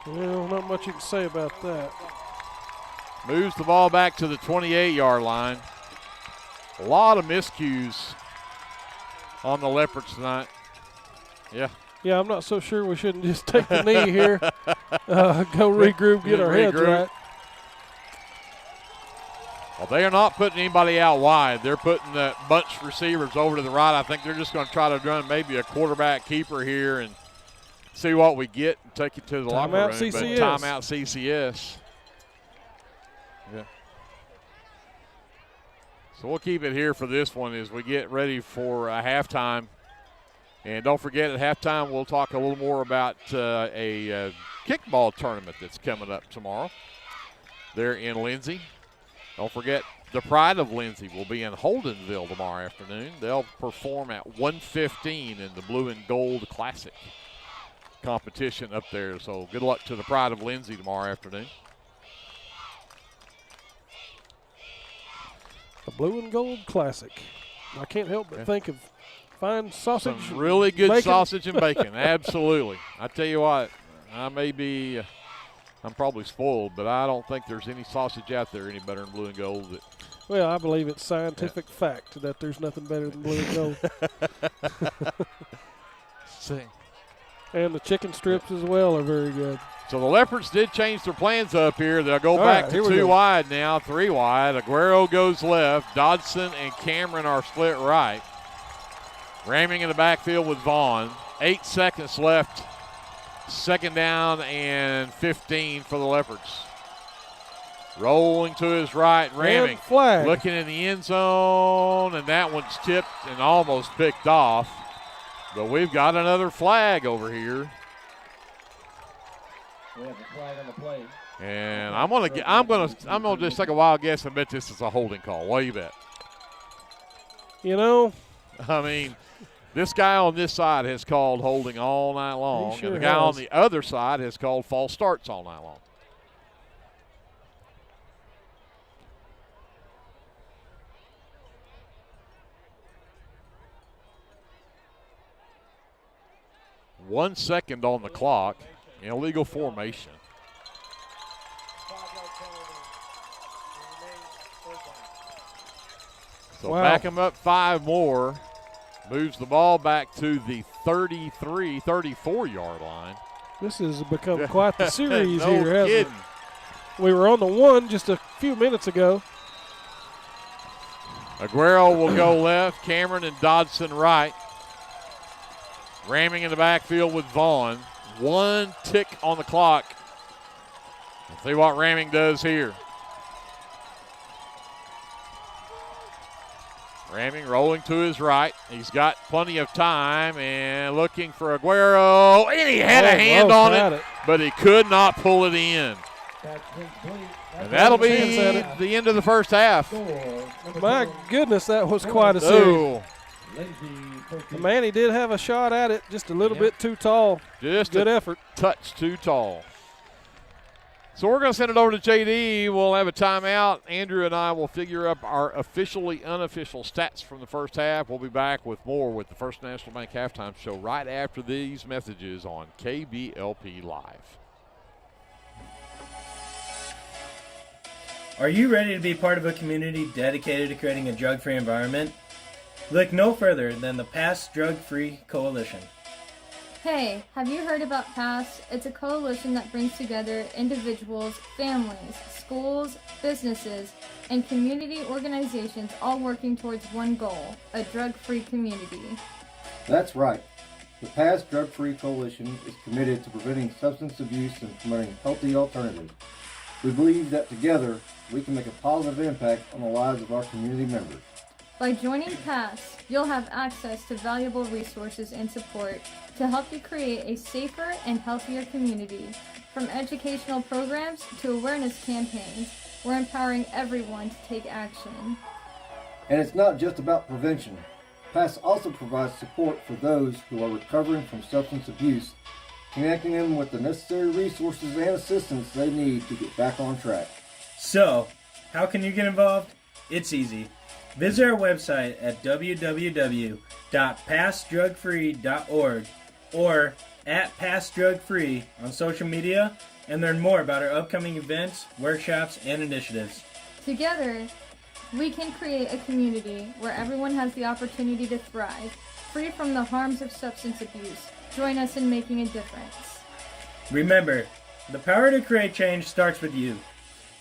Speaker 15: not much you can say about that.
Speaker 14: Moves the ball back to the 28-yard line. A lot of miscues on the Leopards tonight. Yeah.
Speaker 15: Yeah, I'm not so sure we shouldn't just take the knee here, go regroup, get our heads right.
Speaker 14: Well, they are not putting anybody out wide. They're putting the bunch receivers over to the right. I think they're just going to try to run maybe a quarterback keeper here and see what we get and take it to the locker room.
Speaker 15: CCS.
Speaker 14: But timeout CCS. Yeah. So we'll keep it here for this one as we get ready for halftime. And don't forget, at halftime, we'll talk a little more about a kickball tournament that's coming up tomorrow there in Lindsay. Don't forget, the Pride of Lindsay will be in Holdenville tomorrow afternoon. They'll perform at 1:15 in the Blue and Gold Classic competition up there. So good luck to the Pride of Lindsay tomorrow afternoon.
Speaker 15: The Blue and Gold Classic. I can't help but think of fine sausage.
Speaker 14: Some really good
Speaker 15: bacon.
Speaker 14: sausage and bacon, absolutely. I tell you what, I'm probably spoiled, but I don't think there's any sausage out there any better than Blue and Gold.
Speaker 15: Well, I believe it's scientific fact that there's nothing better than Blue and Gold.
Speaker 14: See.
Speaker 15: And the chicken strips as well are very good.
Speaker 14: So the Leopards did change their plans up here. They'll go back to 2 wide now, 3 wide. Aguero goes left. Dodson and Cameron are split right. Ramming in the backfield with Vaughn. 8 seconds left. Second down and 15 for the Leopards. Rolling to his right, ramming.
Speaker 15: Flag.
Speaker 14: Looking in the end zone, and that one's tipped and almost picked off. But we've got another flag over here.
Speaker 9: We have a flag on the play.
Speaker 14: And I'm gonna just take a wild guess and bet this is a holding call. What do you bet?
Speaker 15: You know,
Speaker 14: I mean, this guy on this side has called holding all night long,
Speaker 15: sure
Speaker 14: and the guy
Speaker 15: has.
Speaker 14: on the other side has called false starts all night long. One second on the clock. Illegal formation. So back him up 5 more. Moves the ball back to the 33, 34-yard line.
Speaker 15: This has become quite the series
Speaker 14: no
Speaker 15: here, hasn't
Speaker 14: kidding.
Speaker 15: it? We were on the 1 just a few minutes ago.
Speaker 14: Aguero will go left. Cameron and Dodson right. Ramming in the backfield with Vaughn. 1 tick on the clock. Let's see what Ramming does here. Ramming rolling to his right. He's got plenty of time and looking for Aguero. And he had a hand on it, but he could not pull it in. And that'll be the end of the first half.
Speaker 15: My goodness, that was quite a series. Manny did have a shot at it, just a little bit too tall.
Speaker 14: Just
Speaker 15: good effort.
Speaker 14: Touch too tall. So we're going to send it over to JD. We'll have a timeout. Andrew and I will figure up our officially unofficial stats from the first half. We'll be back with more with the First National Bank Halftime Show right after these messages on KBLP Live.
Speaker 7: Are you ready to be part of a community dedicated to creating a drug-free environment? Look no further than the Pass Drug-Free Coalition.
Speaker 11: Hey, have you heard about PASS? It's a coalition that brings together individuals, families, schools, businesses, and community organizations all working towards one goal, a drug-free community.
Speaker 12: That's right. The PASS Drug-Free Coalition is committed to preventing substance abuse and promoting healthy alternatives. We believe that together we can make a positive impact on the lives of our community members.
Speaker 11: By joining PASS, you'll have access to valuable resources and support to help you create a safer and healthier community. From educational programs to awareness campaigns, we're empowering everyone to take action.
Speaker 12: And it's not just about prevention. PASS also provides support for those who are recovering from substance abuse, connecting them with the necessary resources and assistance they need to get back on track.
Speaker 7: So, how can you get involved? It's easy. Visit our website at www.passdrugfree.org or at PassDrugFree on social media and learn more about our upcoming events, workshops, and initiatives.
Speaker 11: Together, we can create a community where everyone has the opportunity to thrive, free from the harms of substance abuse. Join us in making a difference.
Speaker 7: Remember, the power to create change starts with you.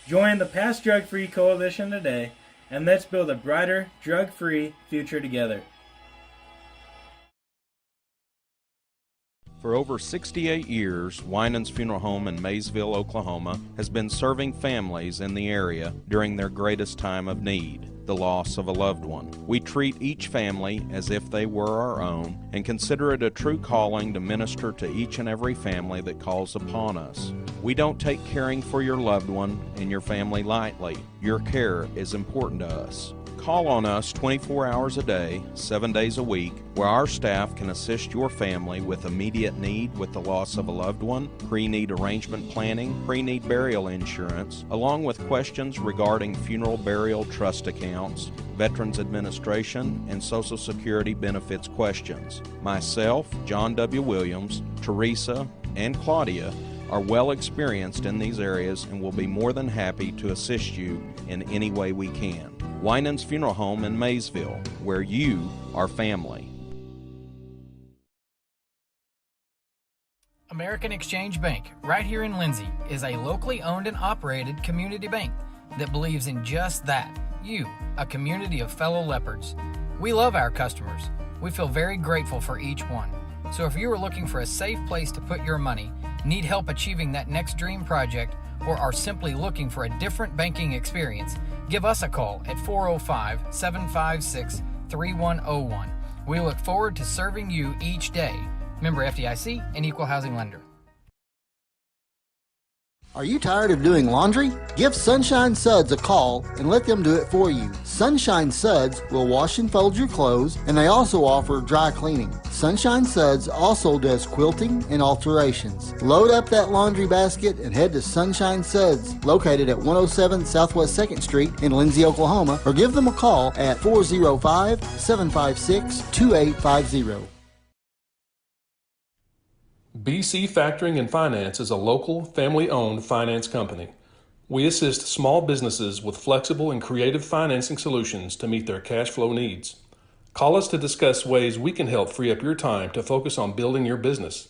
Speaker 7: Join the Pass Drug Free Coalition today, and let's build a brighter, drug-free future together.
Speaker 16: For over 68 years, Winans Funeral Home in Maysville, Oklahoma, has been serving families in the area during their greatest time of need, the loss of a loved one. We treat each family as if they were our own and consider it a true calling to minister to each and every family that calls upon us. We don't take caring for your loved one and your family lightly. Your care is important to us. Call on us 24 hours a day, 7 days a week, where our staff can assist your family with immediate need with the loss of a loved one, pre-need arrangement planning, pre-need burial insurance, along with questions regarding funeral burial trust accounts, Veterans Administration, and Social Security benefits questions. Myself, John W. Williams, Teresa, and Claudia are well experienced in these areas and will be more than happy to assist you in any way we can. Winans Funeral Home in Maysville, where you are family.
Speaker 17: American Exchange Bank, right here in Lindsay, is a locally owned and operated community bank that believes in just that, you, a community of fellow Leopards. We love our customers. We feel very grateful for each one. So if you are looking for a safe place to put your money, need help achieving that next dream project, or are simply looking for a different banking experience, give us a call at 405-756-3101. We look forward to serving you each day. Member FDIC and Equal Housing Lender.
Speaker 4: Are you tired of doing laundry? Give Sunshine Suds a call and let them do it for you. Sunshine Suds will wash and fold your clothes, and they also offer dry cleaning. Sunshine Suds also does quilting and alterations. Load up that laundry basket and head to Sunshine Suds, located at 107 Southwest 2nd Street in Lindsay, Oklahoma, or give them a call at 405-756-2850.
Speaker 8: BC Factoring and Finance is a local, family-owned finance company. We assist small businesses with flexible and creative financing solutions to meet their cash flow needs. Call us to discuss ways we can help free up your time to focus on building your business.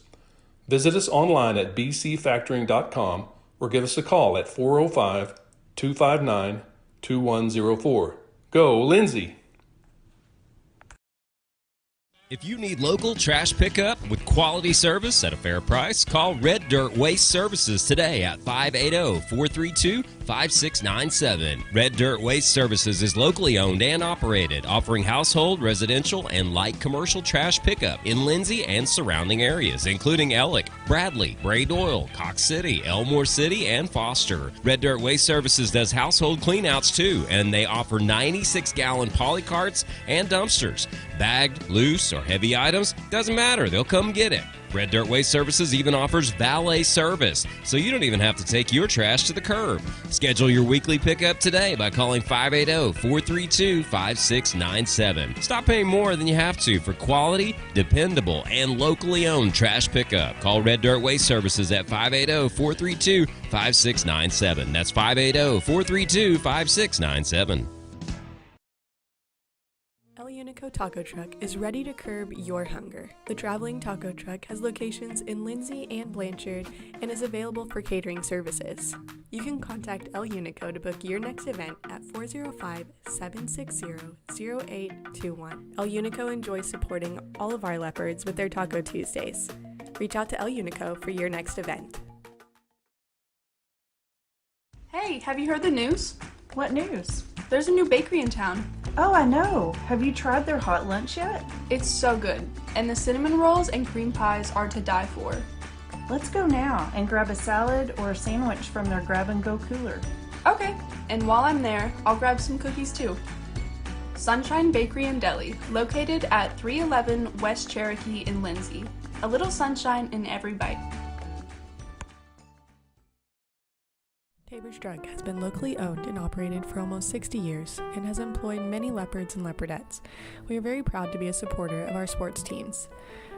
Speaker 8: Visit us online at bcfactoring.com or give us a call at 405-259-2104. Go, Lindsay!
Speaker 3: If you need local trash pickup with quality service at a fair price, call Red Dirt Waste Services today at 580-432-5697. Red Dirt Waste Services is locally owned and operated, offering household, residential, and light commercial trash pickup in Lindsay and surrounding areas, including Ellick, Bradley, Braid Oil, Cox City, Elmore City, and Foster. Red Dirt Waste Services does household cleanouts too, and they offer 96-gallon poly carts and dumpsters. Bagged, loose, or heavy items, doesn't matter, they'll come get it. Red Dirt Waste Services even offers valet service, so you don't even have to take your trash to the curb. Schedule your weekly pickup today by calling 580-432-5697. Stop paying more than you have to for quality, dependable, and locally owned trash pickup. Call Red Dirt Waste Services at 580-432-5697. That's 580-432-5697.
Speaker 5: El Unico Taco Truck is ready to curb your hunger. The traveling taco truck has locations in Lindsay and Blanchard and is available for catering services. You can contact El Unico to book your next event at 405-760-0821. El Unico enjoys supporting all of our Leopards with their Taco Tuesdays. Reach out to El Unico for your next event.
Speaker 18: Hey, have you heard the news?
Speaker 19: What news?
Speaker 18: There's a new bakery in town.
Speaker 19: Oh, I know. Have you tried their hot lunch yet?
Speaker 18: It's so good, and the cinnamon rolls and cream pies are to die for.
Speaker 19: Let's go now and grab a salad or a sandwich from their grab-and-go cooler.
Speaker 18: Okay, and while I'm there, I'll grab some cookies too. Sunshine Bakery and Deli, located at 311 West Cherokee in Lindsay. A little sunshine in every bite.
Speaker 5: Tabor's Drug has been locally owned and operated for almost 60 years and has employed many leopards and leopardettes. We are very proud to be a supporter of our sports teams.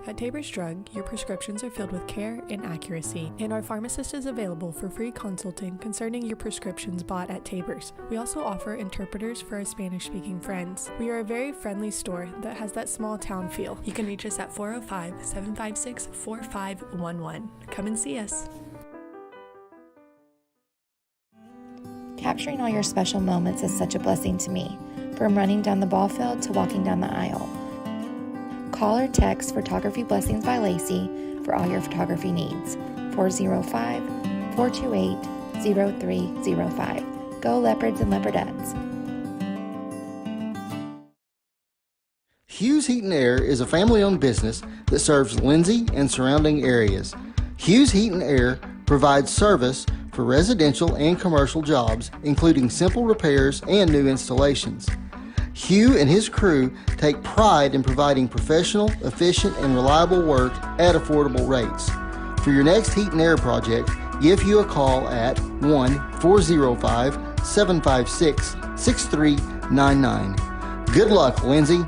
Speaker 5: At Tabor's Drug, your prescriptions are filled with care and accuracy, and our pharmacist is available for free consulting concerning your prescriptions bought at Tabor's. We also offer interpreters for our Spanish-speaking friends. We are a very friendly store that has that small town feel. You can reach us at 405-756-4511. Come and see us.
Speaker 20: Capturing all your special moments is such a blessing to me, from running down the ball field to walking down the aisle. Call or text Photography Blessings by Lacey for all your photography needs. 405-428-0305. Go Leopards and Leopardettes.
Speaker 4: Hughes Heat and Air is a family-owned business that serves Lindsay and surrounding areas. Hughes Heat and Air provides service for residential and commercial jobs, including simple repairs and new installations. Hugh and his crew take pride in providing professional, efficient, and reliable work at affordable rates. For your next heat and air project, give Hugh a call at 1-405-756-6399. Good luck, Lindsay.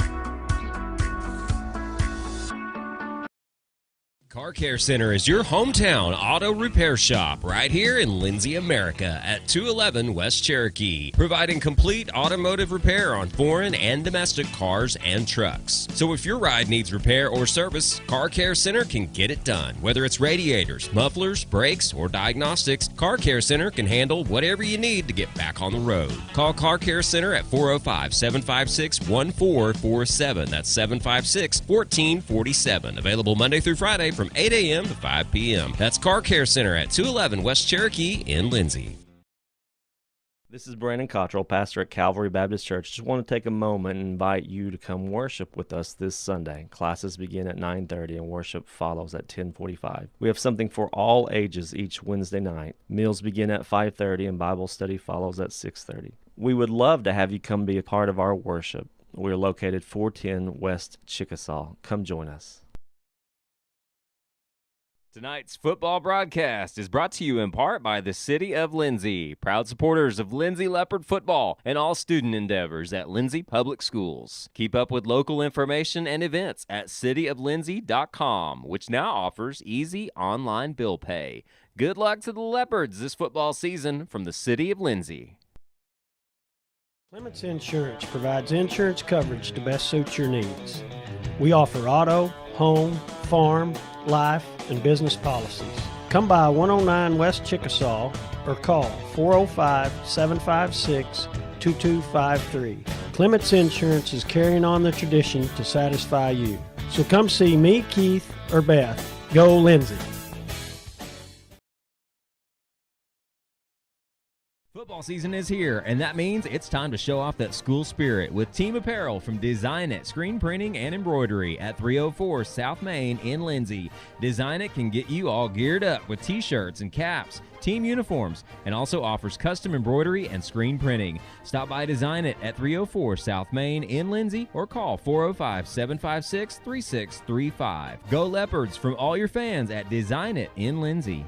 Speaker 3: Car Care Center is your hometown auto repair shop right here in Lindsay, America at 211 West Cherokee, providing complete automotive repair on foreign and domestic cars and trucks. So if your ride needs repair or service, Car Care Center can get it done. Whether it's radiators, mufflers, brakes, or diagnostics, Car Care Center can handle whatever you need to get back on the road. Call Car Care Center at 405-756-1447. That's 756-1447. Available Monday through Friday from 8 a.m. to 5 p.m. That's Car Care Center at 211 West Cherokee in Lindsay.
Speaker 10: This is Brandon Cottrell, pastor at Calvary Baptist Church. Just want to take a moment and invite you to come worship with us this Sunday. Classes begin at 9:30 and worship follows at 10:45. We have something for all ages each Wednesday night. Meals begin at 5:30 and Bible study follows at 6:30. We would love to have you come be a part of our worship. We're located 410 West Chickasaw. Come join us.
Speaker 3: Tonight's football broadcast is brought to you in part by the City of Lindsay, proud supporters of Lindsay Leopard football and all student endeavors at Lindsay Public Schools. Keep up with local information and events at cityoflindsay.com, which now offers easy online bill pay. Good luck to the Leopards this football season from the City of Lindsay.
Speaker 21: Clements Insurance provides insurance coverage to best suit your needs. We offer auto, home, farm, life, and business policies. Come by 109 West Chickasaw or call 405-756-2253. Clements Insurance is carrying on the tradition to satisfy you. So come see me, Keith, or Beth. Go Lindsay.
Speaker 3: Football season is here, and that means it's time to show off that school spirit with team apparel from Design It Screen Printing and Embroidery at 304 South Main in Lindsay. Design It can get you all geared up with t-shirts and caps, team uniforms, and also offers custom embroidery and screen printing. Stop by Design It at 304 South Main in Lindsay or call 405-756-3635. Go Leopards from all your fans at Design It in Lindsay.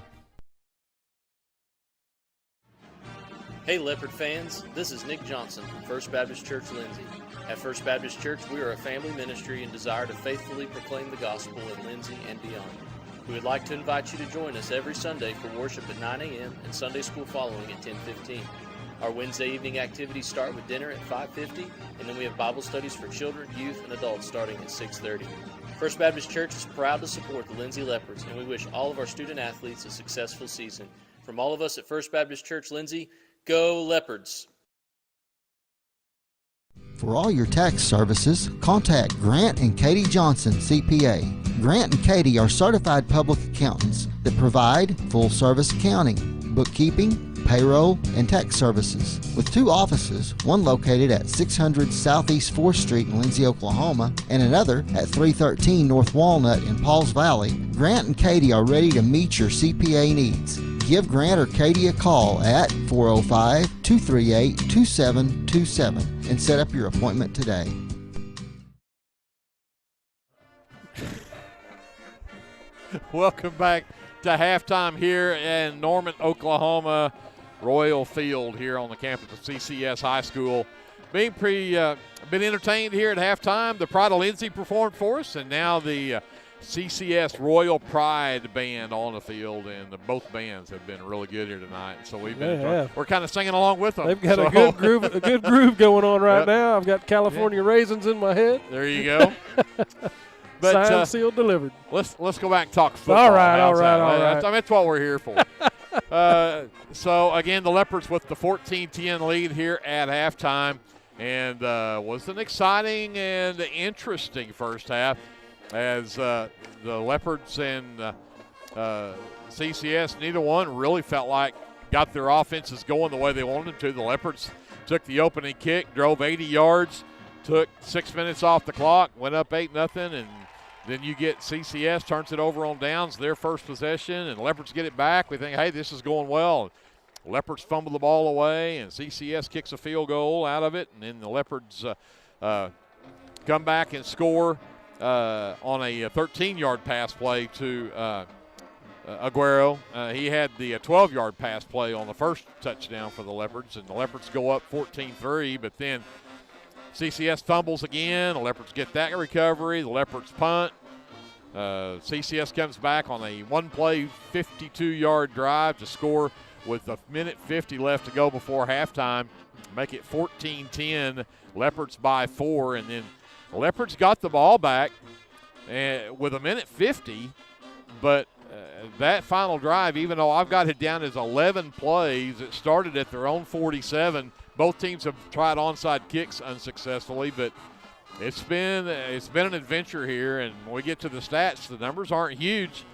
Speaker 22: Hey Leopard fans, this is Nick Johnson from First Baptist Church Lindsay. At First Baptist Church, we are a family ministry and desire to faithfully proclaim the gospel in Lindsay and beyond. We would like to invite you to join us every Sunday for worship at 9 a.m. and Sunday school following at 10:15. Our Wednesday evening activities start with dinner at 5:50, and then we have Bible studies for children, youth, and adults starting at 6:30. First Baptist Church is proud to support the Lindsay Leopards, and we wish all of our student athletes a successful season. From all of us at First Baptist Church Lindsay, go Leopards!
Speaker 4: For all your tax services, contact Grant and Katie Johnson, CPA. Grant and Katie are certified public accountants that provide full-service accounting, bookkeeping, payroll, and tax services. With 2 offices, one located at 600 Southeast 4th Street in Lindsay, Oklahoma, and another at 313 North Walnut in Pauls Valley, Grant and Katie are ready to meet your CPA needs. Give Grant or Katie a call at 405-2 238-2727 and set up your appointment today.
Speaker 14: Welcome back to halftime here in Norman, Oklahoma, Royal Field here on the campus of CCS High School. Been entertained here at halftime. The Pride of Lindsay performed for us, and now the CCS Royal Pride band on the field, and both bands have been really good here tonight. So we're kind of singing along with them.
Speaker 15: They've got a good groove going on right now. I've got California Raisins in my head.
Speaker 14: There you go. But,
Speaker 15: signed, sealed, delivered.
Speaker 14: Let's go back and talk football.
Speaker 15: All right.
Speaker 14: That's what we're here for. So, again, the Leopards with the 14-10 lead here at halftime. And was an exciting and interesting first half as the Leopards and CCS, neither one really felt like got their offenses going the way they wanted them to. The Leopards took the opening kick, drove 80 yards, took 6 minutes off the clock, went up 8-0, and then you get CCS turns it over on downs, their first possession, and the Leopards get it back. We think, hey, this is going well. Leopards fumble the ball away, and CCS kicks a field goal out of it, and then the Leopards come back and score on a 13-yard pass play to Aguero. He had the 12-yard pass play on the first touchdown for the Leopards, and the Leopards go up 14-3, but then CCS fumbles again. The Leopards get that recovery. The Leopards punt. CCS comes back on a one-play 52-yard drive to score with a minute 50 left to go before halftime. Make it 14-10. Leopards by 4, and then the Leopards got the ball back with a minute 50, but that final drive, even though I've got it down as 11 plays, it started at their own 47. Both teams have tried onside kicks unsuccessfully, but it's been an adventure here. And when we get to the stats, the numbers aren't huge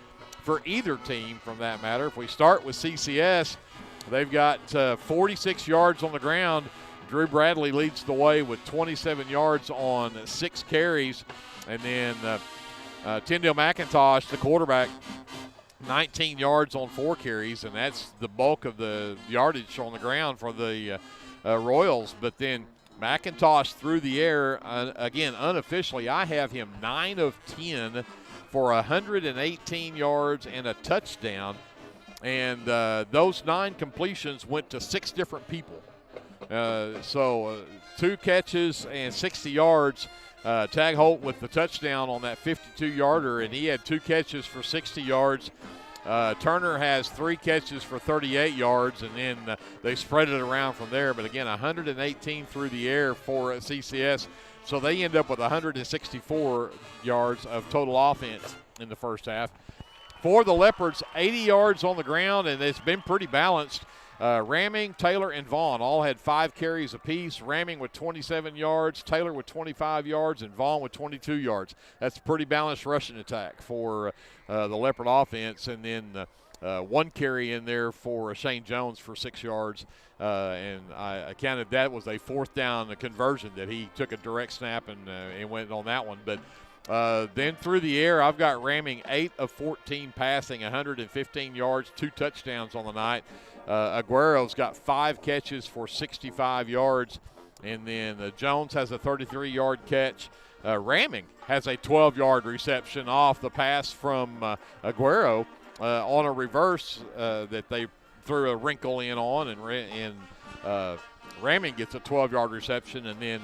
Speaker 14: for either team, from that matter. If we start with CCS, they've got 46 yards on the ground. Drew Bradley leads the way with 27 yards on 6 carries, and then Tyndale McIntosh, the quarterback, 19 yards on 4 carries, and that's the bulk of the yardage on the ground for the Royals. But then McIntosh through the air, again, unofficially, I have him 9 of 10 for 118 yards and a touchdown. And those 9 completions went to 6 different people. So 2 catches and 60 yards. Tag Holt with the touchdown on that 52-yarder, and he had 2 catches for 60 yards. Turner has 3 catches for 38 yards, and then they spread it around from there. But again, 118 through the air for CCS. So they end up with 164 yards of total offense in the first half. For the Leopards, 80 yards on the ground, and it's been pretty balanced. Ramming, Taylor, and Vaughn all had 5 carries apiece. Ramming with 27 yards, Taylor with 25 yards, and Vaughn with 22 yards. That's a pretty balanced rushing attack for the Leopard offense. And then 1 carry in there for Shane Jones for 6 yards. And I counted that was a 4th down conversion that he took a direct snap and went on that one. But then through the air, I've got Ramming 8 of 14 passing, 115 yards, 2 touchdowns on the night. Aguero's got 5 catches for 65 yards, and then Jones has a 33-yard catch. Ramming has a 12-yard reception off the pass from Aguero on a reverse that they threw a wrinkle in on, and Ramming gets a 12-yard reception, and then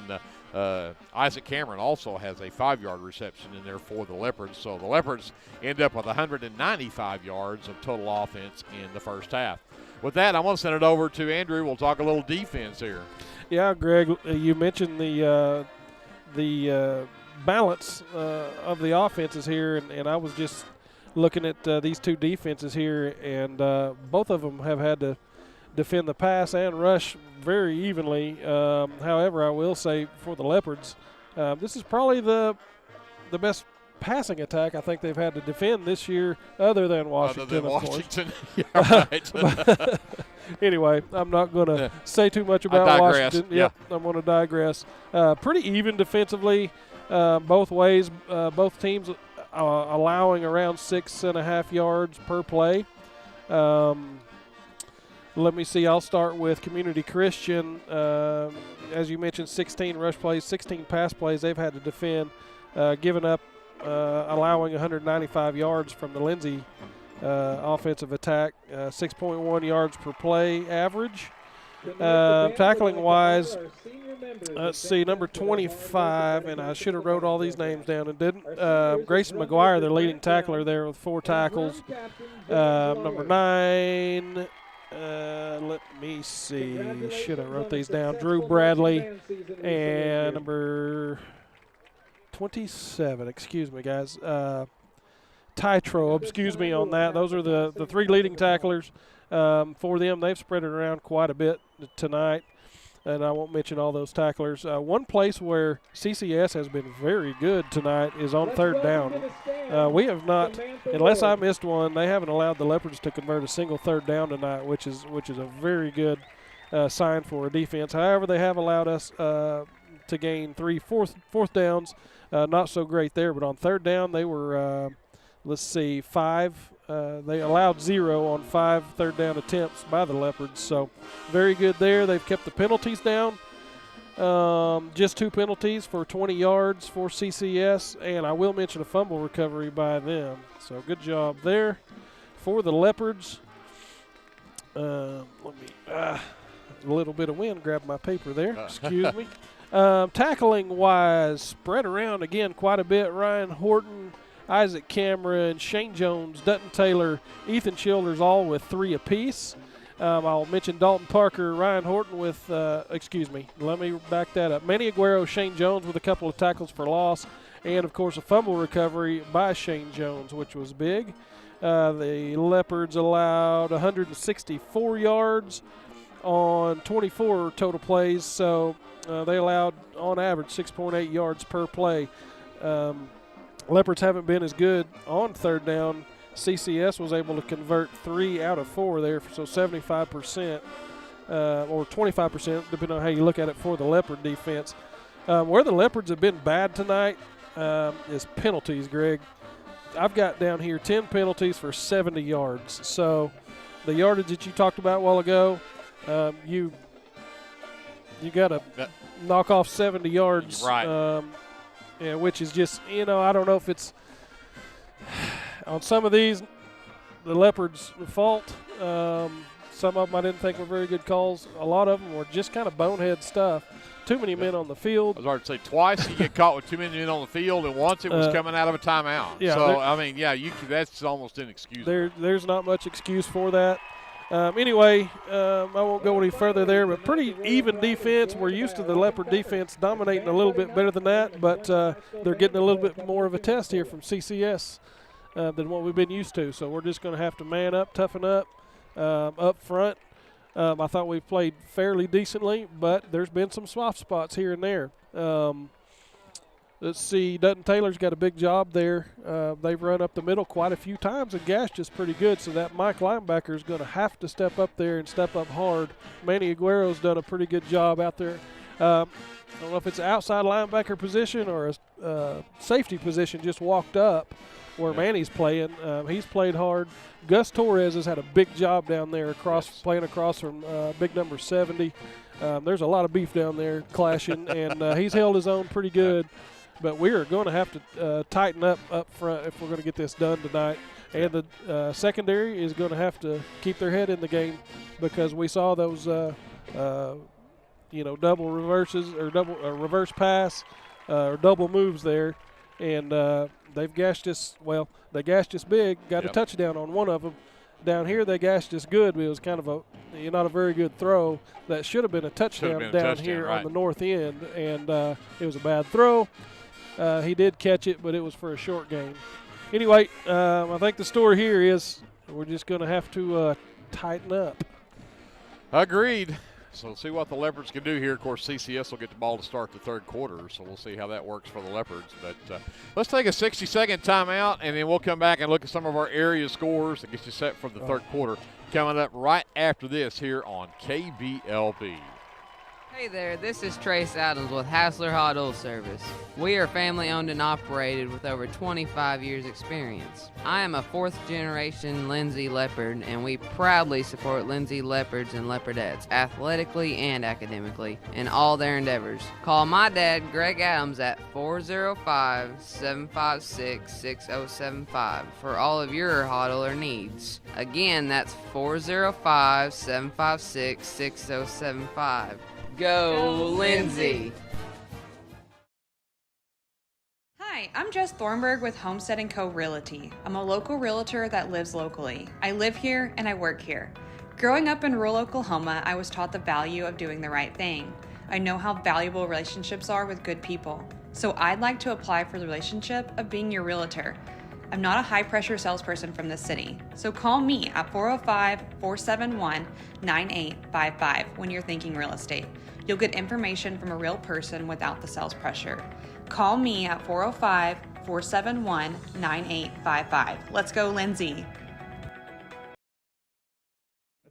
Speaker 14: Isaac Cameron also has a 5-yard reception in there for the Leopards. So the Leopards end up with 195 yards of total offense in the first half. With that, I'm going to send it over to Andrew. We'll talk a little defense here.
Speaker 15: Yeah, Greg, you mentioned the balance of the offenses here, and I was just looking at these 2 defenses here, and both of them have had to defend the pass and rush very evenly. However, I will say for the Leopards, this is probably the best passing attack I think they've had to defend this year, other than Washington, of course.
Speaker 14: Yeah, right.
Speaker 15: Anyway, I'm not going to say too much about Washington. Yep, I'm going to digress. Pretty even defensively both ways. Both teams allowing around 6.5 yards per play. Let me see. I'll start with Community Christian. As you mentioned, 16 rush plays, 16 pass plays they've had to defend, giving up, allowing 195 yards from the Lindsay offensive attack, 6.1 yards per play average. Tackling-wise, let's see, number 25, and I should have wrote all these names down and didn't. Grayson McGuire, their leading tackler there with 4 tackles. Number 9, let me see, should have wrote these down. Drew Bradley, and number 27, excuse me, guys. Tytro, excuse me on that. Those are the 3 leading tacklers. For them, they've spread it around quite a bit tonight, and I won't mention all those tacklers. One place where CCS has been very good tonight is on 3rd down. We have not, unless I missed one, they haven't allowed the Leopards to convert a single 3rd down tonight, which is a very good sign for a defense. However, they have allowed us to gain 3 fourth downs. Not so great there, but on 3rd down they were, let's see, 5. They allowed 0 on 5 third down attempts by the Leopards, so very good there. They've kept the penalties down. Just 2 penalties for 20 yards for CCS, and I will mention a fumble recovery by them. So good job there for the Leopards. Let me, a little bit of wind grabbed my paper there. Excuse me. Tackling-wise, spread around again quite a bit. Ryan Horton, Isaac Cameron, Shane Jones, Dutton Taylor, Ethan Childers, all with 3 apiece. I'll mention Dalton Parker, Ryan Horton with, let me back that up. Manny Aguero, Shane Jones with a couple of tackles for loss, and, of course, a fumble recovery by Shane Jones, which was big. The Leopards allowed 164 yards on 24 total plays, so they allowed, on average, 6.8 yards per play. Leopards haven't been as good on 3rd down. CCS was able to convert 3 out of 4 there, so 75% or 25%, depending on how you look at it, for the Leopard defense. Where the Leopards have been bad tonight is penalties, Greg. I've got down here 10 penalties for 70 yards. So the yardage that you talked about a while ago, you got to knock off 70 yards.
Speaker 14: Right.
Speaker 15: Yeah, which is just, I don't know if it's on some of these, the Leopards' fault. Some of them I didn't think were very good calls. A lot of them were just kind of bonehead stuff. Too many men on the field.
Speaker 14: I was hard to say, twice you get caught with too many men on the field, and once it was coming out of a timeout.
Speaker 15: Yeah,
Speaker 14: so, I mean, that's almost inexcusable.
Speaker 15: There's not much excuse for that. Anyway, I won't go any further there, but pretty even defense. We're used to the Leopard defense dominating a little bit better than that, but they're getting a little bit more of a test here from CCS than what we've been used to. So we're just going to have to man up, toughen up front. I thought we played fairly decently, but there's been some soft spots here and there. Let's see, Dutton Taylor's got a big job there. They've run up the middle quite a few times and gashed us pretty good, so that Mike linebacker is going to have to step up there and step up hard. Manny Aguero's done a pretty good job out there. I don't know if it's an outside linebacker position or a safety position, just walked up where Manny's playing. He's played hard. Gus Torres has had a big job down there playing across from big number 70. There's a lot of beef down there clashing, and he's held his own pretty good. But we are going to have to tighten up front if we're going to get this done tonight. And the secondary is going to have to keep their head in the game, because we saw those, double reverses or reverse pass or double moves there. And they've gashed us. Well, they gashed us big, got a touchdown on one of them. Down here they gashed us good, but it was kind of not a very good throw. That should have been a touchdown down here on the north end, and it was a bad throw. He did catch it, but it was for a short game. Anyway, I think the story here is we're just going to have to tighten up.
Speaker 14: Agreed. So we'll see what the Leopards can do here. Of course, CCS will get the ball to start the 3rd quarter, so we'll see how that works for the Leopards. But let's take a 60-second timeout, and then we'll come back and look at some of our area scores that gets you set for the 3rd quarter. Coming up right after this here on KBLP.
Speaker 2: Hey there, this is Trace Adams with Hassler Hot Oil Service. We are family owned and operated with over 25 years experience. I am a 4th generation Lindsay Leopard, and we proudly support Lindsay Leopards and Leopardettes athletically and academically in all their endeavors. Call my dad, Greg Adams, at 405-756-6075 for all of your hot oiler needs. Again, that's 405-756-6075. Go, Lindsay!
Speaker 6: Hi, I'm Jess Thornburg with Homestead & Co. Realty. I'm a local realtor that lives locally. I live here and I work here. Growing up in rural Oklahoma, I was taught the value of doing the right thing. I know how valuable relationships are with good people. So I'd like to apply for the relationship of being your realtor. I'm not a high-pressure salesperson from the city, so call me at 405-471-9855 when you're thinking real estate. You'll get information from a real person without the sales pressure. Call me at 405-471-9855. Let's go, Lindsay.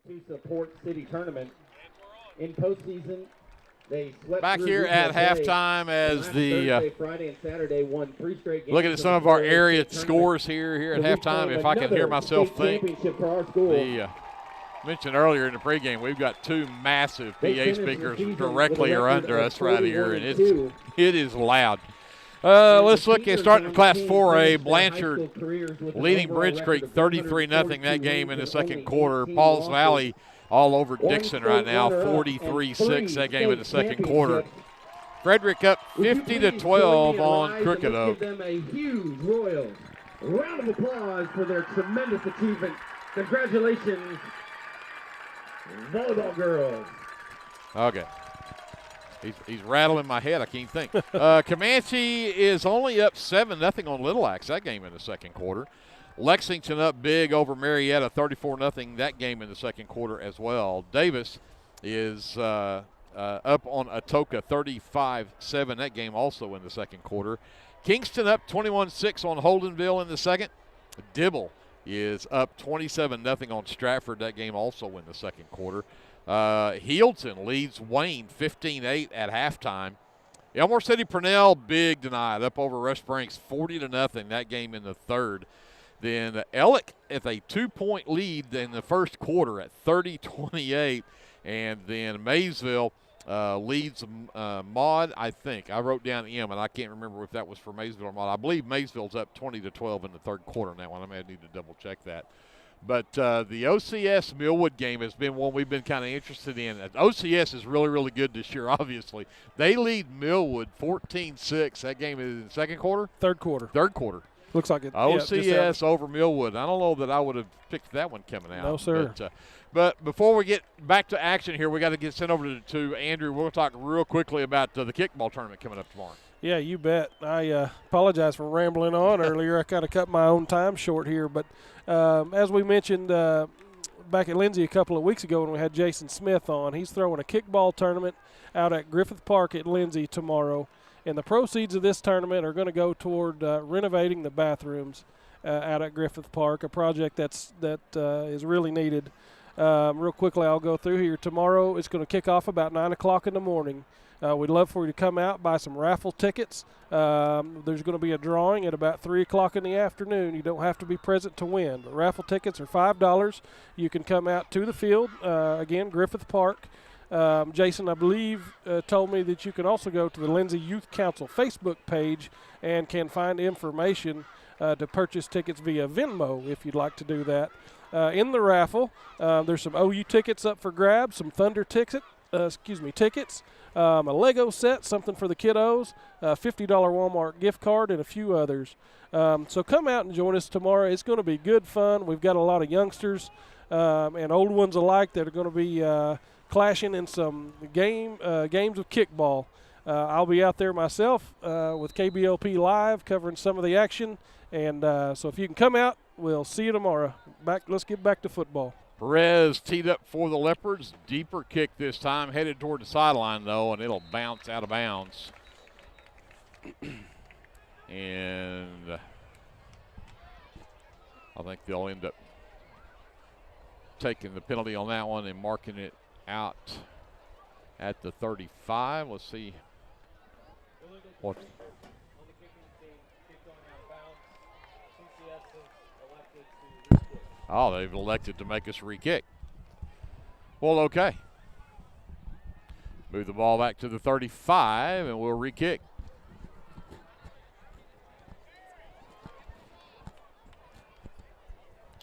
Speaker 9: To support city tournament in postseason. They swept
Speaker 14: back here at halftime as
Speaker 9: Thursday, Friday, and Saturday won 3 straight games.
Speaker 14: Looking at some of our area scores here at halftime. If I can hear myself think, mentioned earlier in the pregame, we've got 2 massive PA speakers directly or under us right here, and it is loud. Let's look at starting Class 4A. Blanchard leading Bridge Creek 33-0 that game in the second quarter. Pauls Valley all over Dixon right now, 43-6 that game in the second quarter. Frederick up 50-12 on Crooked Oak.
Speaker 9: Give them a huge Royals round of applause for their tremendous achievement. Congratulations, volleyball girls.
Speaker 14: Okay. He's rattling my head. I can't think. Comanche is only up 7-0 on Little Axe that game in the second quarter. Lexington up big over Marietta, 34-0 that game in the second quarter as well. Davis is up on Atoka, 35-7 that game also in the second quarter. Kingston up 21-6 on Holdenville in the second. Dibble is up 27-0 on Stratford that game also in the second quarter. Healdton leads Wayne 15-8 at halftime. Elmore City Purnell big tonight, up over Rush Branks 40-0 that game in the third. Then Ellick at a 2-point lead in the first quarter at 30-28. And then Maysville leads Maud, I think. I wrote down M, and I can't remember if that was for Maysville or Maud. I believe Maysville's up 20-12 in the third quarter now. I may need to double-check that. But the OCS Millwood game has been one we've been kind of interested in. OCS is really, really good this year, obviously. They lead Millwood 14-6. That game is in the second quarter?
Speaker 15: Third quarter.
Speaker 14: Third quarter.
Speaker 15: Looks like it.
Speaker 14: OCS over Millwood. I don't know that I would have picked that one coming out.
Speaker 15: No, sir.
Speaker 14: But before we get back to action here, we got to get sent over to Andrew. We're going to talk real quickly about the kickball tournament coming up tomorrow.
Speaker 15: Yeah, you bet. I apologize for rambling on earlier. I kind of cut my own time short here. But as we mentioned back at Lindsay a couple of weeks ago when we had Jason Smith on, he's throwing a kickball tournament out at Griffith Park at Lindsay tomorrow. And the proceeds of this tournament are going to go toward renovating the bathrooms out at Griffith Park, a project that is really needed. Real quickly, I'll go through here. Tomorrow it's going to kick off about 9 o'clock in the morning. We'd love for you to come out, buy some raffle tickets. There's going to be a drawing at about 3 o'clock in the afternoon. You don't have to be present to win. But raffle tickets are $5. You can come out to the field, again, Griffith Park. Jason, I believe, told me that you can also go to the Lindsay Youth Council Facebook page and can find information to purchase tickets via Venmo if you'd like to do that. In the raffle, there's some OU tickets up for grabs, some Thunder tickets, a Lego set, something for the kiddos, a $50 Walmart gift card, and a few others. So come out and join us tomorrow. It's going to be good fun. We've got a lot of youngsters and old ones alike that are going to be clashing in some games of kickball. I'll be out there myself with KBLPlive covering some of the action. And so if you can come out, we'll see you tomorrow. Let's get back to football.
Speaker 14: Perez teed up for the Leopards. Deeper kick this time, headed toward the sideline, though, and it'll bounce out of bounds. And I think they'll end up taking the penalty on that one and marking it out at the 35. Let's see what. Oh, they've elected to make us re-kick. Well, okay. Move the ball back to the 35, and we'll re-kick.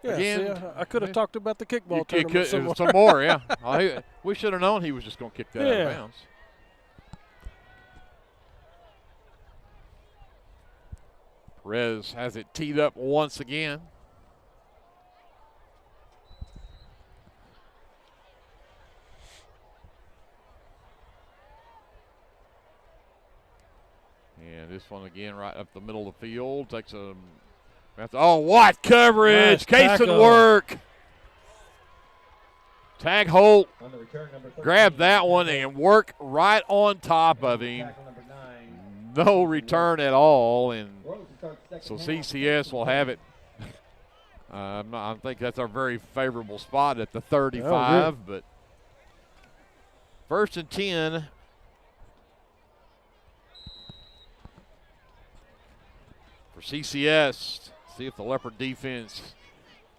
Speaker 15: Yeah,
Speaker 14: Again,
Speaker 15: see, I could have talked about the kickball tournament
Speaker 14: some more, yeah. We should have known he was just going to kick that out of bounds. Perez has it teed up once again. And this one again right up the middle of the field. Takes a oh, what coverage!
Speaker 15: Nice
Speaker 14: Cason work. Tag Holt. Grab that one and work right on top of him. No return at all. And so CCS will have it. I think that's our very favorable spot at the 35. But first and 10. For CCS, see if the Leopard defense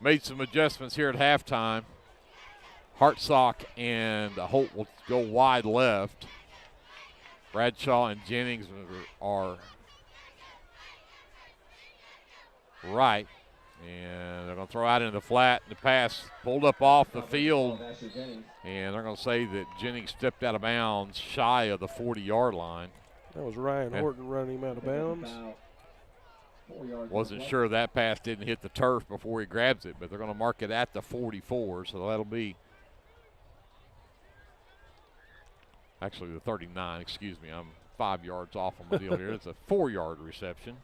Speaker 14: made some adjustments here at halftime. Hartsock and Holt will go wide left. Bradshaw and Jennings are right. And they're going to throw out into the flat. The pass pulled up off the field. And they're going to say that Jennings stepped out of bounds shy of the 40-yard line.
Speaker 15: That was Ryan Horton running him out of bounds.
Speaker 14: Wasn't sure that pass didn't hit the turf before he grabs it, but they're going to mark it at the 44, so that'll be actually the 39, excuse me. I'm 5 yards off on the deal here. It's a 4-yard reception.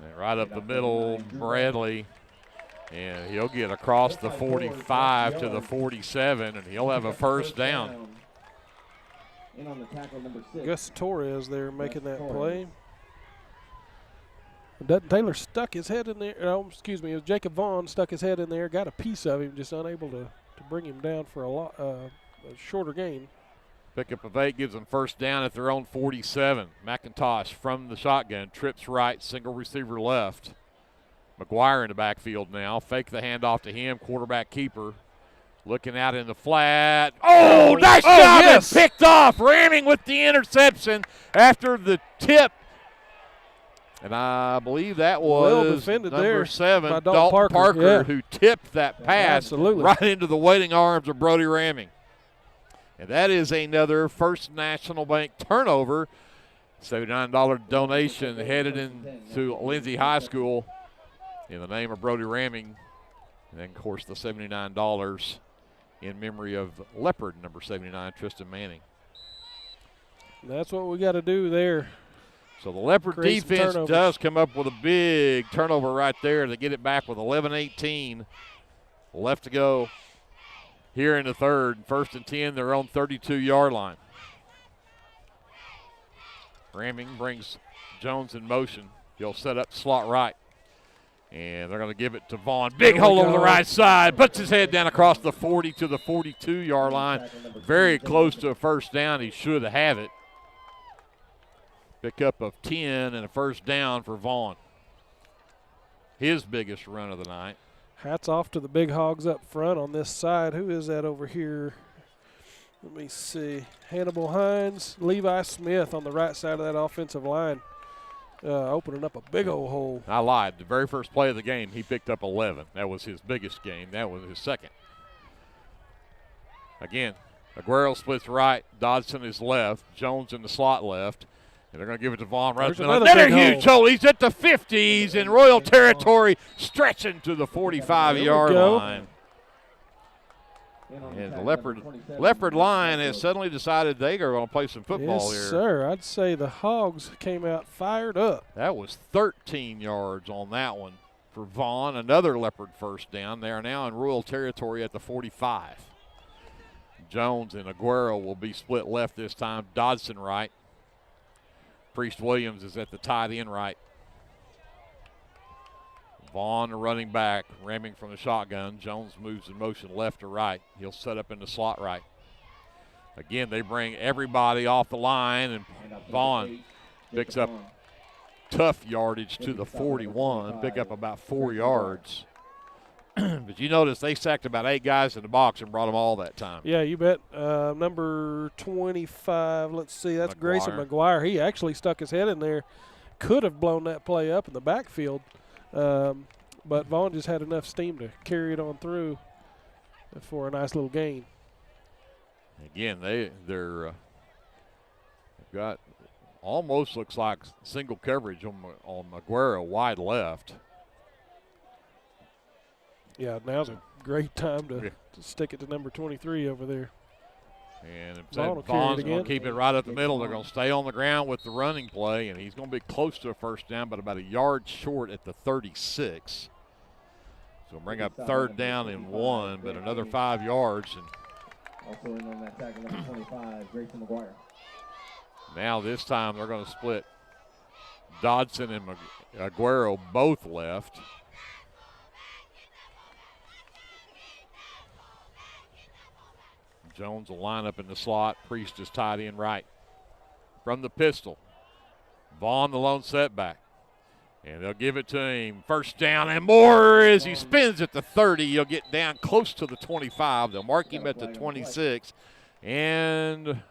Speaker 14: And right up the middle, Bradley. And he'll get across the 45 to the 47, and he'll have a first down.
Speaker 15: Gus Torres there making that play. Dutton Taylor stuck his head in there. Oh, excuse me, it was Jacob Vaughn stuck his head in there, got a piece of him, just unable to bring him down for a shorter gain.
Speaker 14: Pickup of 8 gives them first down at their own 47. McIntosh from the shotgun, trips right, single receiver left. McGuire in the backfield now. Fake the handoff to him. Quarterback keeper. Looking out in the flat. Oh, nice job! Yes. And picked off. Ramming with the interception after the tip. And I believe that was number 7, Dalton Parker who tipped that pass right into the waiting arms of Brody Ramming. And that is another First National Bank turnover. $79 donation headed into Lindsay High School in the name of Brody Ramming. And then, of course, the $79 in memory of Leopard number 79, Tristan Manning.
Speaker 15: That's what we got to do there.
Speaker 14: So the Leopard defense does come up with a big turnover right there. They get it back with 11:18 left to go here in the third. First and 10, their own 32-yard line. Ramming brings Jones in motion. He'll set up slot right. And they're going to give it to Vaughn. Big hole over the right side. Puts his head down across the 40 to the 42-yard line. Very close to a first down. He should have it. Pickup of 10 and a first down for Vaughn. His biggest run of the night.
Speaker 15: Hats off to the big hogs up front on this side. Who is that over here? Let me see. Hannibal Hines, Levi Smith on the right side of that offensive line. Opening up a big old hole.
Speaker 14: I lied. The very first play of the game, he picked up 11. That was his biggest game. That was his second. Again, Aguero splits right. Dodson is left. Jones in the slot left. And they're going to give it to Vaughn. Another huge hole. He's at the 50s in Royal territory, stretching to the 45-yard line. And the Leopard line has suddenly decided they are going to play some football here.
Speaker 15: Yes, sir. I'd say the Hogs came out fired up.
Speaker 14: That was 13 yards on that one for Vaughn. Another Leopard first down. They are now in Royal territory at the 45. Jones and Aguero will be split left this time. Dodson right. Priest Williams is at the tight end right. Vaughn, the running back, ramming from the shotgun. Jones moves in motion left to right. He'll set up in the slot right. Again, they bring everybody off the line, and Vaughn picks up tough yardage to the 41, pick up about 4 yards. But you notice they sacked about 8 guys in the box and brought them all that time.
Speaker 15: Yeah, you bet. Number 25, let's see, that's Grayson McGuire. He actually stuck his head in there. Could have blown that play up in the backfield, but Vaughn just had enough steam to carry it on through for a nice little gain.
Speaker 14: Again, they've got almost looks like single coverage on Maguire wide left.
Speaker 15: Yeah, now's a great time to stick it to number 23 over there.
Speaker 14: And if
Speaker 15: Vaughn's
Speaker 14: going to keep it right up the middle, they're going to stay on the ground with the running play, and he's going to be close to a first down, but about a yard short at the 36. So bring up 3rd down and 1, but another 5 yards. And
Speaker 9: also in on that tackle, number 25, Grayson McGuire.
Speaker 14: Now this time they're going to split Dodson and Aguero both left. Jones will line up in the slot. Priest is tied in right. From the pistol, Vaughn the lone setback. And they'll give it to him. First down and more as he spins at the 30. He'll get down close to the 25. They'll mark him at the 26. And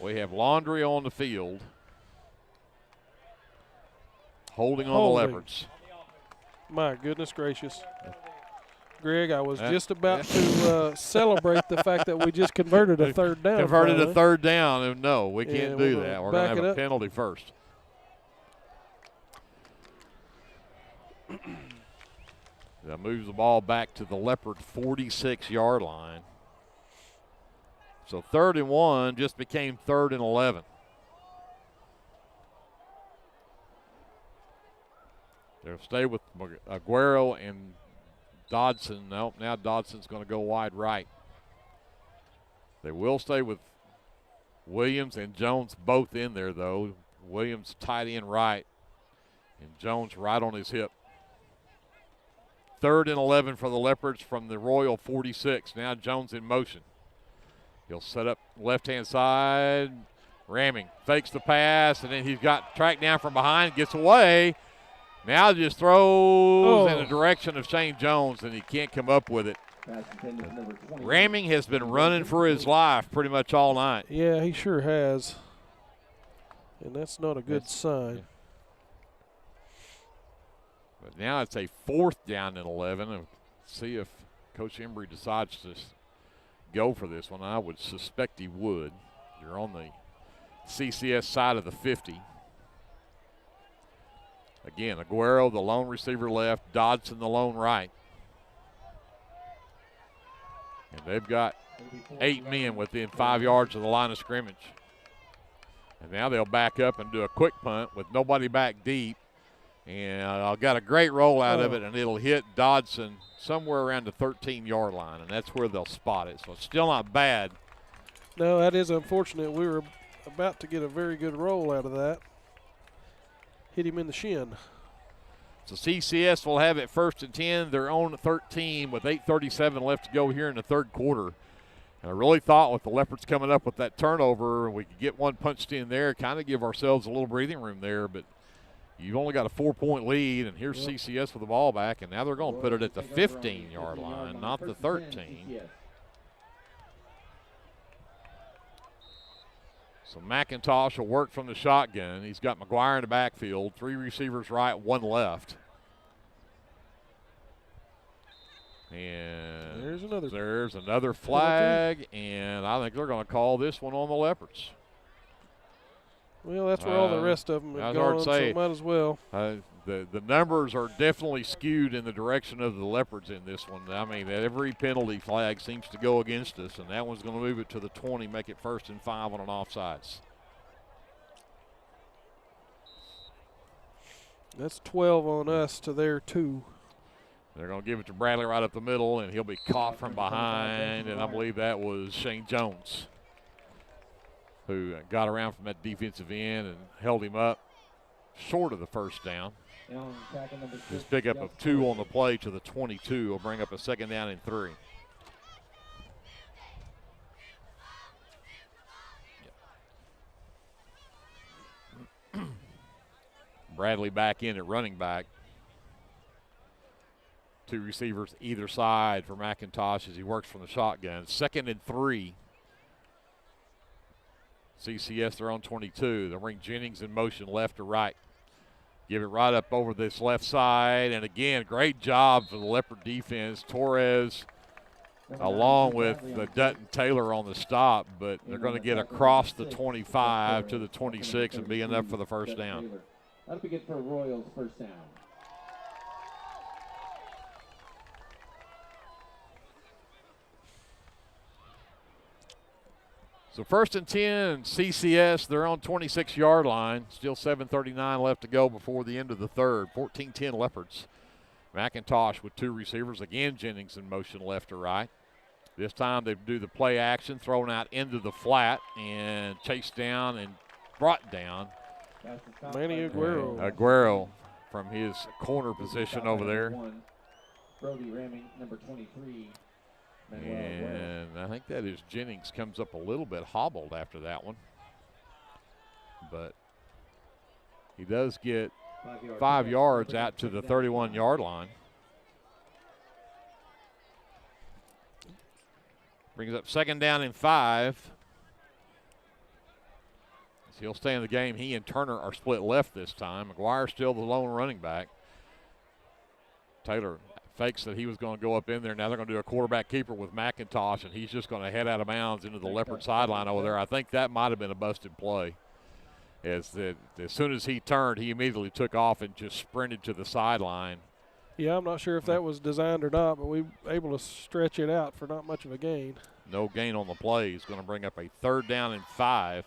Speaker 14: we have Laundry on the field. Holding on the Leopards.
Speaker 15: My goodness gracious. Greg, I was just about to celebrate the fact that we just converted a 3rd down.
Speaker 14: Converted a 3rd down, and no, we can't do that. We're going to have a penalty first. That moves the ball back to the Leopard 46-yard line. So 3rd and 1 just became 3rd and 11. They'll stay with Aguero and Dodson. Nope, now Dodson's going to go wide right. They will stay with Williams and Jones both in there, though. Williams tight end right, and Jones right on his hip. 3rd and 11 for the Leopards from the Royal 46. Now Jones in motion. He'll set up left-hand side, ramming, fakes the pass, and then he's got tracked down from behind, gets away. Now just throws in the direction of Shane Jones, and he can't come up with it. Ramming has been running for his life pretty much all night.
Speaker 15: Yeah, he sure has. And that's not a good sign.
Speaker 14: Yeah. But now it's a 4th down and 11. And see if Coach Embry decides to go for this one. I would suspect he would. You're on the CCS side of the 50. Again, Aguero, the lone receiver left, Dodson, the lone right. And they've got 8 men within 5 yards of the line of scrimmage. And now they'll back up and do a quick punt with nobody back deep. And I've got a great roll out of it, and it'll hit Dodson somewhere around the 13-yard line, and that's where they'll spot it. So it's still not bad.
Speaker 15: No, that is unfortunate. We were about to get a very good roll out of that. Hit him in the shin.
Speaker 14: So CCS will have it 1st and 10. They're on 13 with 8:37 left to go here in the 3rd quarter. And I really thought with the Leopards coming up with that turnover, we could get one punched in there, kind of give ourselves a little breathing room there. But you've only got a 4-point lead, and here's CCS with the ball back, and now they're going to put it at the 15-yard line, not the 13. So McIntosh will work from the shotgun. He's got McGuire in the backfield, 3 receivers right, 1 left. And there's another flag, and I think they're going to call this one on the Leopards.
Speaker 15: Well, that's where all the rest of them have gone, so might as well.
Speaker 14: The numbers are definitely skewed in the direction of the Leopards in this one. I mean, every penalty flag seems to go against us, and that one's going to move it to the 20, make it 1st and 5 on an offsides.
Speaker 15: That's 12 on us to their 2.
Speaker 14: They're going to give it to Bradley right up the middle, and he'll be caught from behind, and I believe that was Shane Jones, who got around from that defensive end and held him up. short of the first down. His pickup of 2 on the play to the 22 will bring up a 2nd down and 3. Bradley back in at running back. 2 receivers either side for McIntosh as he works from the shotgun. 2nd and 3. CCS, their own 22. They'll bring Jennings in motion left to right. Give it right up over this left side. And again, great job for the Leopard defense. Torres along with the Dutton Taylor on the stop, but they're going to get across the 25 to the 26 and be enough for the first down.
Speaker 9: That'll be good for Royals first down.
Speaker 14: So 1st and 10, CCS, their own 26-yard line. Still 7:39 left to go before the end of the third. 14-10 Leopards. McIntosh with 2 receivers. Again, Jennings in motion left to right. This time they do the play action, thrown out into the flat and chased down and brought down.
Speaker 15: Manny Aguero.
Speaker 14: Aguero from his corner position over there.
Speaker 9: Brody ramming number 23.
Speaker 14: And I think that is Jennings comes up a little bit hobbled after that one. But he does get 5 yards out to the 31-yard line. Brings up 2nd down and 5. So he'll stay in the game. He and Turner are split left this time. McGuire still the lone running back. Taylor fakes that he was going to go up in there. Now they're going to do a quarterback keeper with McIntosh, and he's just going to head out of bounds into the Leopard sideline over there. I think that might have been a busted play. As soon as he turned, he immediately took off and just sprinted to the sideline.
Speaker 15: Yeah, I'm not sure if that was designed or not, but we were able to stretch it out for not much of a gain.
Speaker 14: No gain on the play. He's going to bring up a 3rd down and 5.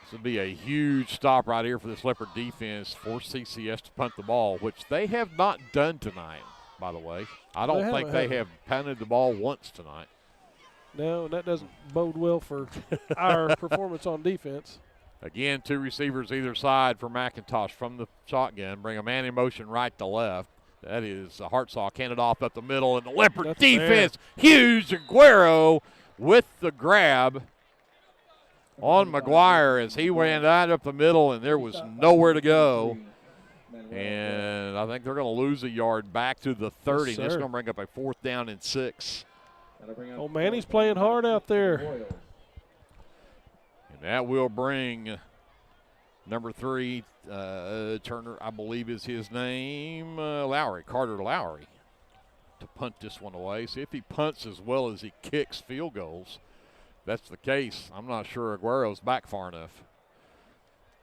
Speaker 14: This would be a huge stop right here for this Leopard defense, force CCS to punt the ball, which they have not done tonight, by the way. I don't think they have punted the ball once tonight.
Speaker 15: No, that doesn't bode well for our performance on defense.
Speaker 14: Again, 2 receivers either side for McIntosh from the shotgun. Bring a man in motion right to left. That is Hartsock handed off up the middle, and the Leopard defense, huge. Aguero with the grab on McGuire as he went right up the middle, and there was nowhere to go. And I think they're going to lose a yard back to the 30. That's going to bring up a 4th down and 6.
Speaker 15: Oh, Manny's playing hard out there.
Speaker 14: And that will bring number 3, Turner, I believe is his name, Lowry, Carter Lowry, to punt this one away. See if he punts as well as he kicks field goals. That's the case. I'm not sure Aguero's back far enough.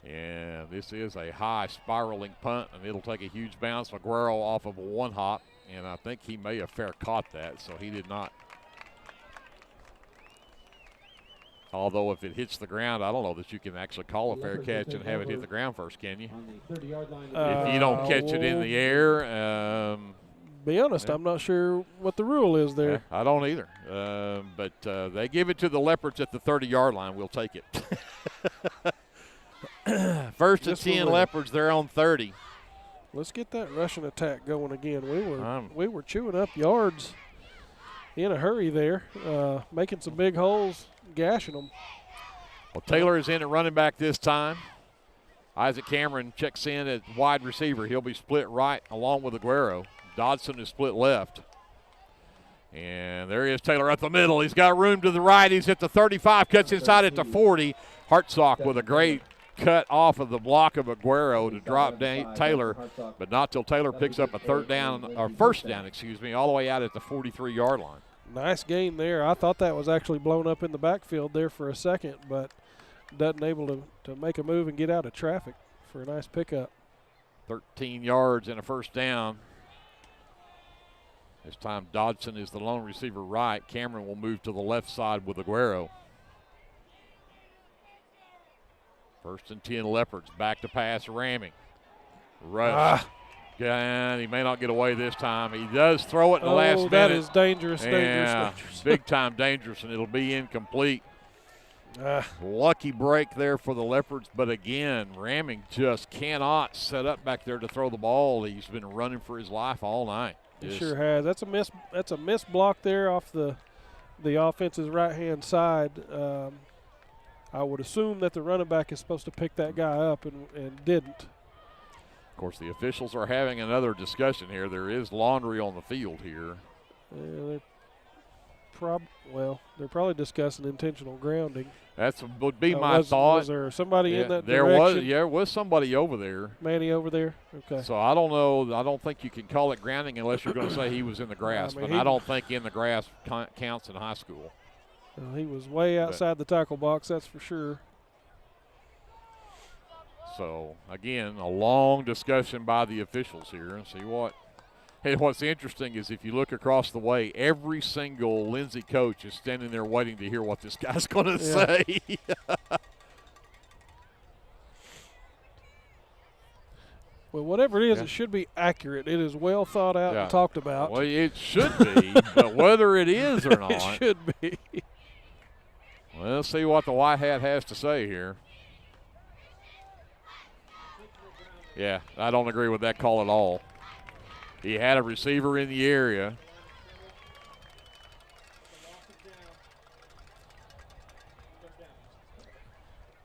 Speaker 14: And this is a high spiraling punt, and it'll take a huge bounce. Aguero off of a 1-hop, and I think he may have fair caught that, so he did not. Although if it hits the ground, I don't know that you can actually call a fair catch and have it hit the ground first, can you? If you don't catch it in the air.
Speaker 15: Be honest, I'm not sure what the rule is there.
Speaker 14: I don't either. But they give it to the Leopards at the 30-yard line. We'll take it. 1st and 10 Leopards, they're on 30.
Speaker 15: Let's get that Russian attack going again. We were chewing up yards in a hurry there, making some big holes, gashing them.
Speaker 14: Well, Taylor is in at running back this time. Isaac Cameron checks in at wide receiver. He'll be split right along with Aguero. Dodson is split left. And there is Taylor up the middle. He's got room to the right. He's at the 35, cuts inside at the 40. Hartsock with a great cut off of the block of Aguero to drop Taylor, but not till Taylor picks up a 1st down, all the way out at the 43-yard line.
Speaker 15: Nice gain there. I thought that was actually blown up in the backfield there for a second, but Dutton able to make a move and get out of traffic for a nice pickup.
Speaker 14: 13 yards and a 1st down. This time Dodson is the lone receiver right. Cameron will move to the left side with Aguero. 1st and 10 Leopards, back to pass, ramming. Rush. And he may not get away this time. He does throw it in the last minute.
Speaker 15: That is dangerous, dangerous.
Speaker 14: Big time dangerous, and it'll be incomplete. Lucky break there for the Leopards, but again, Ramming just cannot set up back there to throw the ball. He's been running for his life all night.
Speaker 15: He sure has. That's a miss block there off the offense's right-hand side. I would assume that the running back is supposed to pick that guy up and didn't.
Speaker 14: Of course, the officials are having another discussion here. There is laundry on the field here.
Speaker 15: Yeah, they're probably discussing intentional grounding.
Speaker 14: That would be my thought.
Speaker 15: Was there somebody in that
Speaker 14: there
Speaker 15: direction?
Speaker 14: There was somebody over there.
Speaker 15: Manny over there? Okay.
Speaker 14: So I don't know. I don't think you can call it grounding unless you're going to say he was in the grass. But I don't think in the grass counts in high school.
Speaker 15: He was way outside the tackle box, that's for sure.
Speaker 14: So, again, a long discussion by the officials here. And see what. Hey, what's interesting is if you look across the way, every single Lindsay coach is standing there waiting to hear what this guy's going to say.
Speaker 15: Well, whatever it is, it should be accurate. It is well thought out and talked about.
Speaker 14: Well, it should be, but whether it is or not.
Speaker 15: It should be.
Speaker 14: Well, let's see what the White Hat has to say here. Yeah, I don't agree with that call at all. He had a receiver in the area.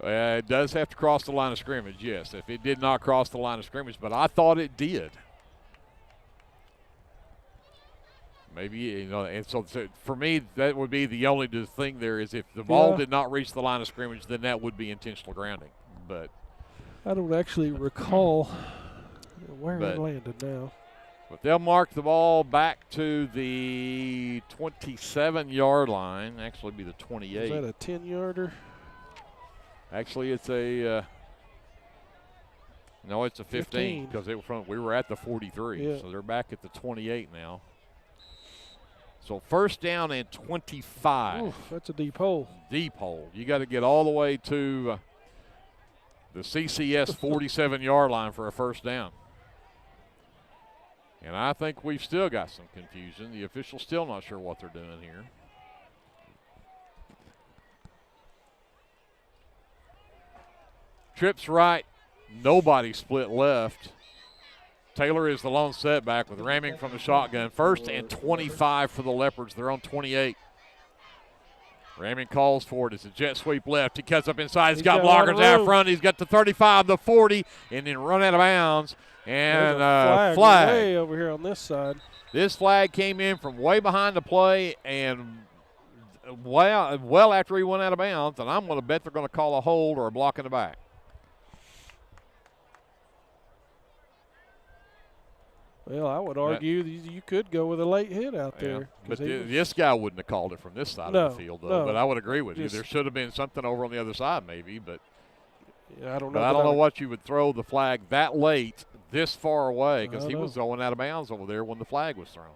Speaker 14: It does have to cross the line of scrimmage, yes. If it did not cross the line of scrimmage, but I thought it did. Maybe, and so for me, that would be the only thing there is if the ball did not reach the line of scrimmage, then that would be intentional grounding. But
Speaker 15: I don't actually recall where it landed now.
Speaker 14: But they'll mark the ball back to the 27-yard line. Actually, be the 28.
Speaker 15: Is that a 10-yarder?
Speaker 14: Actually, it's a no, it's a 15 because we were at the 43.
Speaker 15: Yeah.
Speaker 14: So they're back at the 28 now. So first down and 25.
Speaker 15: Oof, that's a deep hole.
Speaker 14: Deep hole. You got to get all the way to the CCS 47-yard line for a first down. And I think we've still got some confusion. The official's still not sure what they're doing here. Trips right. Nobody split left. Taylor is the lone setback with Ramming from the shotgun. First and 25 for the Leopards. They're on 28. Ramming calls for it. It's a jet sweep left. He cuts up inside. He's got blockers out front. He's got the 35, the 40, and then run out of bounds. And flag
Speaker 15: way over here on this side.
Speaker 14: This flag came in from way behind the play and well after he went out of bounds. And I'm going to bet they're going to call a hold or a block in the back.
Speaker 15: Well, I would argue you could go with a late hit out there.
Speaker 14: But this guy wouldn't have called it from this side of the field, though.
Speaker 15: No.
Speaker 14: But I would agree with you. There should have been something over on the other side, maybe. But
Speaker 15: I don't know.
Speaker 14: But I don't know what you would throw the flag that late, this far away, because he was going out of bounds over there when the flag was thrown.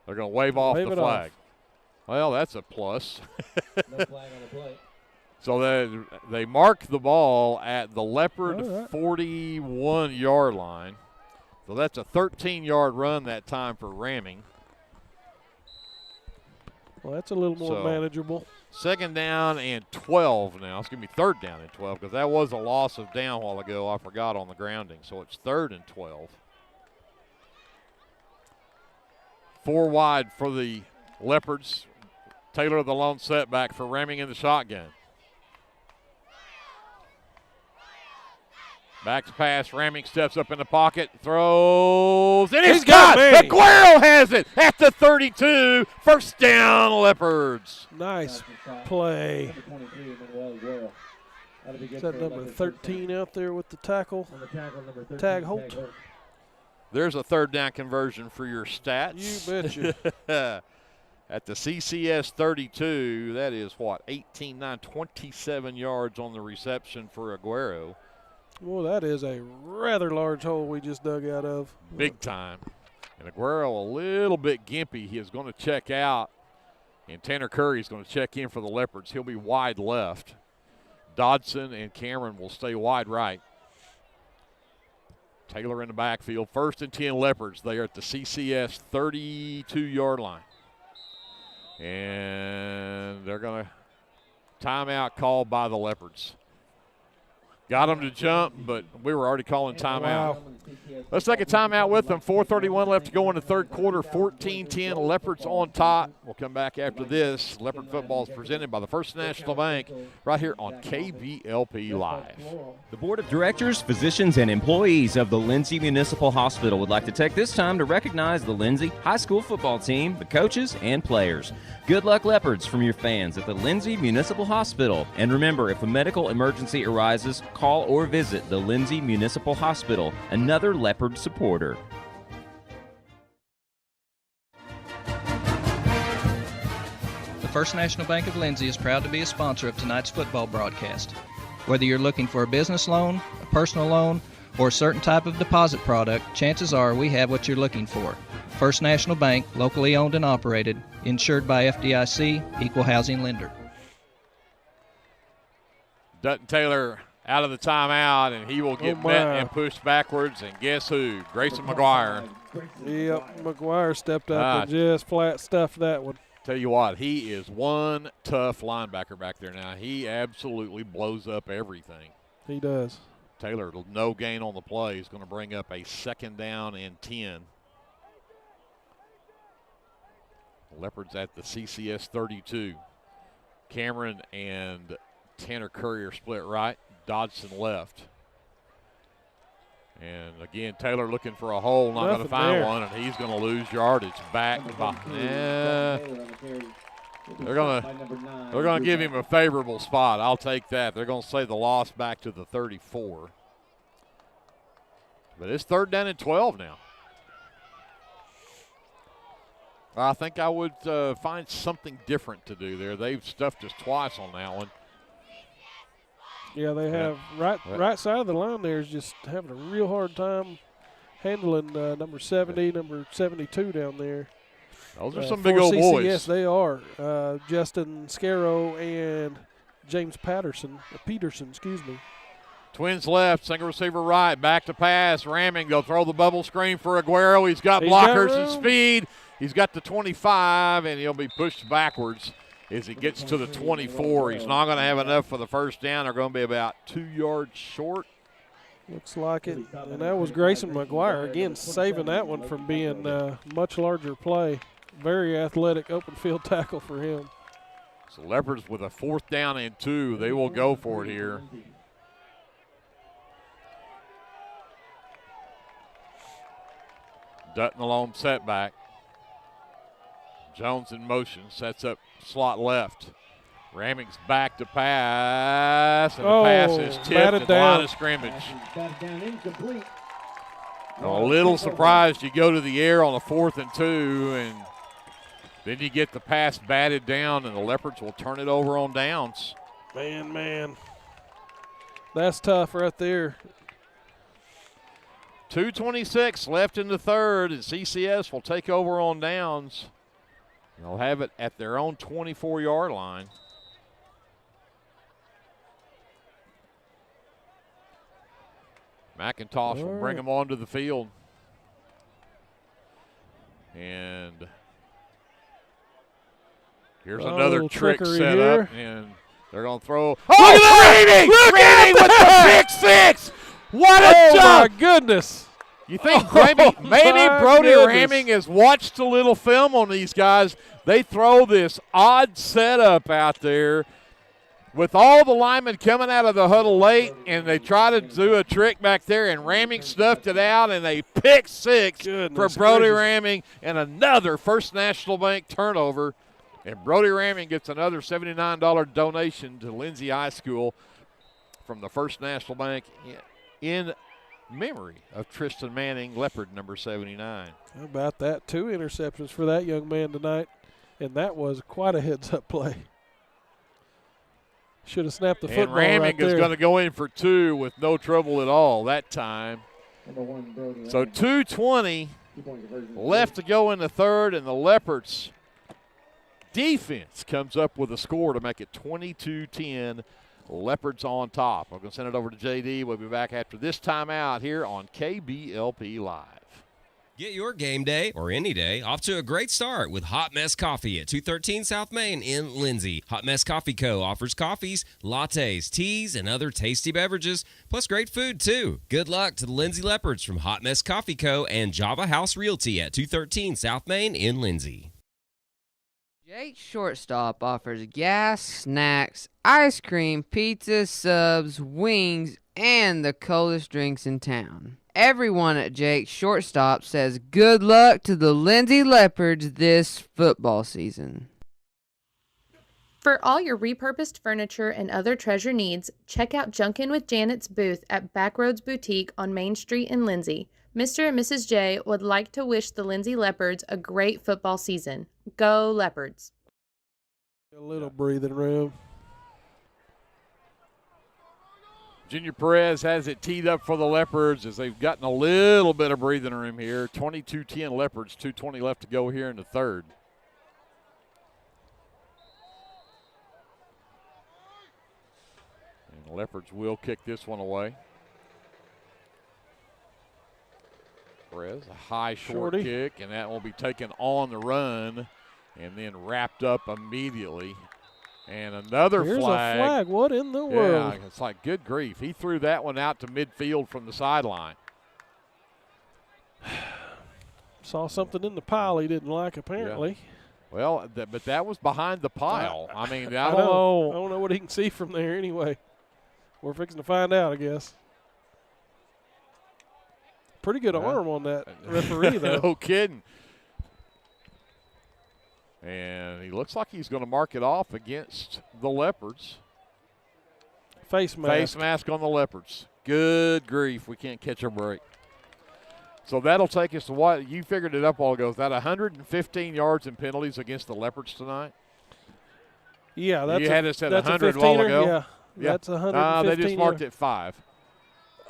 Speaker 14: They're going to wave off the flag. Well, that's a plus.
Speaker 9: No flag on the play.
Speaker 14: So they mark the ball at the Leopard 41-yard line. So that's a 13-yard run that time for Ramming.
Speaker 15: Well, that's a little more manageable.
Speaker 14: Second down and 12 now. It's going to be third down and 12 because that was a loss of down a while ago. I forgot on the grounding. So it's third and 12. 4 wide for the Leopards. Taylor the lone setback for Ramming in the shotgun. Back to pass. Ramming steps up in the pocket, throws, and he's got it. Aguero has it at the 32. First down, Leopards.
Speaker 15: Nice play. Is that number 13 out there with the tackle? Tag Holt.
Speaker 14: There's a third down conversion for your stats.
Speaker 15: You betcha.
Speaker 14: At the CCS 32, that is what, 27 yards on the reception for Aguero.
Speaker 15: Well, that is a rather large hole we just dug out of.
Speaker 14: Big time. And Aguero a little bit gimpy. He is going to check out, and Tanner Curry is going to check in for the Leopards. He'll be wide left. Dodson and Cameron will stay wide right. Taylor in the backfield. 1st and 10 Leopards. They are at the CCS 32-yard line. And they're going to timeout called by the Leopards. Got them to jump, but we were already calling timeout.
Speaker 15: Wow.
Speaker 14: Let's take a timeout with them. 4:31 left to go in the third quarter. 14-10, Leopards on top. We'll come back after this. Leopard football is presented by the First National Bank right here on KBLP Live.
Speaker 3: The Board of Directors, physicians, and employees of the Lindsay Municipal Hospital would like to take this time to recognize the Lindsay High School football team, the coaches, and players. Good luck, Leopards, from your fans at the Lindsay Municipal Hospital. And remember, if a medical emergency arises, call or visit the Lindsay Municipal Hospital, another Leopard supporter.
Speaker 1: The First National Bank of Lindsay is proud to be a sponsor of tonight's football broadcast. Whether you're looking for a business loan, a personal loan, or a certain type of deposit product, chances are we have what you're looking for. First National Bank, locally owned and operated, insured by FDIC, equal housing lender.
Speaker 14: Dutton Taylor out of the timeout, and he will get met and pushed backwards. And guess who? Grayson McGuire.
Speaker 15: Yep, McGuire stepped up and just flat stuffed that one.
Speaker 14: Tell you what, he is one tough linebacker back there now. He absolutely blows up everything.
Speaker 15: He does.
Speaker 14: Taylor, no gain on the play, is going to bring up a 2nd down and 10. Leopards at the CCS 32. Cameron and Tanner Currier split right. Dodson left. And again, Taylor looking for a hole, not going to find one, and he's going to lose yardage back. They're going to give him a favorable spot. I'll take that. They're going to say the loss back to the 34. But it's 3rd down and 12 now. I think I would find something different to do there. They've stuffed us twice on that one.
Speaker 15: Yeah, they have. Right side of the line there is just having a real hard time handling number 70, number 72 down there.
Speaker 14: Those are some big old boys.
Speaker 15: Yes, they are. Justin Scarrow and James Peterson, excuse me.
Speaker 14: Twins left, single receiver right, back to pass. Ramming, they'll throw the bubble screen for Aguero. He's got blockers and speed. He's got the 25, and he'll be pushed backwards as he gets to the 24. He's not going to have enough for the first down. They're going to be about 2 yards short.
Speaker 15: Looks like it. And that was Grayson McGuire, again, saving that one from being a much larger play. Very athletic open field tackle for him.
Speaker 14: So Leopards with a 4th down and 2. They will go for it here. Dutton alone setback. Jones in motion, sets up slot left. Ramming's back to pass, and the pass is tipped at the line of scrimmage. A little surprised you go to the air on a 4th and 2, and then you get the pass batted down, and the Leopards will turn it over on downs.
Speaker 15: Man. That's tough right there.
Speaker 14: 2:26 left in the third, and CCS will take over on downs. They'll have it at their own 24-yard line. McIntosh will bring them onto the field. And here's another trick set up, and they're going to throw. Oh, Reedy with the pick 6! What a jump!
Speaker 15: Oh, my goodness.
Speaker 14: You think maybe Brody Ramming has watched a little film on these guys. They throw this odd setup out there with all the linemen coming out of the huddle late, and they try to do a trick back there, and Ramming stuffed it out, and they pick 6 for Brody Ramming, and another First National Bank turnover. And Brody Ramming gets another $79 donation to Lindsay High School from the First National Bank in memory of Tristan Manning, Leopard number 79.
Speaker 15: How about that? 2 interceptions for that young man tonight, and that was quite a heads-up play. Should have snapped the football right there.
Speaker 14: And Ramming is going to go in for 2 with no trouble at all that time. So 2:20 left to go in the third, and the Leopards defense comes up with a score to make it 22-10. Leopards on top. I'm going to send it over to JD. We'll be back after this timeout here on KBLP Live.
Speaker 3: Get your game day, or any day, off to a great start with Hot Mess Coffee at 213 South Main in Lindsay. Hot Mess Coffee Co. offers coffees, lattes, teas, and other tasty beverages, plus great food, too. Good luck to the Lindsay Leopards from Hot Mess Coffee Co. and Java House Realty at 213 South Main in Lindsay.
Speaker 2: Jake Shortstop offers gas, snacks, ice cream, pizza, subs, wings, and the coldest drinks in town. Everyone at Jake Shortstop says good luck to the Lindsay Leopards this football season.
Speaker 12: For all your repurposed furniture and other treasure needs, check out Junkin' with Janet's booth at Backroads Boutique on Main Street in Lindsay. Mr. and Mrs. J would like to wish the Lindsay Leopards a great football season. Go Leopards!
Speaker 15: A little breathing room.
Speaker 14: Junior Perez has it teed up for the Leopards as they've gotten a little bit of breathing room here. 22-10 Leopards, 2:20 left to go here in the third. And the Leopards will kick this one away. Perez, a high short kick, and that will be taken on the run and then wrapped up immediately. And another
Speaker 15: Here's
Speaker 14: flag.
Speaker 15: a flag. What in the world?
Speaker 14: Yeah, it's like, good grief. He threw that one out to midfield from the sideline.
Speaker 15: Saw something in the pile he didn't like, apparently.
Speaker 14: Yeah. Well, but that was behind the pile. I mean,
Speaker 15: I don't know what he can see from there anyway. We're fixing to find out, I guess. Pretty good arm on that referee, though.
Speaker 14: No kidding. And he looks like he's going to mark it off against the Leopards.
Speaker 15: Face mask.
Speaker 14: Face mask on the Leopards. Good grief. We can't catch a break. So that'll take us to what? You figured it up all ago. Is that 115 yards in penalties against the Leopards tonight?
Speaker 15: Yeah. That's
Speaker 14: you had us at
Speaker 15: that's
Speaker 14: 100 a while ago?
Speaker 15: Yeah. That's 115.
Speaker 14: They just marked it 5.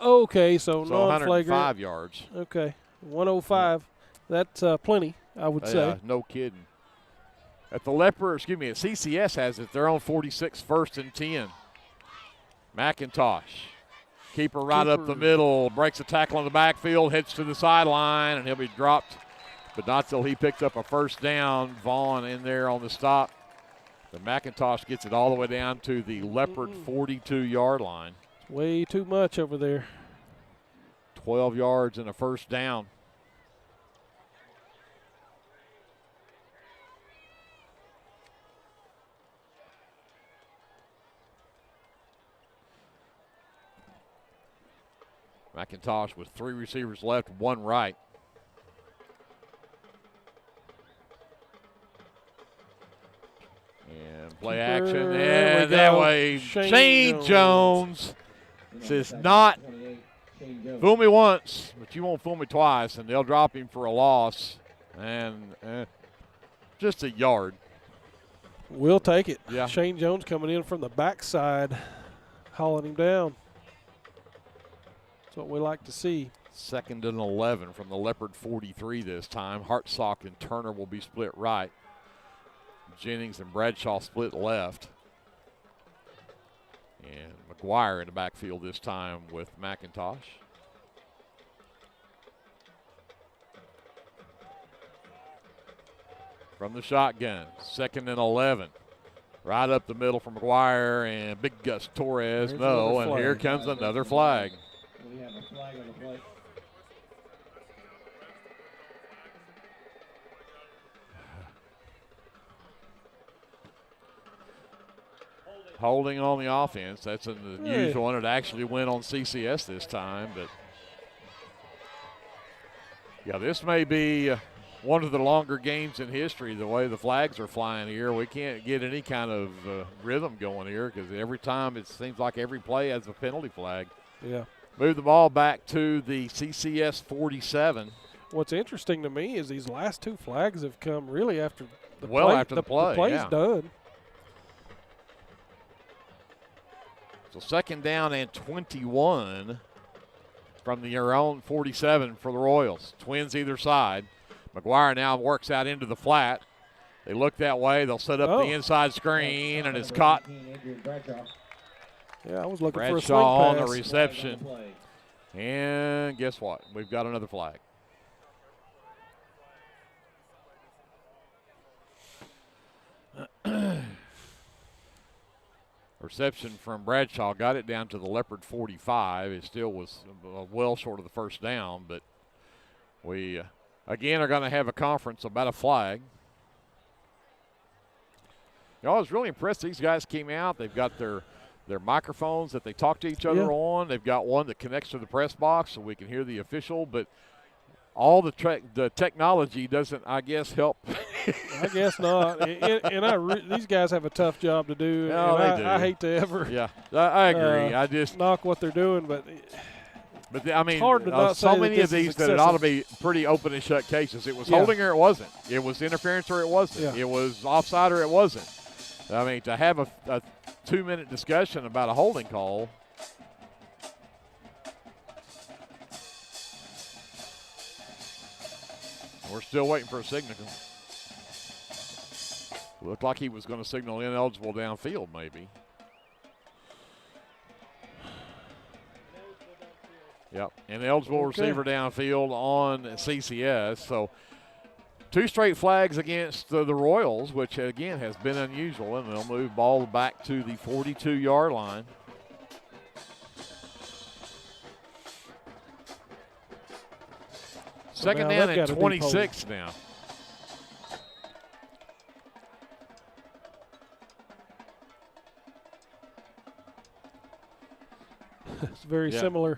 Speaker 15: Okay, so non-flagrant.
Speaker 14: 105 yards.
Speaker 15: Okay. 105. That's plenty, I would say.
Speaker 14: No kidding. At CCS has it. They're on 46, 1st and 10. McIntosh. Keeper right up the middle. Breaks a tackle in the backfield. Heads to the sideline, and he'll be dropped. But not till he picked up a first down. Vaughn in there on the stop. But McIntosh gets it all the way down to the Leopard 42-yard line.
Speaker 15: Way too much over there.
Speaker 14: 12 yards and a first down. McIntosh with 3 receivers left, 1 right. And play action, and that way, Shane Jones says not fool me once, but you won't fool me twice, and they'll drop him for a loss, and just a yard.
Speaker 15: We'll take it.
Speaker 14: Yeah.
Speaker 15: Shane Jones coming in from the backside, hauling him down. That's what we like to see.
Speaker 14: 2nd and 11 from the Leopard 43 this time. Hartsock and Turner will be split right. Jennings and Bradshaw split left. And McGuire in the backfield this time with McIntosh. From the shotgun, 2nd and 11. Right up the middle for McGuire and Big Gus Torres. No, and here comes another flag.
Speaker 9: We have a flag on the play.
Speaker 14: Holding on the offense. That's an unusual one. It actually went on CCS this time. But, yeah, this may be one of the longer games in history, the way the flags are flying here. We can't get any kind of rhythm going here because every time it seems like every play has a penalty flag.
Speaker 15: Yeah.
Speaker 14: Move the ball back to the CCS 47.
Speaker 15: What's interesting to me is these last 2 flags have come really after the
Speaker 14: play.
Speaker 15: After the play. The play's done.
Speaker 14: So 2nd down and 21 from their own 47 for the Royals. Twins either side. McGuire now works out into the flat. They look that way. They'll set up the inside screen, and it's caught.
Speaker 15: Yeah, I was looking for a swing
Speaker 14: Bradshaw on
Speaker 15: pass.
Speaker 14: the reception. And guess what? We've got another flag. Reception from Bradshaw got it down to the Leopard 45. It still was well short of the first down, but we, again, are going to have a conference about a flag. You know, I was really impressed. These guys came out. They've got their microphones that they talk to each other on. They've got one that connects to the press box so we can hear the official, but all the technology doesn't, I guess, help.
Speaker 15: I guess not. These guys have a tough job to do.
Speaker 14: No,
Speaker 15: and
Speaker 14: they do.
Speaker 15: I hate to ever.
Speaker 14: Yeah, I agree. I just
Speaker 15: knock what they're doing, but
Speaker 14: I mean,
Speaker 15: it's hard to not
Speaker 14: so
Speaker 15: say
Speaker 14: many
Speaker 15: that
Speaker 14: of
Speaker 15: this is
Speaker 14: these that it ought to
Speaker 15: excessive.
Speaker 14: be pretty open and shut cases. It was holding or it wasn't. It was interference or it wasn't.
Speaker 15: Yeah.
Speaker 14: It was offside or it wasn't. I mean, to have a 2-minute discussion about a holding call. We're still waiting for a signal. Looked like he was going to signal ineligible downfield, maybe. Yep, ineligible receiver downfield on CCS. So 2 straight flags against the Royals, which again has been unusual, and they'll move ball back to the 42-yard line. Second down and 26 now.
Speaker 15: It's very similar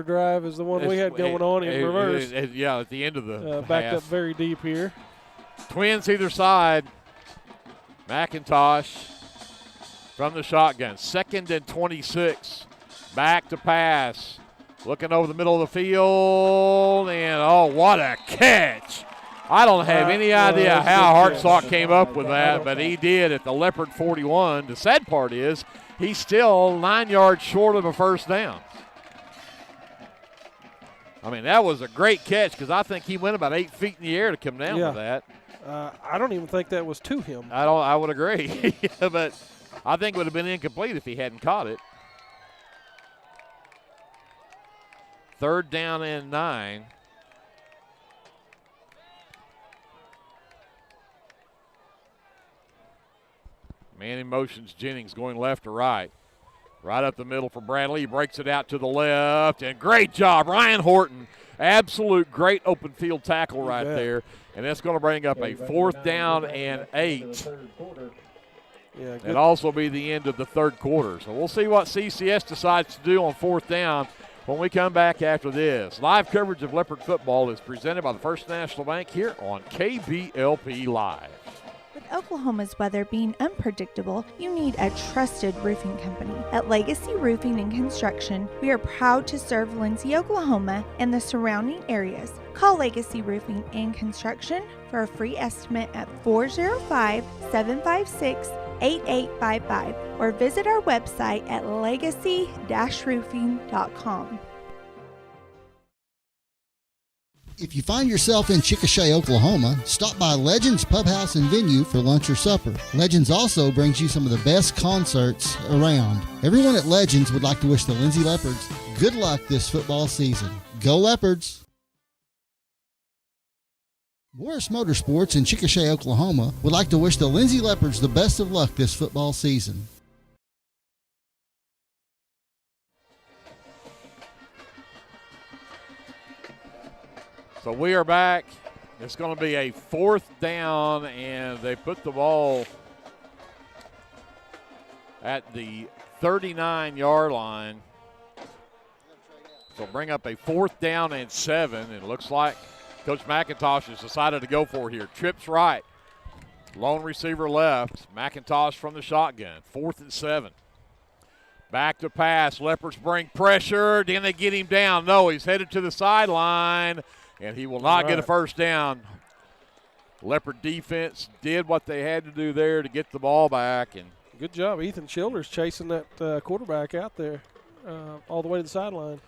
Speaker 15: drive as the one we had going on in reverse.
Speaker 14: Yeah, at the end of the
Speaker 15: backed
Speaker 14: half.
Speaker 15: up very deep here.
Speaker 14: Twins either side. McIntosh from the shotgun. 2nd and 26. Back to pass. Looking over the middle of the field, and oh, what a catch. I don't have any idea how Hartsock came up with that, but he did at the Leopard 41. The sad part is he's still 9 yards short of a first down. I mean, that was a great catch because I think he went about 8 feet in the air to come down with that.
Speaker 15: I don't even think that was to him.
Speaker 14: I would agree, but I think it would have been incomplete if he hadn't caught it. 3rd down and 9. Man in motions, Jennings going left to right. Right up the middle for Bradley. He breaks it out to the left, and great job, Ryan Horton. Absolute great open field tackle right there, and that's going to bring up a 4th down and 8. And also be the end of the 3rd quarter. So we'll see what CCS decides to do on 4th down when we come back after this. Live coverage of Leopard football is presented by the First National Bank here on KBLP Live.
Speaker 11: With Oklahoma's weather being unpredictable, you need a trusted roofing company. At Legacy Roofing and Construction, we are proud to serve Lindsay, Oklahoma and the surrounding areas. Call Legacy Roofing and Construction for a free estimate at 405-756-8855 or visit our website at legacy-roofing.com.
Speaker 4: If you find yourself in Chickasha, Oklahoma, stop by Legends Pub House and Venue for lunch or supper. Legends also brings you some of the best concerts around. Everyone at Legends would like to wish the Lindsay Leopards good luck this football season. Go Leopards! Morris Motorsports in Chickasha, Oklahoma would like to wish the Lindsay Leopards the best of luck this football season.
Speaker 14: So we are back. It's going to be a 4th down, and they put the ball at the 39-yard line. So bring up a 4th down and 7. It looks like Coach McIntosh has decided to go for it here. Trips right. Lone receiver left. McIntosh from the shotgun. 4th and 7. Back to pass. Leopards bring pressure. Then they get him down. No, he's headed to the sideline, and he will not get a first down. Leopard defense did what they had to do there to get the ball back. And
Speaker 15: good job. Ethan Childers chasing that quarterback out there all the way to the sideline.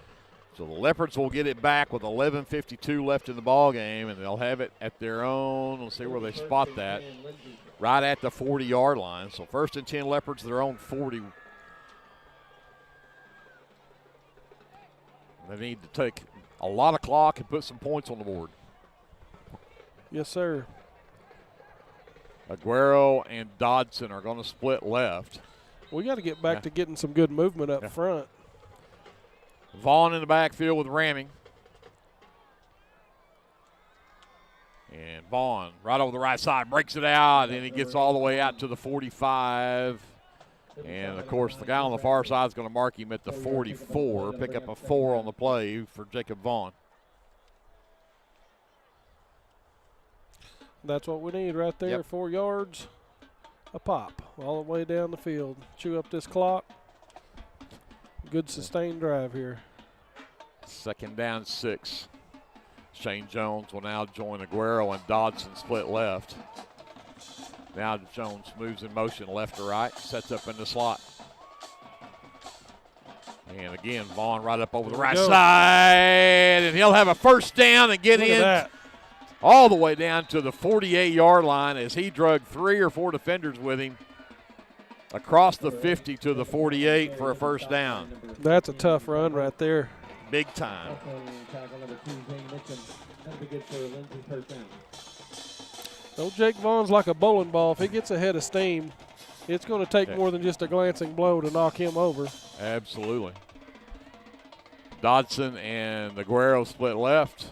Speaker 14: So the Leopards will get it back with 11:52 left in the ball game, and they'll have it at their own. Let's see where they spot that. Right at the 40-yard line. So 1st and 10 Leopards, their own 40. They need to take a lot of clock and put some points on the board.
Speaker 15: Yes, sir.
Speaker 14: Aguero and Dodson are going to split left.
Speaker 15: We got to get back to getting some good movement up front.
Speaker 14: Vaughn in the backfield with Ramming. And Vaughn right over the right side breaks it out, and he gets all the way out to the 45. And, of course, the guy on the far side is going to mark him at the 44, pick up a 4 on the play for Jacob Vaughn.
Speaker 15: That's what we need right there, 4 yards, a pop, all the way down the field. Chew up this clock. Good sustained drive here.
Speaker 14: 2nd down 6. Shane Jones will now join Aguero and Dodson split left. Now Jones moves in motion left to right, sets up in the slot. And again, Vaughn right up over the right side, and he'll have a first down and get in all the way down to the 48-yard line as he drug 3 or 4 defenders with him across the 50 to the 48 for a first down.
Speaker 15: That's a tough run right there.
Speaker 14: Big time.
Speaker 15: Old Jake Vaughn's like a bowling ball. If he gets ahead of steam, it's going to take more than just a glancing blow to knock him over.
Speaker 14: Absolutely. Dodson and Aguero split left.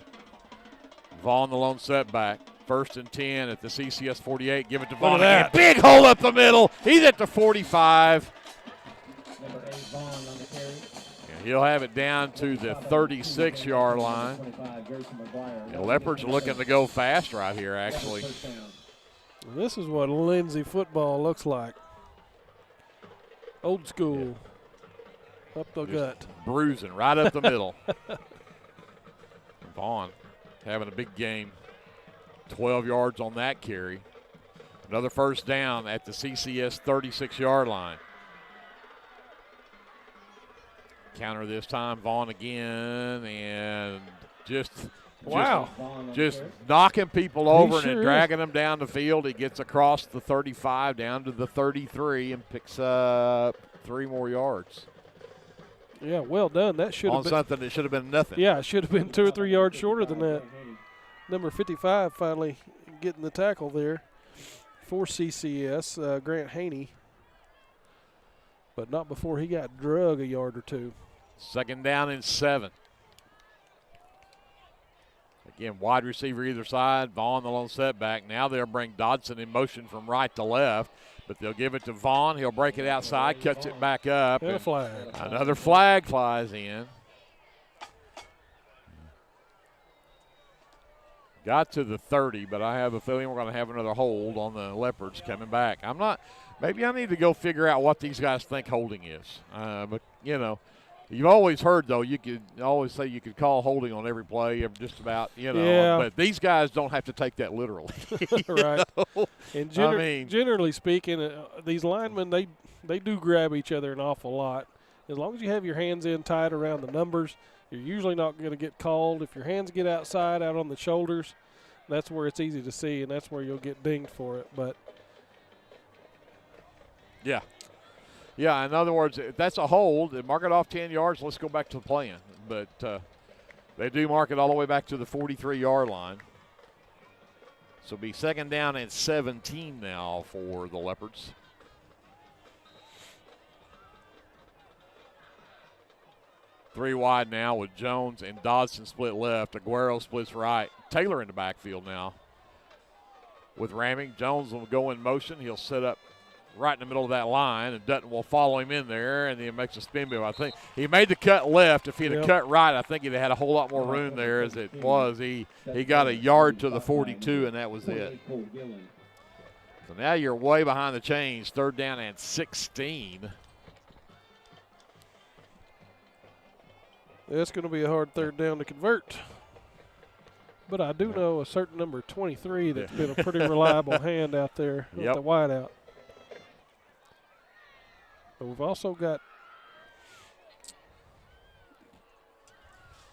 Speaker 14: Vaughn the lone setback. 1st and 10 at the CCS 48. Give it to Vaughn again. Big hole up the middle. He's at the 45. And he'll have it down to the 36-yard line. The Leopards are looking to go fast right here, actually.
Speaker 15: This is what Lindsay football looks like. Old school. Up the gut.
Speaker 14: Bruising right up the middle. Vaughn having a big game. 12 yards on that carry. Another first down at the CCS 36-yard line. Counter this time, Vaughn again, and just knocking people over and dragging them down the field. He gets across the 35 down to the 33 and picks up 3 more yards.
Speaker 15: Yeah, well done. That should have been
Speaker 14: something that should have been nothing.
Speaker 15: Yeah, it should have been 2 or 3 yards shorter than that. Number 55 finally getting the tackle there for CCS, Grant Haney. But not before he got drug a yard or 2.
Speaker 14: 2nd down and 7. Again, wide receiver either side. Vaughn the lone setback. Now they'll bring Dodson in motion from right to left, but they'll give it to Vaughn. He'll break it outside, cuts it back up.
Speaker 15: And a flag.
Speaker 14: Another flag flies in. Got to the 30, but I have a feeling we're going to have another hold on the Leopards coming back. Maybe I need to go figure out what these guys think holding is. But, you've always heard, though, you could always say you could call holding on every play, just about,
Speaker 15: Yeah.
Speaker 14: But these guys don't have to take that literally.
Speaker 15: Right. And generally speaking, these linemen, they do grab each other an awful lot. As long as you have your hands in tight around the numbers, you're usually not going to get called. If your hands get outside, out on the shoulders, that's where it's easy to see, and that's where you'll get dinged for it. But
Speaker 14: yeah, in other words, if that's a hold, they mark it off 10 yards, let's go back to the plan. But they do mark it all the way back to the 43-yard line. So it'll be 2nd down and 17 now for the Leopards. Three wide now with Jones and Dodson split left. Aguero splits right. Taylor in the backfield now with Ramming. Jones will go in motion. He'll set up right in the middle of that line, and Dutton will follow him in there, and he makes a spin move. I think he made the cut left. If he'd have cut right, I think he'd have had a whole lot more room there as it was. He got a yard to the 42, and that was it. So now you're way behind the chains. 3rd down and 16.
Speaker 15: It's going to be a hard 3rd down to convert. But I do know a certain number 23 that's been a pretty reliable hand out there with the wideout. But we've also got.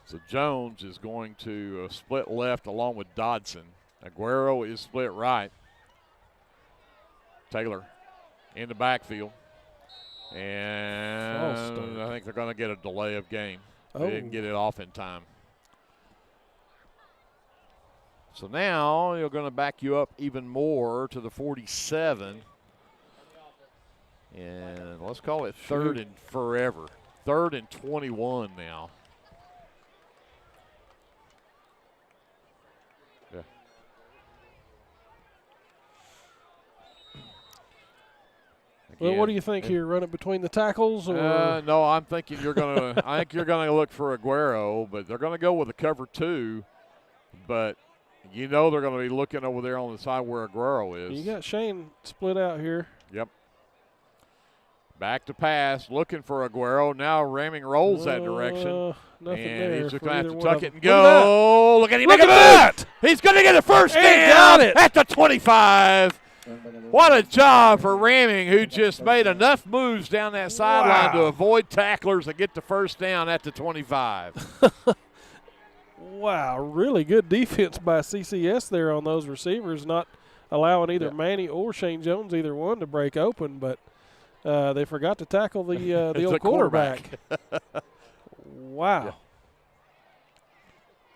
Speaker 14: So Jones is going to split left along with Dodson. Aguero is split right. Taylor in the backfield. And I think they're going to get a delay of game. They didn't get it off in time. So now you're going to back you up even more to the 47. And let's call it third and forever. 3rd and 21 now. Yeah.
Speaker 15: Well, what do you think here? Run it between the tackles, or
Speaker 14: no? I'm thinking you're gonna. I think you're gonna look for Aguero, but they're gonna go with a cover 2. But you know they're gonna be looking over there on the side where Aguero is.
Speaker 15: You got Shane split out here.
Speaker 14: Yep. Back to pass, looking for Aguero. Now Ramming rolls that direction.
Speaker 15: Nothing
Speaker 14: and
Speaker 15: there.
Speaker 14: he's just going to have to tuck it and
Speaker 15: Look at
Speaker 14: go. Look at him
Speaker 15: Look
Speaker 14: make a
Speaker 15: at
Speaker 14: move. He's going to get a first
Speaker 15: He
Speaker 14: down
Speaker 15: got it.
Speaker 14: at the 25. What a job for Ramming, who just made enough moves down that sideline to avoid tacklers and get the first down at the 25.
Speaker 15: Wow, really good defense by CCS there on those receivers, not allowing either Manny or Shane Jones, either one, to break open, but they forgot to tackle the old quarterback. Wow.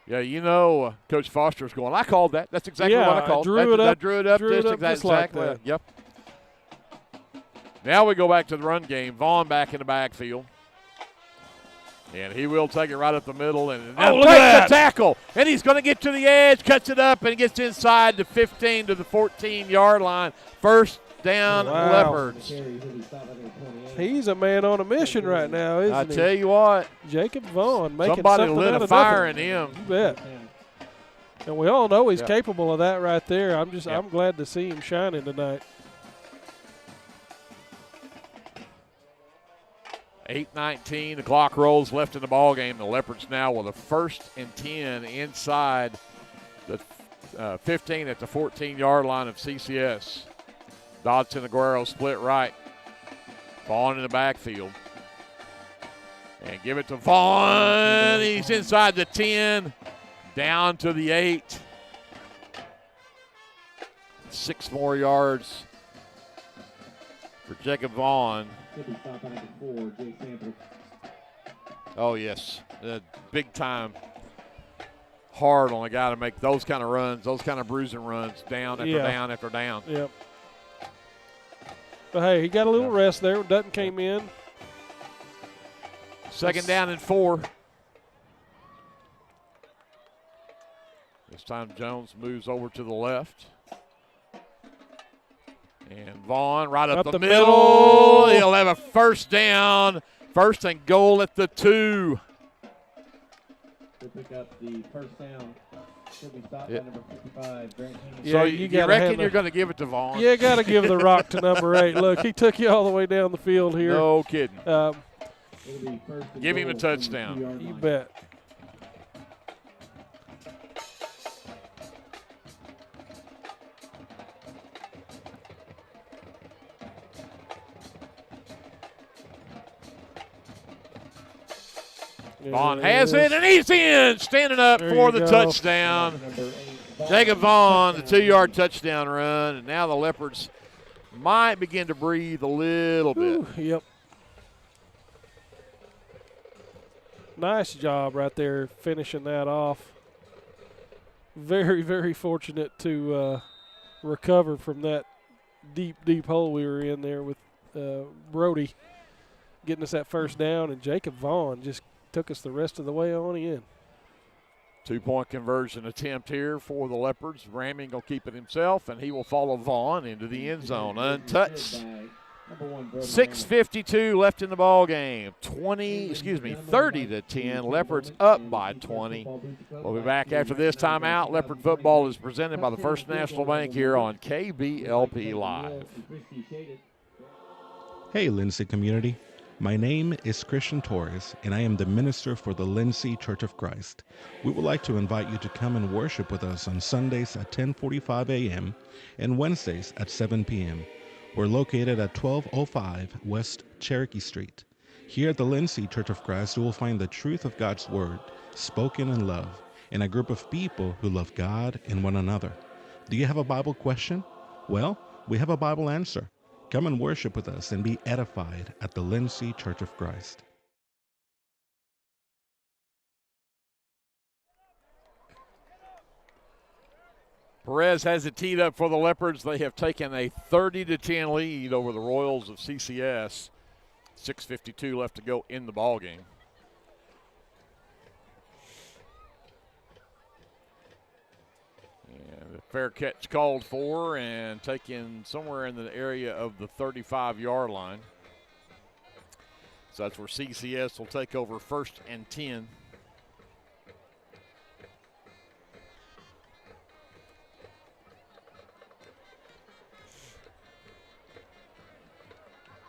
Speaker 14: Yeah, you know, Coach Foster's going, I called that. That's exactly what I called. I drew it up just like that. Yep. Now we go back to the run game. Vaughn back in the backfield. And he will take it right up the middle and breaks the tackle. And he's going to get to the edge, cuts it up, and gets inside the 15 to the 14-yard line. First down, Leopards.
Speaker 15: He's a man on a mission right now, isn't he?
Speaker 14: I tell you what.
Speaker 15: Jacob Vaughn making
Speaker 14: somebody
Speaker 15: something
Speaker 14: lit
Speaker 15: out
Speaker 14: a
Speaker 15: of
Speaker 14: fire
Speaker 15: nothing.
Speaker 14: in him.
Speaker 15: You bet. And we all know he's capable of that right there. I'm glad to see him shining tonight.
Speaker 14: 8:19, the clock rolls left in the ball game. The Leopards now with a 1st and 10 inside the 15 at the 14-yard line of CCS. Dodson Aguero split right. Vaughn in the backfield. And give it to Vaughn. He's inside the 10, down to the 8. 6 more yards for Jacob Vaughn. Oh, yes. Big time. Hard on a guy to make those kind of runs, those kind of bruising runs, down after down after down.
Speaker 15: Yep. But, hey, he got a little rest there when Dutton came in.
Speaker 14: 2nd down and 4. This time Jones moves over to the left. And Vaughn right up the middle. He'll have a first down. 1st and goal at the 2.
Speaker 9: To pick up the first down. Should be stopped by number 55.
Speaker 14: So you reckon you're going to give it to Vaughn?
Speaker 15: You got to give the rock to number 8. Look, he took you all the way down the field here.
Speaker 14: No kidding. Give him a touchdown.
Speaker 15: You bet.
Speaker 14: Vaughn has it, and he's in, standing up for the touchdown. Jacob Vaughn, the 2-yard touchdown run, and now the Leopards might begin to breathe a little bit.
Speaker 15: Yep. Nice job right there finishing that off. Very, very fortunate to recover from that deep, deep hole we were in there with Brody getting us that first down, and Jacob Vaughn just took us the rest of the way on in.
Speaker 14: 2-point conversion attempt here for the Leopards. Ramming will keep it himself, and he will follow Vaughn into the end zone untouched. 6:52 left in the ball game. 30 to 10. Leopards up by 20. We'll be back after this timeout. Leopard football is presented by the First National Bank here on KBLP Live.
Speaker 7: Hey, Lindsay community. My name is Christian Torres, and I am the minister for the Lindsay Church of Christ. We would like to invite you to come and worship with us on Sundays at 10:45 a.m. and Wednesdays at 7 p.m. We're located at 1205 West Cherokee Street. Here at the Lindsay Church of Christ, you will find the truth of God's Word, spoken in love, and a group of people who love God and one another. Do you have a Bible question? Well, we have a Bible answer. Come and worship with us and be edified at the Lindsay Church of Christ.
Speaker 14: Perez has it teed up for the Leopards. They have taken a 30-10 lead over the Royals of CCS. 6:52 left to go in the ballgame. And the fair catch called for and taken somewhere in the area of the 35-yard line. So that's where CCS will take over 1st and 10.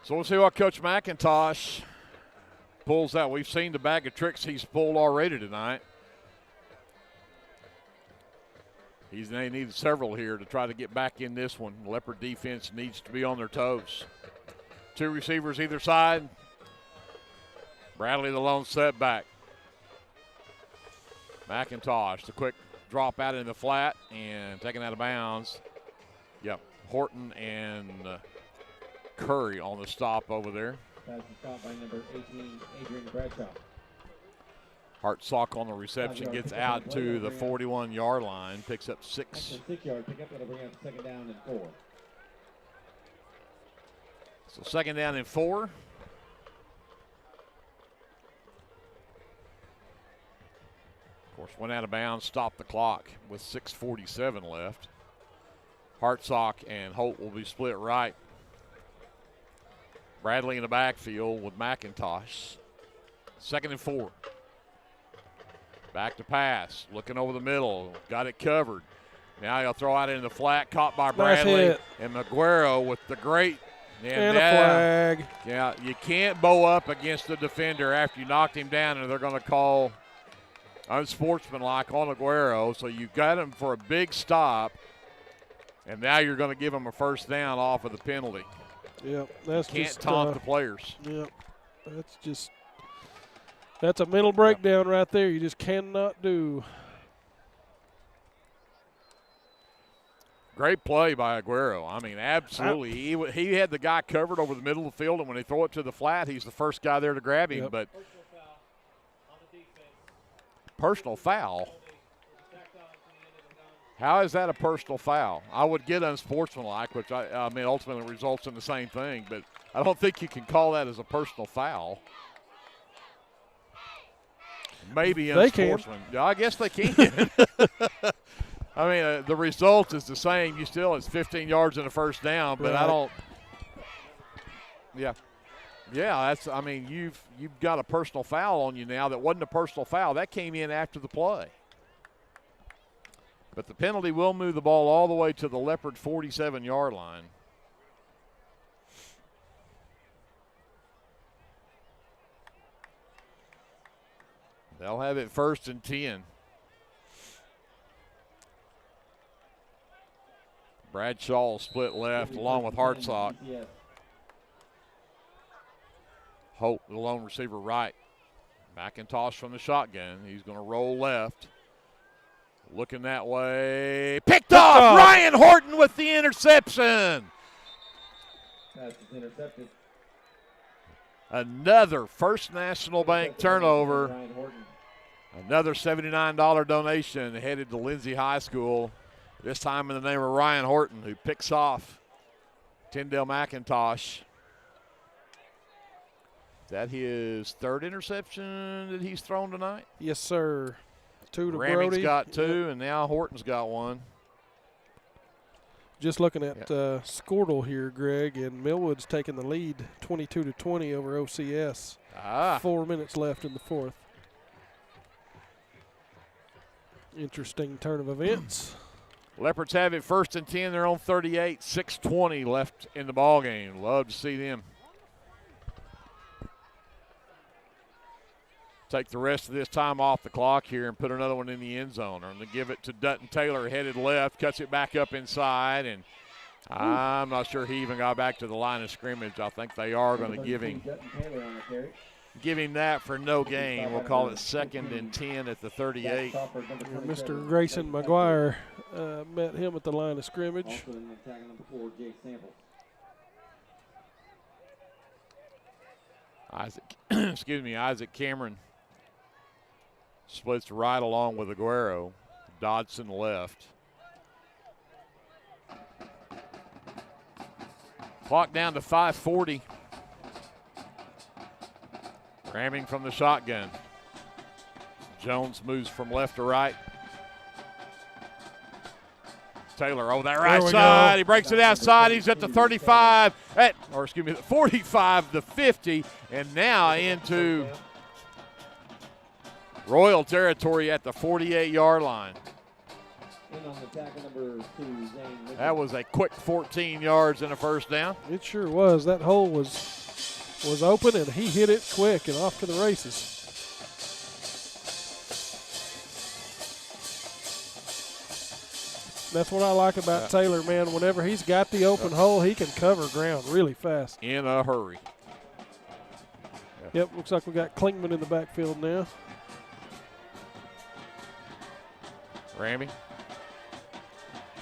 Speaker 14: So we'll see what Coach McIntosh pulls out. We've seen the bag of tricks he's pulled already tonight. They needed several here to try to get back in this one. Leopard defense needs to be on their toes. 2 receivers either side. Bradley the lone setback. McIntosh, the quick drop out in the flat and taken out of bounds. Yep, Horton and Curry on the stop over there.
Speaker 9: That's the stop by number 18, Adrian Bradshaw.
Speaker 14: Hartsock on the reception, gets out to the 41-yard line, picks up 6.
Speaker 9: 6-yard pickup, that'll bring up 2nd down and 4.
Speaker 14: So 2nd down and 4. Of course, went out of bounds, stopped the clock with 6:47 left. Hartsock and Holt will be split right. Bradley in the backfield with McIntosh. 2nd and 4. Back to pass, looking over the middle, got it covered. Now he'll throw out in the flat, caught by Bradley. And Maguero with the great.
Speaker 15: And a flag.
Speaker 14: Yeah, you can't bow up against the defender after you knocked him down, and they're going to call unsportsmanlike on Aguero. So you got him for a big stop, and now you're going to give him a 1st down off of the penalty.
Speaker 15: Yep, that's
Speaker 14: can't
Speaker 15: just
Speaker 14: taunt the players.
Speaker 15: Yep, that's a mental breakdown right there. You just cannot do.
Speaker 14: Great play by Aguero. I mean, absolutely. He had the guy covered over the middle of the field, and when they throw it to the flat, he's the first guy there to grab him.
Speaker 15: Yep.
Speaker 14: But personal foul. How is that a personal foul? I would get unsportsmanlike, which I mean ultimately results in the same thing, but I don't think you can call that as a personal foul. Maybe unsportsman. Yeah, I guess they can. I mean, the result is the same. You still, it's 15 yards and a 1st down, but
Speaker 15: right.
Speaker 14: I don't. Yeah. Yeah, that's. I mean, you've got a personal foul on you now that wasn't a personal foul. That came in after the play. But the penalty will move the ball all the way to the Leopard 47-yard line. They'll have it 1st and 10. Bradshaw split left along with Hartsock. Holt, the lone receiver, right. McIntosh from the shotgun. He's going to roll left. Looking that way. Picked off! Ryan Horton with the interception.
Speaker 9: That's intercepted.
Speaker 14: Another First National Bank turnover. Another $79 donation headed to Lindsay High School. This time in the name of Ryan Horton, who picks off Tyndale McIntosh. Is that his 3rd interception that he's thrown tonight?
Speaker 15: Yes, sir. 2 to
Speaker 14: Ramming's
Speaker 15: Brody.
Speaker 14: got 2, and now Horton's got 1.
Speaker 15: Just looking at Squirtle here, Greg, and Millwood's taking the lead 22-20 over OCS. 4 minutes left in the 4th. Interesting turn of events.
Speaker 14: Leopards have it 1st and 10. They're on 38. 6:20 left in the ball game. Love to see them take the rest of this time off the clock here and put another one in the end zone. I'm going to give it to Dutton Taylor, headed left, cuts it back up inside, and I'm not sure he even got back to the line of scrimmage. I think they are going to give him that for no gain. We'll call it 2nd and 10 at the 38.
Speaker 15: Mr. Grayson McGuire met him at the line of scrimmage.
Speaker 14: Isaac Cameron splits right along with Aguero. Dodson left. Clock down to 5:40. Ramming from the shotgun. Jones moves from left to right. Taylor over that right side. He breaks it outside. He's at the 35, the 45, the 50, and now into Royal territory at the 48-yard line. That was a quick 14 yards and a first down.
Speaker 15: It sure was. That hole was open, and he hit it quick and off to the races. That's what I like about Taylor, man. Whenever he's got the open hole, he can cover ground really fast.
Speaker 14: In a hurry.
Speaker 15: Yep, looks like we got Klinkman in the backfield now.
Speaker 14: Ramey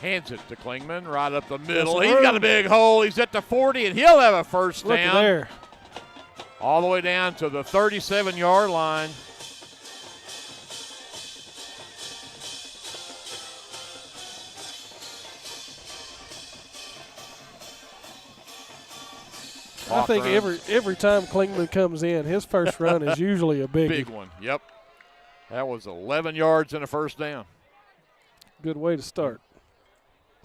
Speaker 14: hands it to Klingman right up the middle. He's got a big hole. He's at the 40, and he'll have a first down.
Speaker 15: Look at there.
Speaker 14: All the way down to the 37-yard line.
Speaker 15: I think every time Klingman comes in, his first run is usually a
Speaker 14: big one. Yep. That was 11 yards and a first down.
Speaker 15: Good way to start.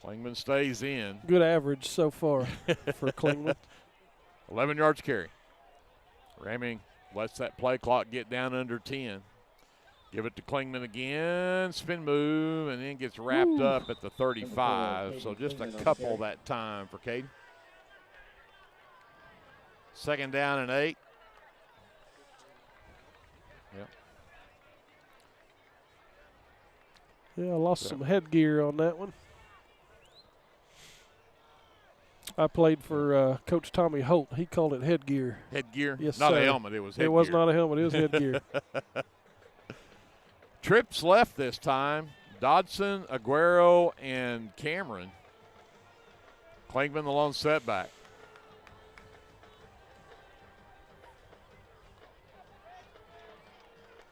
Speaker 14: Klingman stays in.
Speaker 15: Good average so far for Klingman.
Speaker 14: 11 yards carry. Ramming lets that play clock get down under 10. Give it to Klingman again. Spin move, and then gets wrapped up at the 35. So just a couple that time for Caden. Second down and 8. Yep.
Speaker 15: Yeah, I lost some headgear on that one. I played for Coach Tommy Holt. He called it headgear.
Speaker 14: Headgear?
Speaker 15: Yes,
Speaker 14: not
Speaker 15: sir.
Speaker 14: a helmet. It was headgear.
Speaker 15: It was not a helmet. It was headgear.
Speaker 14: Trips left this time. Dodson, Aguero, and Cameron. Klingman the lone setback.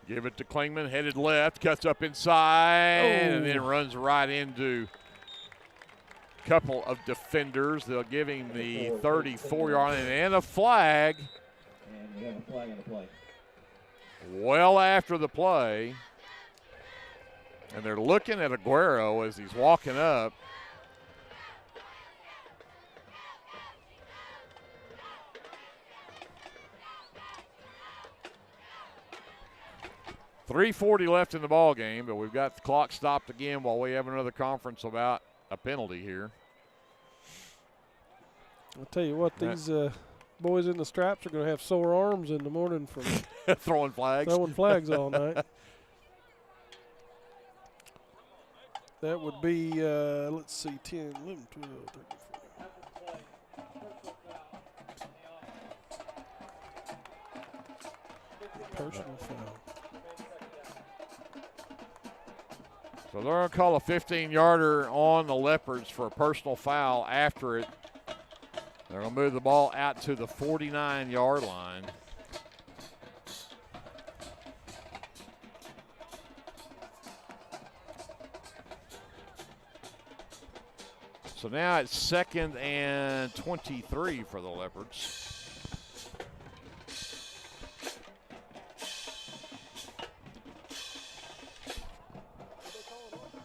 Speaker 14: Give it to Klingman, headed left, cuts up inside, and then runs right into a couple of defenders. They'll give him the 34-yard line and a flag.
Speaker 9: And we have a flag on the play.
Speaker 14: Well after the play. And they're looking at Aguero as he's walking up. .340 left in the ball game, but we've got the clock stopped again while we have another conference about a penalty here.
Speaker 15: I'll tell you what, these boys in the stripes are going to have sore arms in the morning from
Speaker 14: throwing flags
Speaker 15: all night. That would be, let's see, 10, 11, 12, 13, 14. Personal foul.
Speaker 14: So they're going to call a 15-yarder on the Leopards for a personal foul after it. They're going to move the ball out to the 49-yard line. So now it's 2nd and 23 for the Leopards.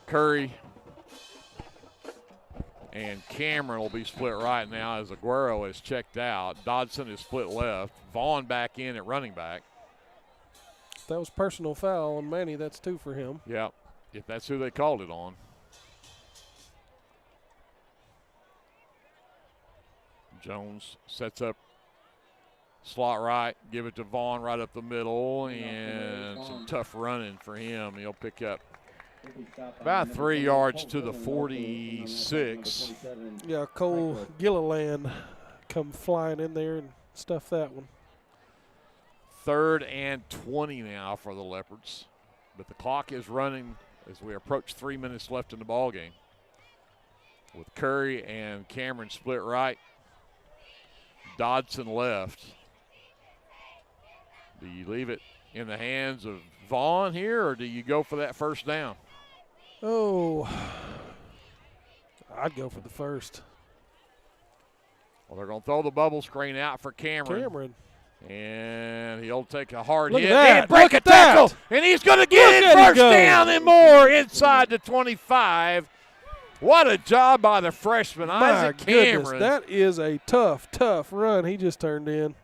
Speaker 14: Curry and Cameron will be split right now as Aguero is checked out. Dodson is split left. Vaughn back in at running back.
Speaker 15: That was personal foul on Manny. That's 2 for him.
Speaker 14: Yeah, if that's who they called it on. Jones sets up slot right. Give it to Vaughn right up the middle, and some tough running for him. He'll pick up about 3 yards to the 46.
Speaker 15: Yeah, Cole Gilliland come flying in there and stuff that one.
Speaker 14: 3rd and 20 now for the Leopards. But the clock is running as we approach 3 minutes left in the ball game. With Curry and Cameron split right. Dodson left. Do you leave it in the hands of Vaughn here, or do you go for that first down?
Speaker 15: Oh, I'd go for the first.
Speaker 14: Well, they're going to throw the bubble screen out for Cameron. And he'll take a hard
Speaker 15: Look
Speaker 14: hit
Speaker 15: at that.
Speaker 14: and break a
Speaker 15: Look at
Speaker 14: tackle.
Speaker 15: that.
Speaker 14: And he's going to get it first down and more inside the 25. What a job by the freshman, Isaac Cameron.
Speaker 15: Goodness, that is a tough run he just turned in.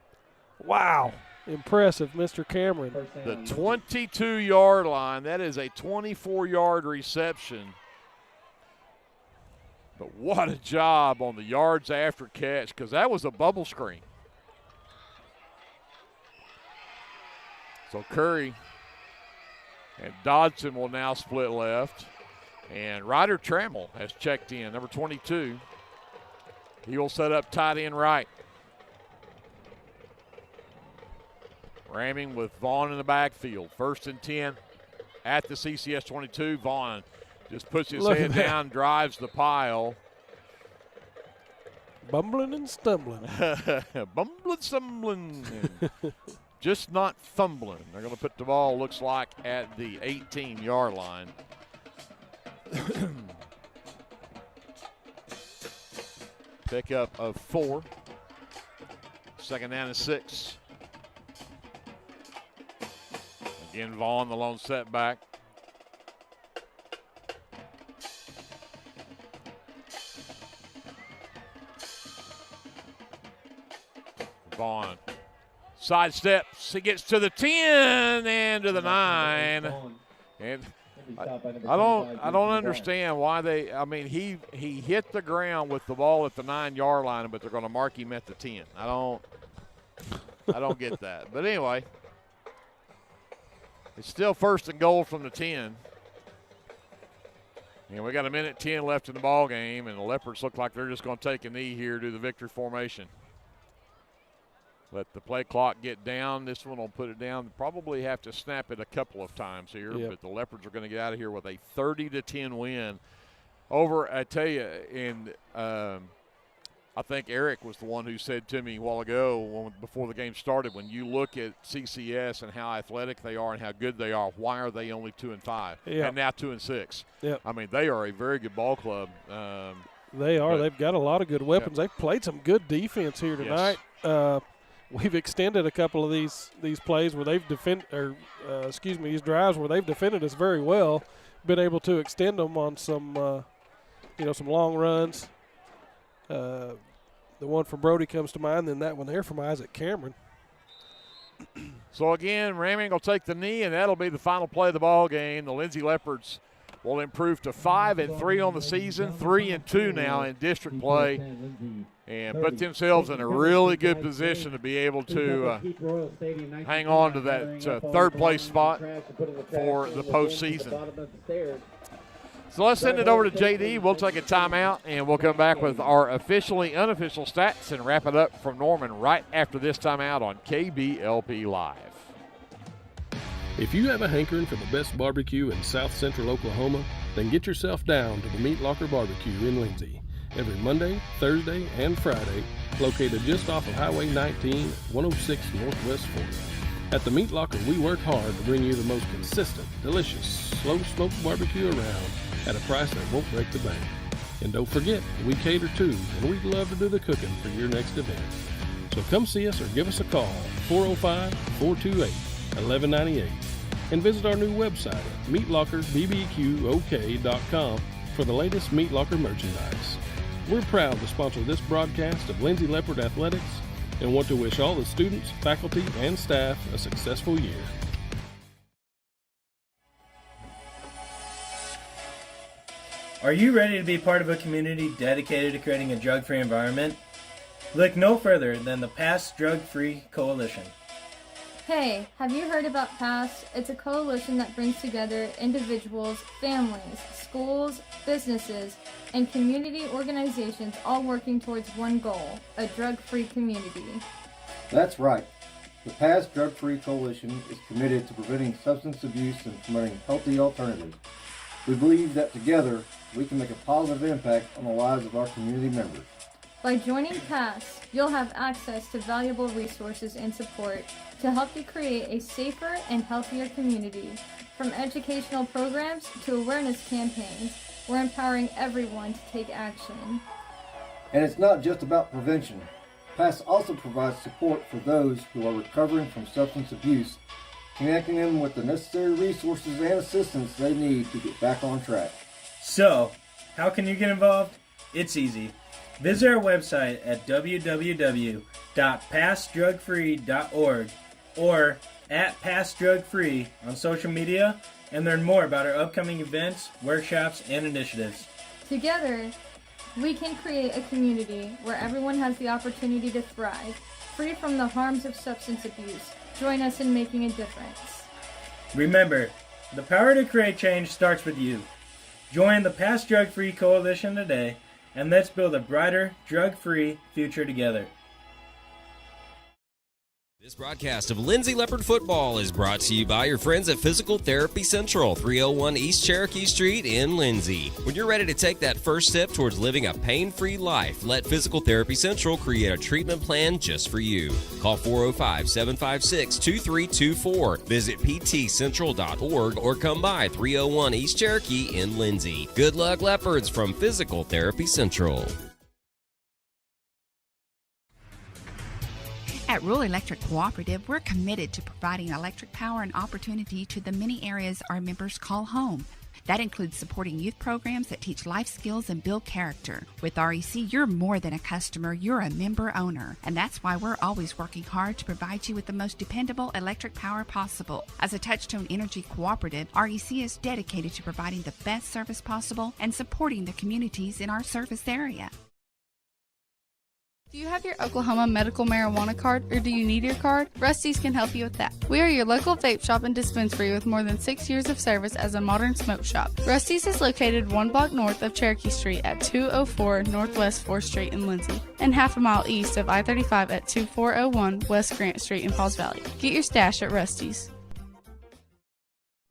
Speaker 15: Wow. Impressive, Mr. Cameron.
Speaker 14: The 22-yard line. That is a 24-yard reception. But what a job on the yards after catch, because that was a bubble screen. So Curry and Dodson will now split left. And Ryder Trammell has checked in, number 22. He will set up tight end right. Ramming with Vaughn in the backfield. 1st and 10 at the CCS 22. Vaughn just puts his head down, drives the pile.
Speaker 15: Bumbling and stumbling.
Speaker 14: Bumbling, stumbling. Just not fumbling. They're going to put the ball, looks like, at the 18-yard line. Pickup of 4. 2nd down and 6. Again, Vaughn, the lone setback. Vaughn sidesteps. He gets to the 10 and to the 9. And I don't understand why they. I mean, he hit the ground with the ball at the 9-yard line, but they're going to mark him at the 10. I don't get that. But anyway, it's still 1st and goal from the 10. And we got 1:10 left in the ball game, and the Leopards look like they're just going to take a knee here to the victory formation. Let the play clock get down. This one will put it down. Probably have to snap it a couple of times here, but the Leopards are going to get out of here with a 30-10 win over, I tell you, and I think Eric was the one who said to me a while ago before the game started, when you look at CCS and how athletic they are and how good they are, why are they only 2-5 and now 2-6?
Speaker 15: Yep.
Speaker 14: I mean, they are a very good ball club.
Speaker 15: They are. They've got a lot of good weapons. They've played some good defense here tonight.
Speaker 14: Yes.
Speaker 15: We've extended a couple of these plays where they've these drives where they've defended us very well. Been able to extend them on some, some long runs. The one from Brody comes to mind, then that one there from Isaac Cameron.
Speaker 14: So again, Ramming will take the knee, and that'll be the final play of the ball game. The Lindsay Leopards will improve to 5-3 on the season, 3-2 now in district play, and put themselves in a really good position to be able to hang on to that third place spot for the postseason. So let's send it over to JD. We'll take a timeout, and we'll come back with our officially unofficial stats and wrap it up from Norman right after this timeout on KBLP Live.
Speaker 13: If you have a hankering for the best barbecue in South Central Oklahoma, then get yourself down to the Meat Locker Barbecue in Lindsay. Every Monday, Thursday, and Friday, located just off of Highway 19, 106 Northwest 4th. At the Meat Locker, we work hard to bring you the most consistent, delicious, slow-smoked barbecue around at a price that won't break the bank. And don't forget, we cater too, and we'd love to do the cooking for your next event. So come see us or give us a call, 405-428-1198, and visit our new website at meatlockerbbqok.com for the latest Meat Locker merchandise. We're proud to sponsor this broadcast of Lindsay Leopard Athletics and want to wish all the students, faculty, and staff a successful year.
Speaker 16: Are you ready to be part of a community dedicated to creating a drug-free environment? Look no further than the Pass Drug-Free Coalition.
Speaker 23: Hey, have you heard about PASS? It's a coalition that brings together individuals, families, schools, businesses, and community organizations all working towards one goal, a drug-free community.
Speaker 24: That's right. The PASS Drug-Free Coalition is committed to preventing substance abuse and promoting healthy alternatives. We believe that together we can make a positive impact on the lives of our community members.
Speaker 23: By joining PASS, you'll have access to valuable resources and support to help you create a safer and healthier community. From educational programs to awareness campaigns, we're empowering everyone to take action.
Speaker 24: And it's not just about prevention. PASS also provides support for those who are recovering from substance abuse, connecting them with the necessary resources and assistance they need to get back on track.
Speaker 16: So, how can you get involved? It's easy. Visit our website at www.passdrugfree.org or at PassDrugFree on social media and learn more about our upcoming events, workshops, and initiatives.
Speaker 23: Together, we can create a community where everyone has the opportunity to thrive, free from the harms of substance abuse. Join us in making a difference.
Speaker 16: Remember, the power to create change starts with you. Join the Pass Drug Free Coalition today, and let's build a brighter, drug-free future together.
Speaker 3: This broadcast of Lindsay Leopard Football is brought to you by your friends at Physical Therapy Central, 301 East Cherokee Street in Lindsay. When you're ready to take that first step towards living a pain-free life, let Physical Therapy Central create a treatment plan just for you. Call 405-756-2324. Visit ptcentral.org or come by 301 East Cherokee in Lindsay. Good luck, Leopards, from Physical Therapy Central.
Speaker 8: At Rural Electric Cooperative, we're committed to providing electric power and opportunity to the many areas our members call home. That includes supporting youth programs that teach life skills and build character. With REC, you're more than a customer, you're a member owner. And that's why we're always working hard to provide you with the most dependable electric power possible. As a Touchstone Energy Cooperative, REC is dedicated to providing the best service possible and supporting the communities in our service area.
Speaker 17: Do you have your Oklahoma medical marijuana card, or do you need your card? Rusty's can help you with that. We are your local vape shop and dispensary with more than 6 years of service as a modern smoke shop. Rusty's is located 1 block north of Cherokee Street at 204 Northwest 4th Street in Lindsay, and half a mile east of I-35 at 2401 West Grant Street in Pauls Valley. Get your stash at Rusty's.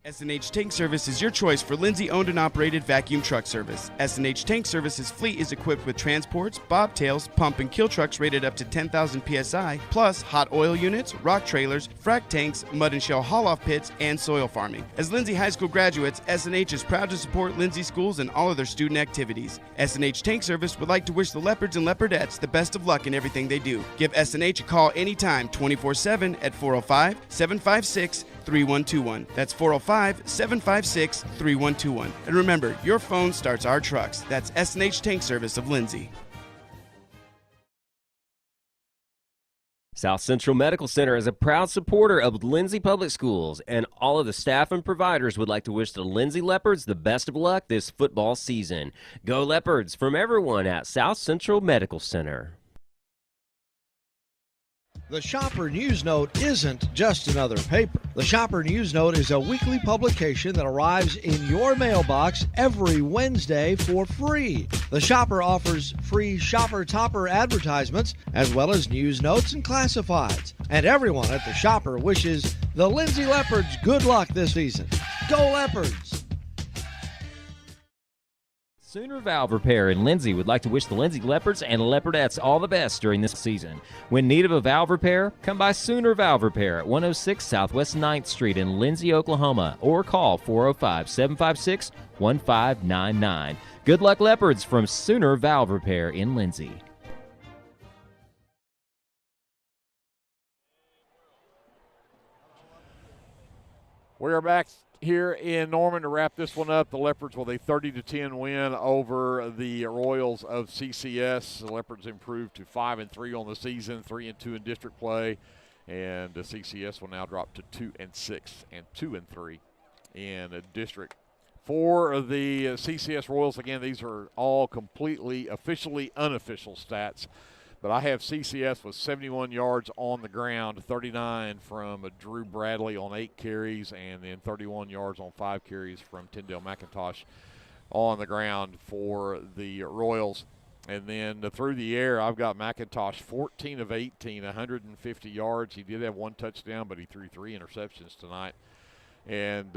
Speaker 18: S&H Tank Service is your choice for Lindsay-owned and operated vacuum truck service. S&H Tank Service's fleet is equipped with transports, bobtails, pump and kill trucks rated up to 10,000 psi, plus hot oil units, rock trailers, frac tanks, mud and shell haul-off pits, and soil farming. As Lindsay High School graduates, S&H is proud to support Lindsay schools and all of their student activities. S&H Tank Service would like to wish the Leopards and Leopardettes the best of luck in everything they do. Give S&H a call anytime, 24/7 at 405-756-3121. That's 405-756-3121. And remember, your phone starts our trucks. That's S&H Tank Service of Lindsay.
Speaker 3: South Central Medical Center is a proud supporter of Lindsay Public Schools, and all of the staff and providers would like to wish the Lindsay Leopards the best of luck this football season. Go Leopards from everyone at South Central Medical Center.
Speaker 19: The Shopper News Note isn't just another paper. The Shopper News Note is a weekly publication that arrives in your mailbox every Wednesday for free. The Shopper offers free Shopper Topper advertisements, as well as news notes and classifieds. And everyone at the Shopper wishes the Lindsay Leopards good luck this season. Go Leopards!
Speaker 3: Sooner Valve Repair in Lindsay would like to wish the Lindsay Leopards and Leopardettes all the best during this season. When in need of a valve repair, come by Sooner Valve Repair at 106 Southwest 9th Street in Lindsay, Oklahoma, or call 405-756-1599. Good luck, Leopards, from Sooner Valve Repair in Lindsay.
Speaker 14: We are back here in Norman to wrap this one up. The Leopards with a 30-10 win over the Royals of CCS. The Leopards improved to 5-3 on the season, 3-2 in district play, and the CCS will now drop to 2-6 and 2-3 in district. For the CCS Royals, again, these are all completely officially unofficial stats. But I have CCS with 71 yards on the ground, 39 from Drew Bradley on 8 carries, and then 31 yards on 5 carries from Tyndale McIntosh on the ground for the Royals. And then through the air, I've got McIntosh 14 of 18, 150 yards. He did have 1 touchdown, but he threw 3 interceptions tonight. And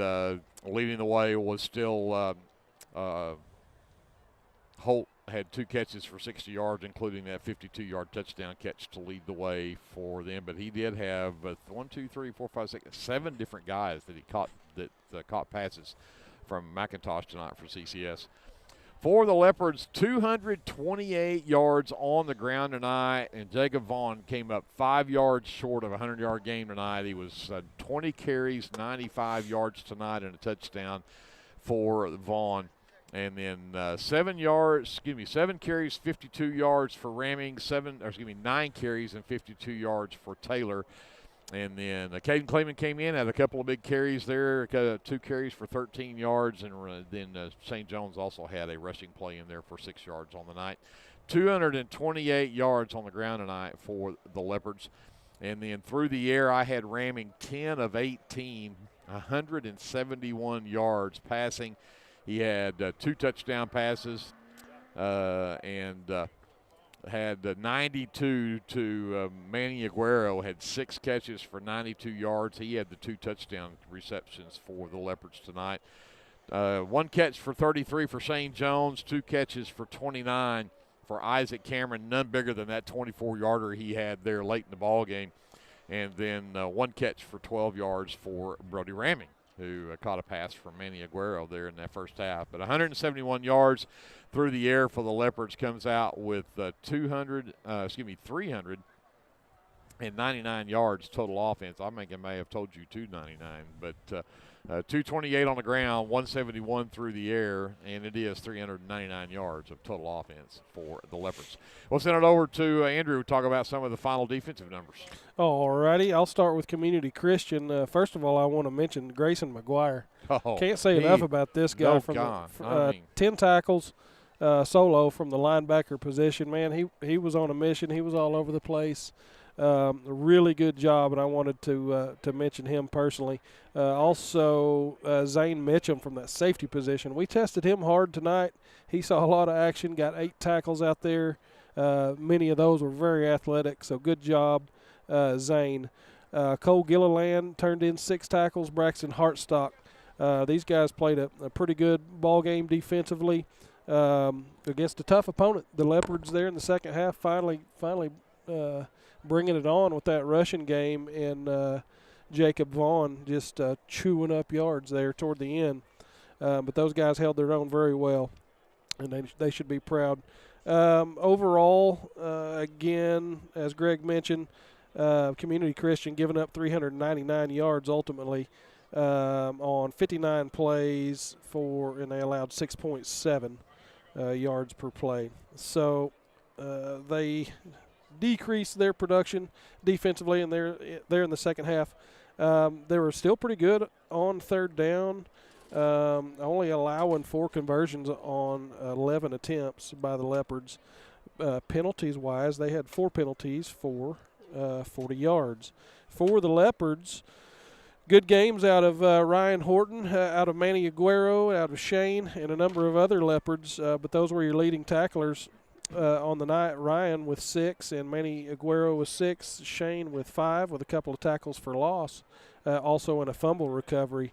Speaker 14: leading the way was still Holt. Had 2 catches for 60 yards, including that 52-yard touchdown catch to lead the way for them. But he did have 7 different guys that he caught that caught passes from McIntosh tonight for CCS. For the Leopards, 228 yards on the ground tonight, and Jacob Vaughn came up 5 yards short of a 100-yard game tonight. He was 20 carries, 95 yards tonight, and a touchdown for Vaughn. And then 7 carries, 52 yards for Ramming, 9 carries and 52 yards for Taylor. And then Caden Clayman came in, had a couple of big carries there, 2 carries for 13 yards. And then St. John's also had a rushing play in there for 6 yards on the night. 228 yards on the ground tonight for the Leopards. And then through the air, I had Ramming 10 of 18, 171 yards passing. He had 2 touchdown passes and had 92 to Manny Aguero, had 6 catches for 92 yards. He had the 2 touchdown receptions for the Leopards tonight. 1 catch for 33 for Shane Jones, 2 catches for 29 for Isaac Cameron, none bigger than that 24-yarder he had there late in the ball game. And then 1 catch for 12 yards for Brody Ramming, who caught a pass from Manny Aguero there in that first half. But 171 yards through the air for the Leopards, comes out with 399 yards total offense. I think I may have told you 299, but 228 on the ground, 171 through the air, and it is 399 yards of total offense for the Leopards. We'll send it over to Andrew to talk about some of the final defensive numbers.
Speaker 15: All righty. I'll start with Community Christian. First of all, I want to mention Grayson McGuire. Can't say enough about this guy. 10 tackles solo from the linebacker position. Man, he was on a mission. He was all over the place. A really good job, and I wanted to mention him personally. Also, Zane Mitchum from that safety position. We tested him hard tonight. He saw a lot of action, got 8 tackles out there. Many of those were very athletic, so good job, Zane. Cole Gilliland turned in 6 tackles. Braxton Hartstock. These guys played a pretty good ball game defensively against a tough opponent. The Leopards there in the second half finally bringing it on with that rushing game, and Jacob Vaughn just chewing up yards there toward the end. But those guys held their own very well, and they should be proud. Overall, again, as Greg mentioned, Community Christian giving up 399 yards ultimately on 59 plays and they allowed 6.7 yards per play. So they decreased their production defensively, and they're in the second half. They were still pretty good on third down, only allowing 4 conversions on 11 attempts by the Leopards. Penalties-wise, they had 4 penalties for 40 yards. For the Leopards, good games out of Ryan Horton, out of Manny Aguero, out of Shane, and a number of other Leopards, but those were your leading tacklers on the night. Ryan with 6 and Manny Aguero with 6, Shane with 5 with a couple of tackles for loss, also in a fumble recovery.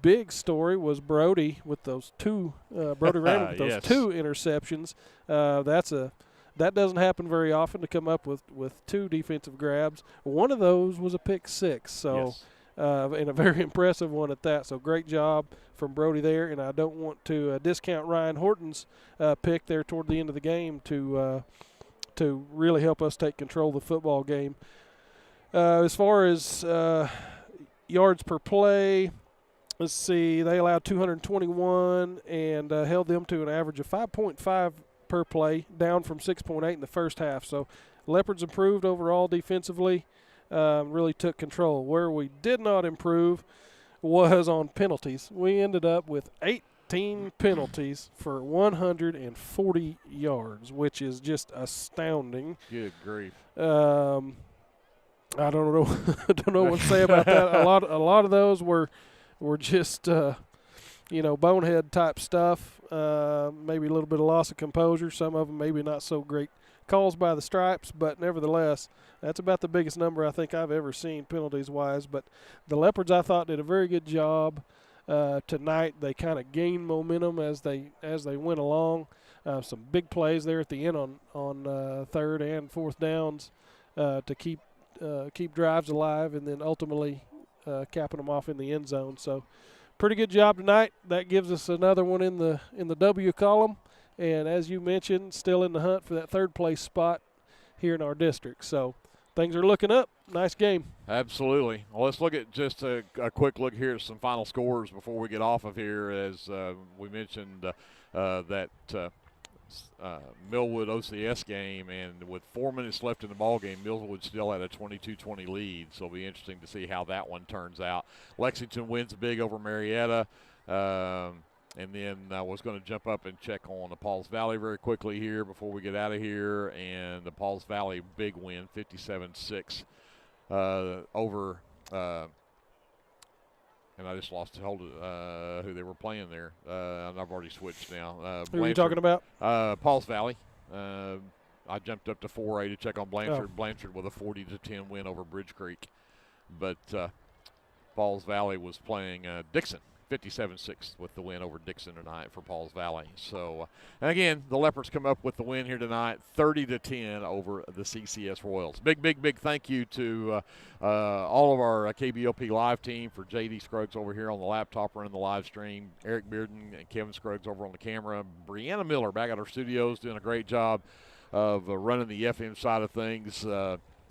Speaker 15: Big story was Brody with those 2 Brody Raymond with those
Speaker 14: yes.
Speaker 15: 2 interceptions. That doesn't happen very often, to come up with 2 defensive grabs. One of those was a pick 6, so
Speaker 14: yes.
Speaker 15: And a very impressive one at that. So great job from Brody there, and I don't want to discount Ryan Horton's pick there toward the end of the game to really help us take control of the football game. As far as yards per play, let's see, they allowed 221 and held them to an average of 5.5 per play, down from 6.8 in the first half. So Leopards improved overall defensively, really took control. Where we did not improve was on penalties. We ended up with 18 penalties for 140 yards, which is just astounding.
Speaker 14: Good grief.
Speaker 15: I don't know what to say about that. A lot of those were just bonehead type stuff. Maybe a little bit of loss of composure. Some of them maybe not so great calls by the Stripes, but nevertheless, that's about the biggest number I think I've ever seen penalties-wise. But the Leopards, I thought, did a very good job tonight. They kind of gained momentum as they went along. Some big plays there at the end on third and fourth downs to keep drives alive, and then ultimately capping them off in the end zone. So pretty good job tonight. That gives us another one in the W column. And as you mentioned, still in the hunt for that third place spot here in our district. So things are looking up. Nice game.
Speaker 14: Absolutely. Well, let's look at just a quick look here at some final scores before we get off of here. As we mentioned that Millwood OCS game, and with 4 minutes left in the ball game, Millwood still had a 22-20 lead, so it'll be interesting to see how that one turns out. Lexington wins big over Marietta. And then I was going to jump up and check on the Pauls Valley very quickly here before we get out of here. And the Pauls Valley big win, 57-6 over and I just lost hold of who they were playing there. And I've already switched now.
Speaker 15: Who are you talking about?
Speaker 14: Pauls Valley. I jumped up to 4A to check on Blanchard. Oh. Blanchard with a 40-10 win over Bridge Creek. But Pauls Valley was playing Dixon. 57-6 with the win over Dixon tonight for Pauls Valley. So, and again, the Leopards come up with the win here tonight, 30-10 over the CCS Royals. Big thank you to all of our KBLP Live team, for J.D. Scruggs over here on the laptop running the live stream, Eric Bearden and Kevin Scruggs over on the camera, Brianna Miller back at our studios doing a great job of running the FM side of things.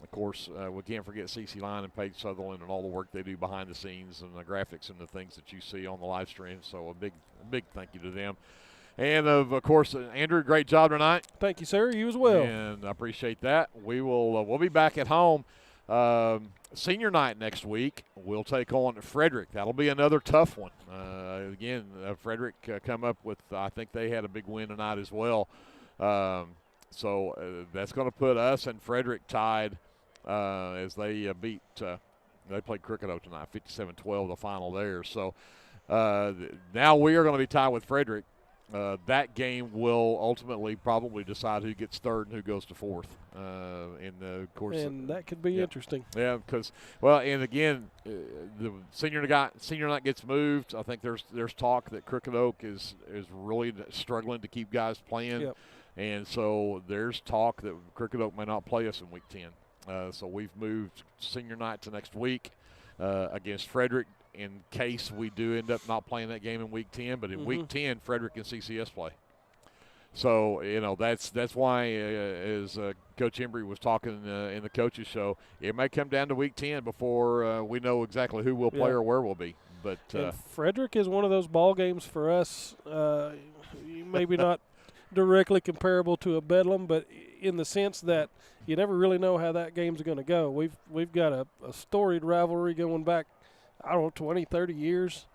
Speaker 14: Of course, we can't forget CeCe Line and Paige Sutherland and all the work they do behind the scenes and the graphics and the things that you see on the live stream. So a big thank you to them. And, of course, Andrew, great job tonight.
Speaker 15: Thank you, sir. You as well.
Speaker 14: And I appreciate that. We'll be back at home senior night next week. We'll take on Frederick. That'll be another tough one. Again, Frederick come up with, I think they had a big win tonight as well. So that's going to put us and Frederick tied as they beat they played Cricketo tonight, 57-12, the final there. So now we are going to be tied with Frederick. That game will ultimately probably decide who gets third and who goes to fourth. Of course,
Speaker 15: and that could be interesting.
Speaker 14: Yeah, because and again, the senior night gets moved. I think there's talk that Crooked Oak is really struggling to keep guys playing.
Speaker 15: Yep.
Speaker 14: And so there's talk that Crooked Oak may not play us in Week 10. So we've moved senior night to next week against Frederick in case we do end up not playing that game in Week 10. But in Week 10, Frederick and CCS play. So, that's why, as Coach Embry was talking in the coaches show, it may come down to Week 10 before we know exactly who will play or where we'll be. But
Speaker 15: Frederick is one of those ball games for us, maybe not directly comparable to a Bedlam, but in the sense that you never really know how that game's going to go. We've got a storied rivalry going back, 20, 30 years.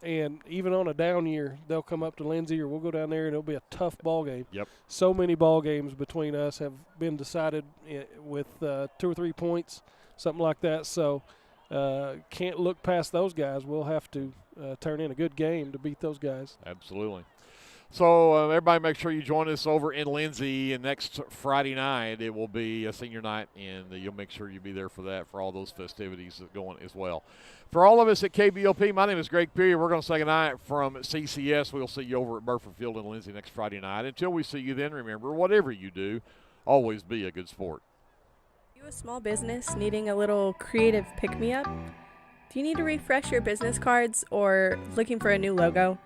Speaker 15: And even on a down year, they'll come up to Lindsay or we'll go down there and it'll be a tough ball game.
Speaker 14: Yep.
Speaker 15: So many ball games between us have been decided with 2 or 3 points, something like that. So can't look past those guys. We'll have to turn in a good game to beat those guys.
Speaker 14: Absolutely. So everybody make sure you join us over in Lindsay, and next Friday night it will be a senior night, and you'll make sure you be there for that, for all those festivities that go on as well. For all of us at KBLP, my name is Greg Peary. We're going to say goodnight from CCS. We'll see you over at Burford Field in Lindsay next Friday night. Until we see you then, remember, whatever you do, always be a good sport.
Speaker 5: Are you a small business needing a little creative pick-me-up? Do you need to refresh your business cards or looking for a new logo?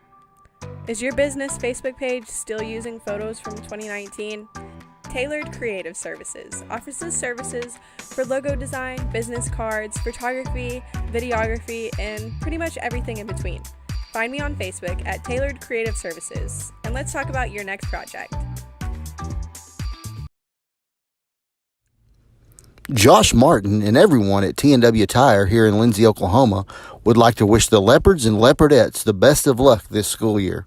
Speaker 5: Is your business Facebook page still using photos from 2019? Tailored Creative Services offers services for logo design, business cards, photography, videography, and pretty much everything in between. Find me on Facebook at Tailored Creative Services, and let's talk about your next project.
Speaker 4: Josh Martin and everyone at T&W Tire here in Lindsay, Oklahoma would like to wish the Leopards and Leopardettes the best of luck this school year.